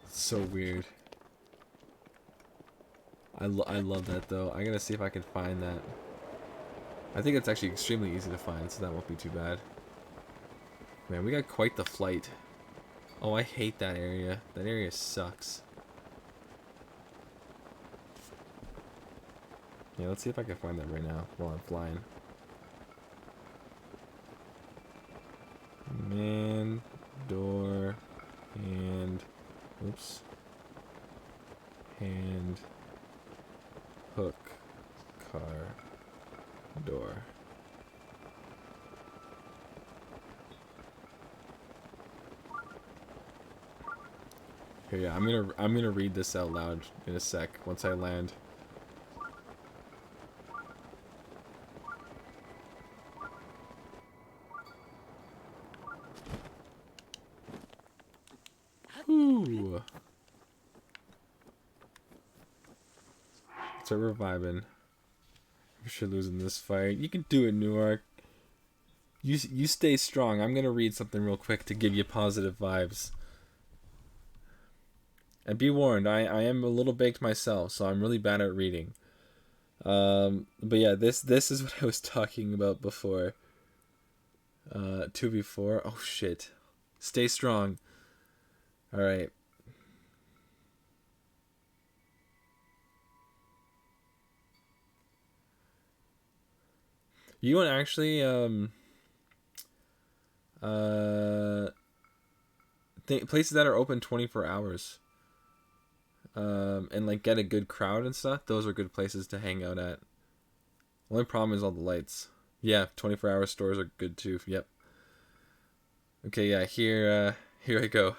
It's so weird. I love that though. I'm gonna see if I can find that. I think it's actually extremely easy to find, so that won't be too bad. Man, we got quite the flight. Oh, I hate that area. That area sucks. Yeah, let's see if I can find that right now while I'm flying. Man, door, hand, oops, hand, hook, car, door. Here, yeah, I'm gonna read this out loud in a sec once I land. Ooh. So we're vibing. We should losing this fight. You can do it, Newark. You stay strong. I'm gonna read something real quick to give you positive vibes. And be warned, I am a little baked myself, so I'm really bad at reading. But yeah, this is what I was talking about before. 2v4. Oh shit. Stay strong. Alright. You want actually places that are open 24 hours. And like get a good crowd and stuff, those are good places to hang out at. Only problem is all the lights. Yeah, 24-hour stores are good too. Yep. Okay, yeah, here I go.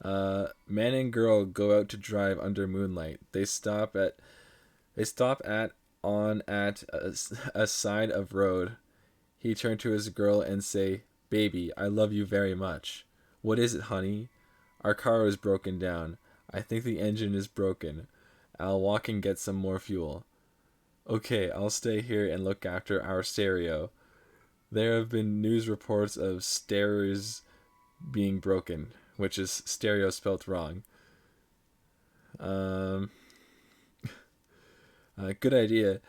Man and girl go out to drive under moonlight. They stop at a side of road. He turned to his girl and say, "Baby, I love you very much." "What is it, honey?" "Our car is broken down. I think the engine is broken. I'll walk and get some more fuel." "Okay, I'll stay here and look after our stereo. There have been news reports of stereos being broken," which is stereo spelt wrong. Good idea.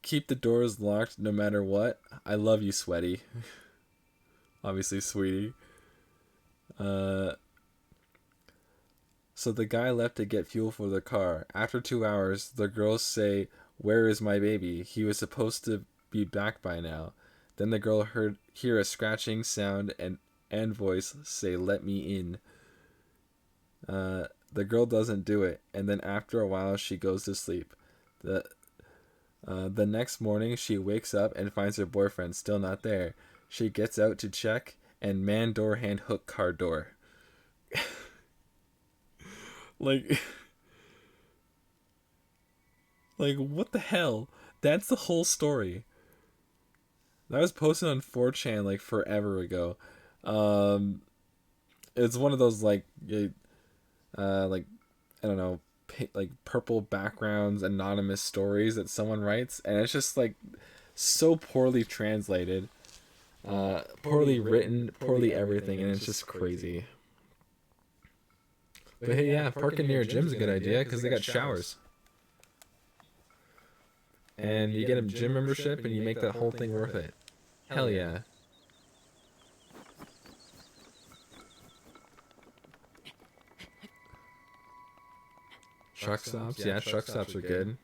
Keep the doors locked no matter what. I love you, sweaty. Obviously, sweetie. So the guy left to get fuel for the car. After 2 hours, the girls say, "Where is my baby? He was supposed to be back by now." Then the girl hear a scratching sound and voice say, "Let me in." The girl doesn't do it, and then after a while she goes to sleep. The next morning she wakes up and finds her boyfriend still not there. She gets out to check, and man door hand hook car door. Like what the hell? That's the whole story. That was posted on 4chan like forever ago. It's one of those like I don't know, like purple backgrounds anonymous stories that someone writes, and it's just like so poorly translated, poorly written, poorly everything, and it's just crazy. But hey, yeah, parking near a gym's a good idea because they got showers. And you get a gym membership and you make that whole thing worth it. Hell yeah. Truck stops? Yeah, truck stops are good.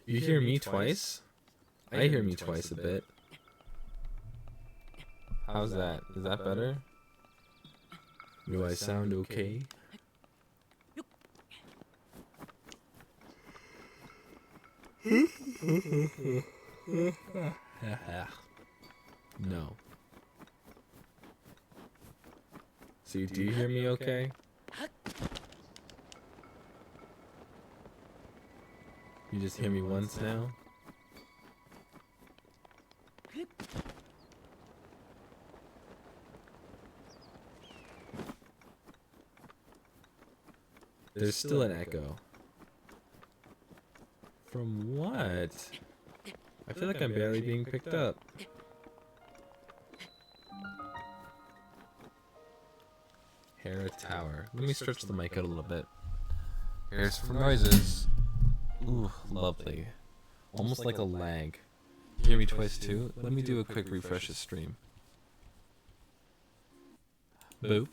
You hear me twice? I hear me twice a bit. How's that? Is that better? Do I sound okay? No. See, do you hear me okay? You just hear me once now? There's still an echo. From what? I feel like I'm barely being picked up. Hera Tower. Let me stretch the mic out a little bit. Here's some noises. Ooh, lovely. Almost like a lag. You hear me twice too? Let me do a quick refresh of stream. Boop.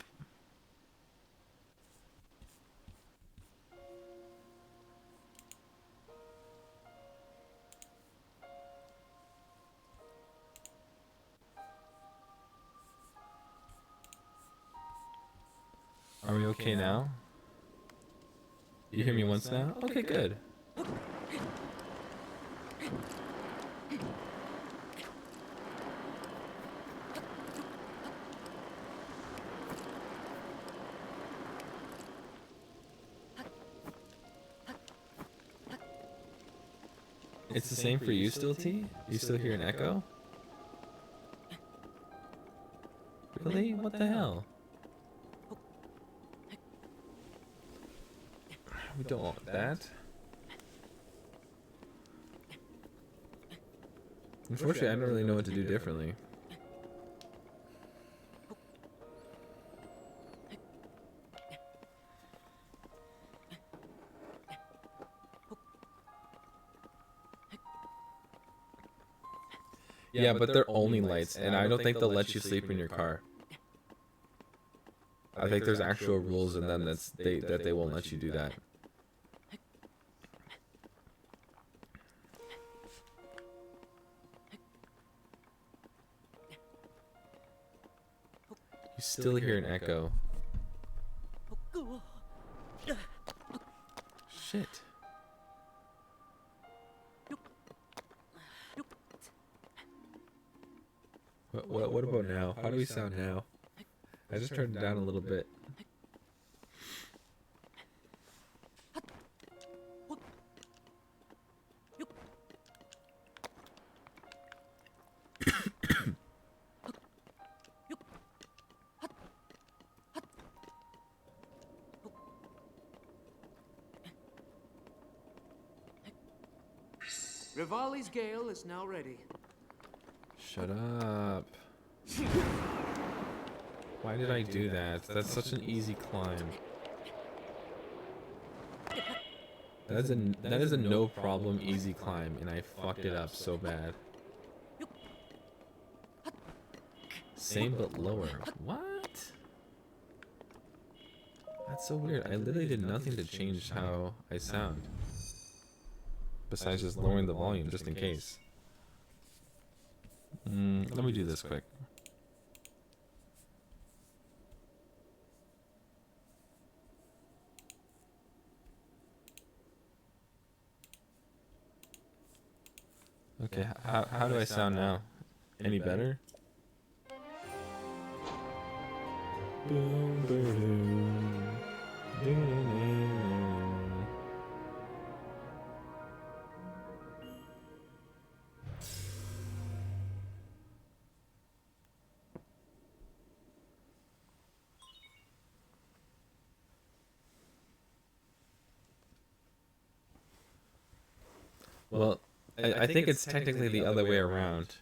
Are we okay now? You hear me once now? Okay, good. It's the same for you still, T? You still hear an echo? Really? What the hell? We don't want that. Unfortunately, I don't really know what to do differently. Yeah, but they're only lights, and I don't think they'll let you sleep in your car. I think there's actual rules in them that they won't let you do that. You still hear an echo. Shit. What about now? How do we sound now? I just turned it down a little bit. Rivali's Gale is now ready. Shut up. Why did I do that? That's such an easy climb. That is a no problem easy climb, and I fucked it up so bad. Same but lower. What? That's so weird. I literally did nothing to change how I sound. Besides just lowering the volume, just in case. Let me do this quick. Okay, how do I sound now? Any better? Boom, boom, well, I think it's technically the other way around.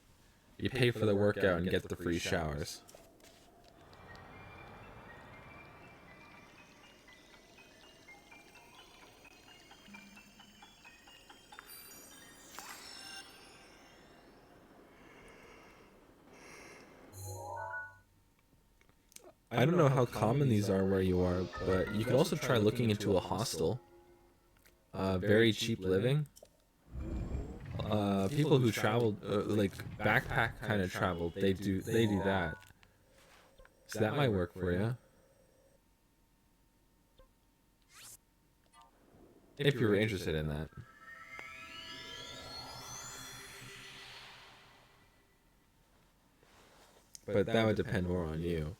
You pay for the workout and get the free showers. I don't know how common these are where you are, but you could also try looking into a hostel. Very cheap living. People who travel, like backpack kind of travel, they do that. So that might work for you. If you're interested in that. But that would depend more on you.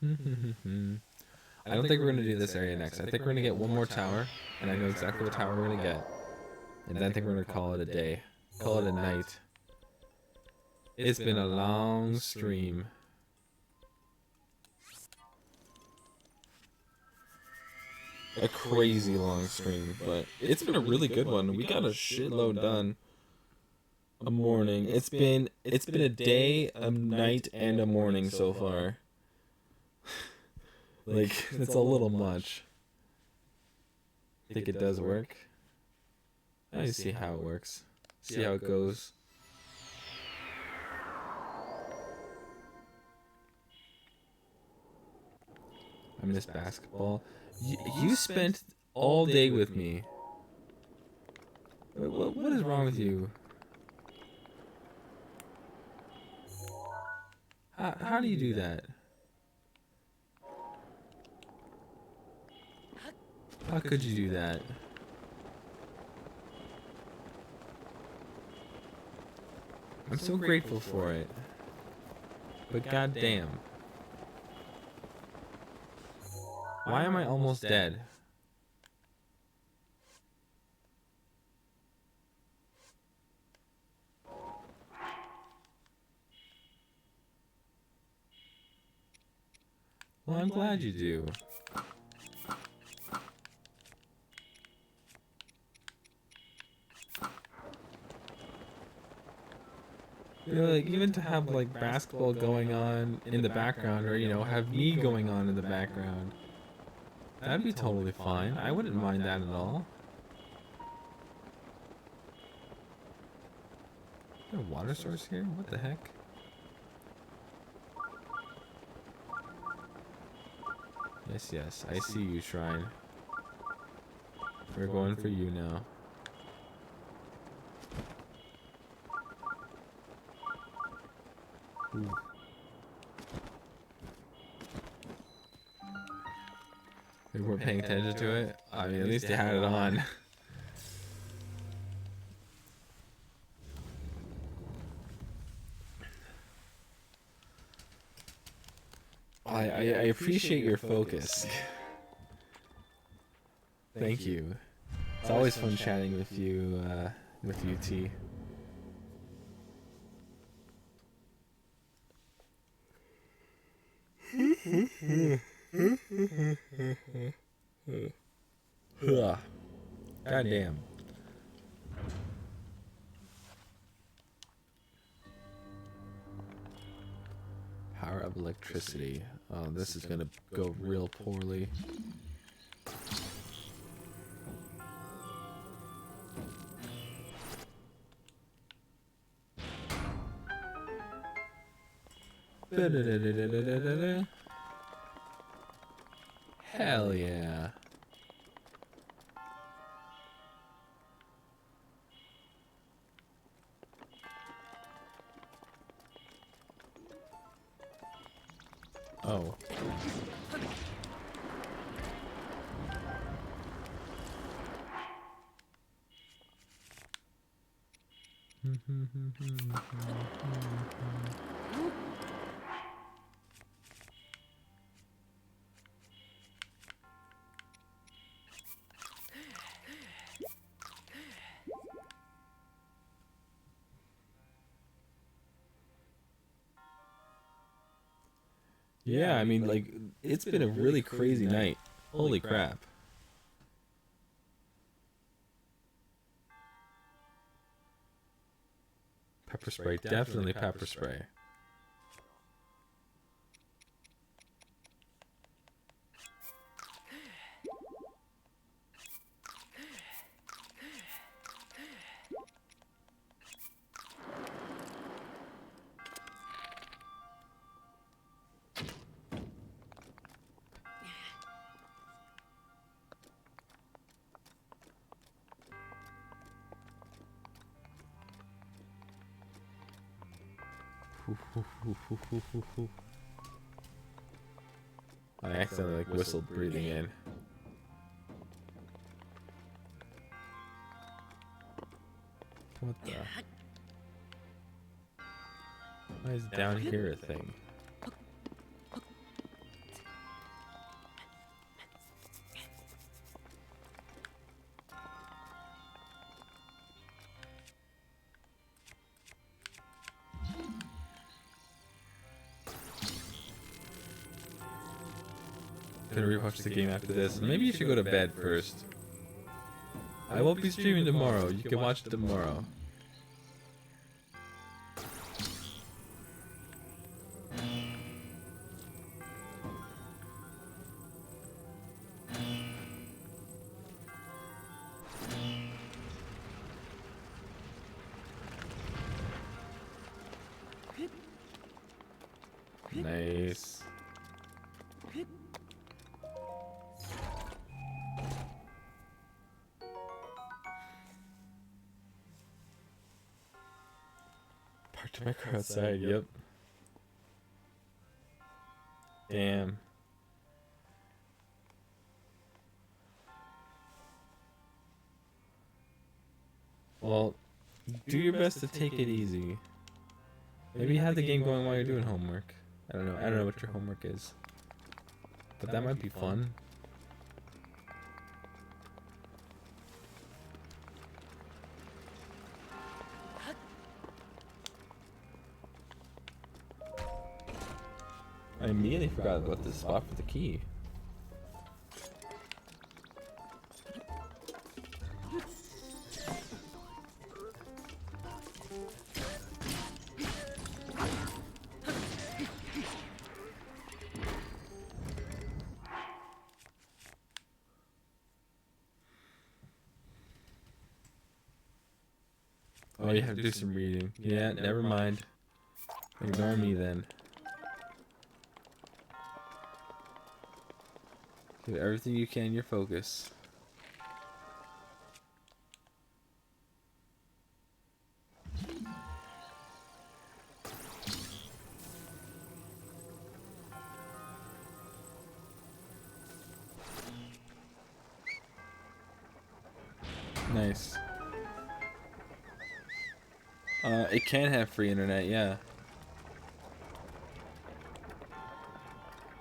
I don't think we're going to do this area next. I think we're going to get one more tower, and I know exactly what tower we're going to get. And then I think we're going to call it a day. Call it a night. It's been a long stream. A crazy long stream, but it's been a really good one. We got a shitload done. a morning. It's been a day, a night, and a morning so far. Like, it's a little much. Think it does work? Let me see how it works. See how it goes. I miss basketball. You spent all day with me. What is wrong with you? How do you do that? How could you do that? I'm so grateful for it. But goddamn. Why am I almost dead? Well, I'm glad you do. You know, like, even to have like basketball going on in the background, or you know, have me going on in the background, that'd be totally fine. I wouldn't mind that at all. Is there a water source here? What the heck? Yes, yes, I see you, Shrine. We're going for you now. Ooh. They weren't paying attention to it? I mean, at least they had it on. I appreciate your focus. Thank you. It's always fun chatting with you, T. God damn. Power of electricity. Oh, this is gonna go real poorly. Hell yeah. Oh. Yeah, I mean, like, it's been a really crazy night. Holy crap. Pepper spray, definitely pepper spray. I accidentally like whistled breathing in. What the? Why is down here a thing? Gonna rewatch the game after this. Maybe you should go to bed first. I won't be streaming tomorrow. You can watch it tomorrow. Nice. Parked my car outside, yep. Damn. Well, do your best to take it easy. Maybe have the game going while you're doing homework. I don't know. I don't know what your homework is. But that might be fun. I immediately forgot about this spot for the key. Oh, you have to do some reading. Yeah, never mind. Ignore me then. Give everything you can your focus. Nice. It can have free internet, yeah.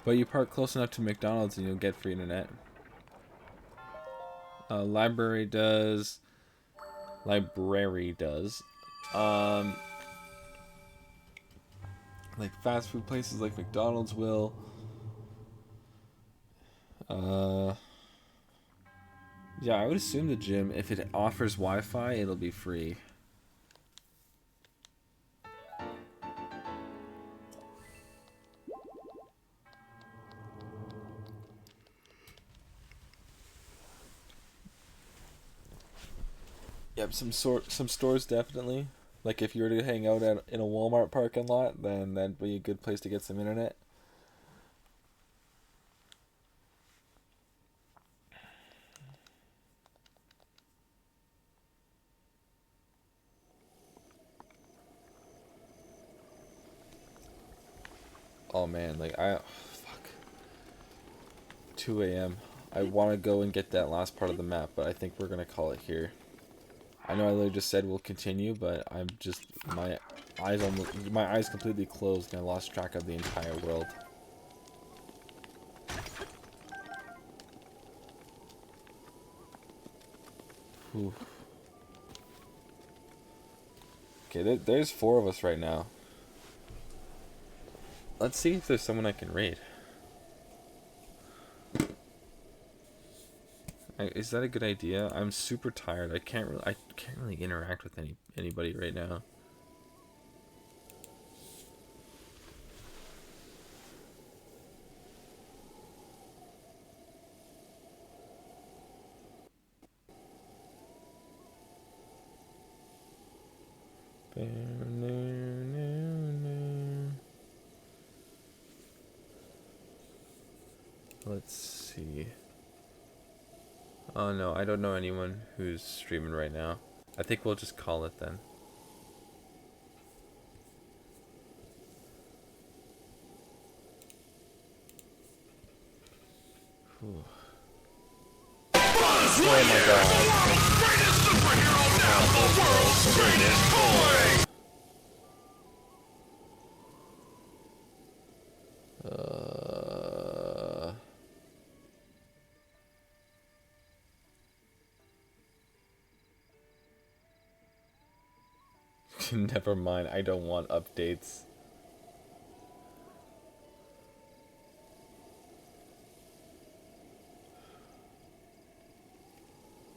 But you park close enough to McDonald's and you'll get free internet. Library does. Library does. Like fast food places like McDonald's will. Yeah, I would assume the gym, if it offers Wi-Fi, it'll be free. Yep, some stores definitely. Like if you were to hang out in a Walmart parking lot, then that'd be a good place to get some internet. Oh man, like fuck. 2 a.m. I want to go and get that last part of the map, but I think we're gonna call it here. I know I literally just said we'll continue, but I'm just my eyes completely closed and I lost track of the entire world. Whew. Okay, there's 4 of us right now. Let's see if there's someone I can raid. Is that a good idea? I'm super tired. I can't really interact with anybody right now. Let's see. Oh no, I don't know anyone who's streaming right now. I think we'll just call it then. Whew. Oh my god. Greatest superhero now, the world's greatest toy! Never mind, I don't want updates.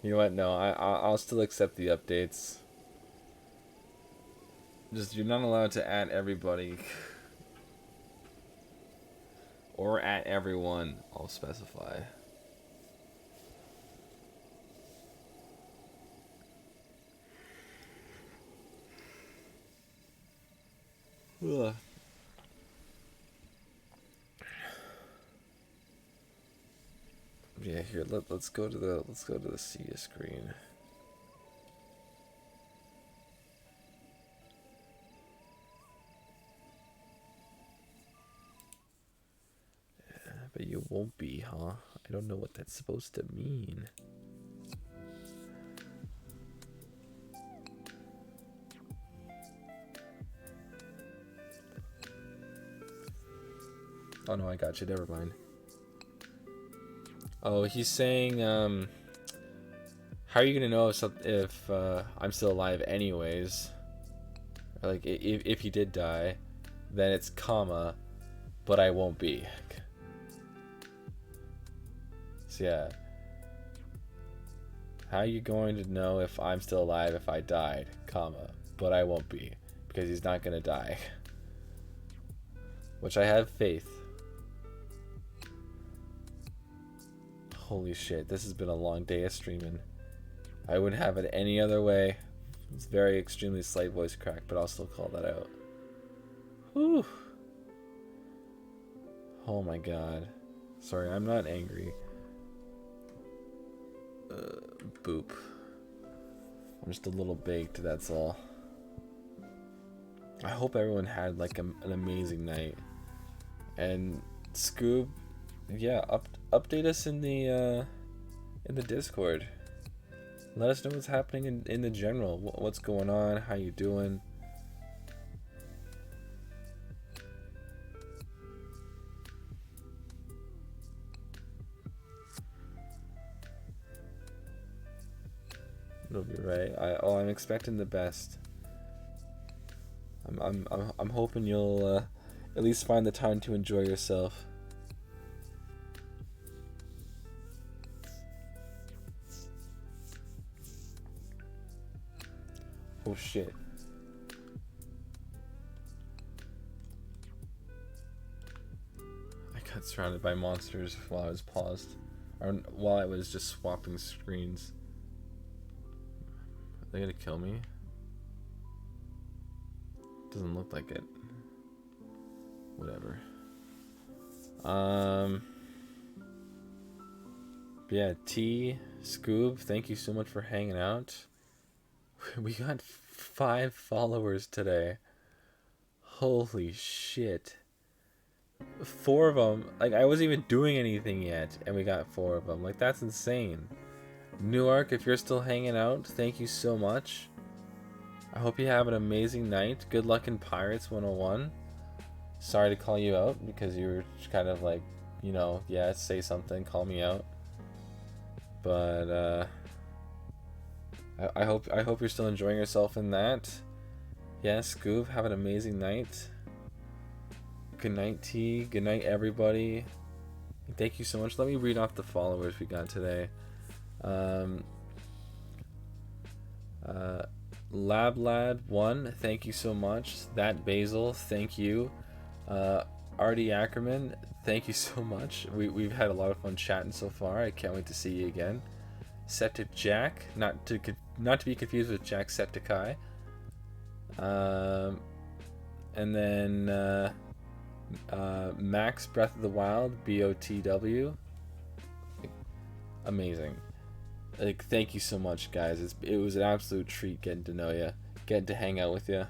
You know what? No, I'll still accept the updates. Just, you're not allowed to add everybody. Or at everyone, I'll specify. Ugh. Okay, here let's go to the Cia screen. Yeah, but you won't be, huh? I don't know what that's supposed to mean. Oh no, I got you. Never mind. Oh, he's saying, how are you gonna know if I'm still alive anyways? Like, if he did die, then it's comma, but I won't be. So yeah. How are you going to know if I'm still alive if I died, comma, but I won't be, because he's not gonna die. Which I have faith. Holy shit, this has been a long day of streaming. I wouldn't have it any other way. It's very extremely slight voice crack, but I'll still call that out. Whew. Oh my god. Sorry, I'm not angry. Boop. I'm just a little baked, that's all. I hope everyone had like an amazing night. And Scoob, yeah, update us in the Discord. Let us know what's happening in the general. What's going on? How you doing? It'll be right. I'm expecting the best. I'm hoping you'll at least find the time to enjoy yourself. Oh shit. I got surrounded by monsters while I was paused. Or while I was just swapping screens. Are they gonna kill me? Doesn't look like it. Whatever. Yeah, T Scoob, thank you so much for hanging out. We got 5 followers today. Holy shit. 4 of them, like I wasn't even doing anything yet, and we got 4 of them. Like that's insane. Newark, if you're still hanging out, thank you so much. I hope you have an amazing night. Good luck in Pirates 101. Sorry to call you out because you were kind of like, you know, yeah, say something, call me out. But I hope you're still enjoying yourself in that. Yeah, Scoob, have an amazing night. Good night, T. Good night, everybody. Thank you so much. Let me read off the followers we got today. Lablad1, thank you so much. That Basil, thank you. Artie Ackerman, thank you so much. We've had a lot of fun chatting so far. I can't wait to see you again. Septic Jack, not to be confused with Jacksepticeye. And then Max Breath of the Wild, BOTW. Amazing. Like, thank you so much, guys. It was an absolute treat getting to know you, getting to hang out with you.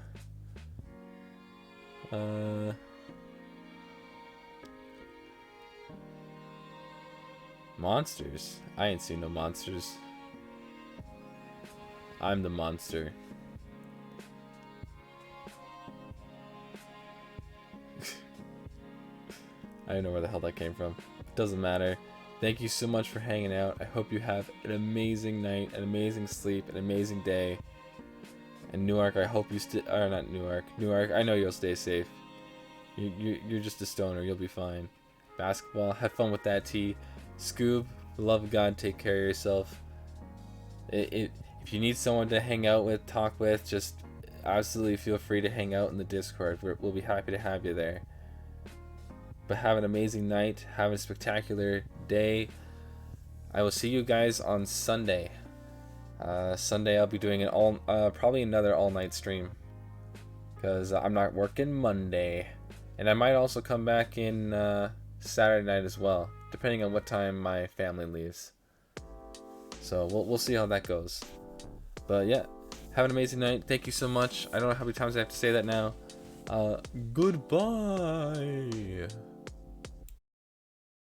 Monsters? I ain't seen no monsters. I'm the monster. I don't know where the hell that came from. Doesn't matter. Thank you so much for hanging out. I hope you have an amazing night, an amazing sleep, an amazing day. And Newark, I hope you or not Newark. Newark, I know you'll stay safe. You're just a stoner. You'll be fine. Basketball, have fun with that, T. Scoob, for the love of God, take care of yourself. If you need someone to hang out with, talk with, just absolutely feel free to hang out in the Discord. We'll be happy to have you there. But have an amazing night. Have a spectacular day. I will see you guys on Sunday. Sunday I'll be doing probably another all-night stream, because I'm not working Monday, and I might also come back in Saturday night as well, depending on what time my family leaves. So we'll see how that goes. But yeah, have an amazing night. Thank you so much. I don't know how many times I have to say that now. Goodbye.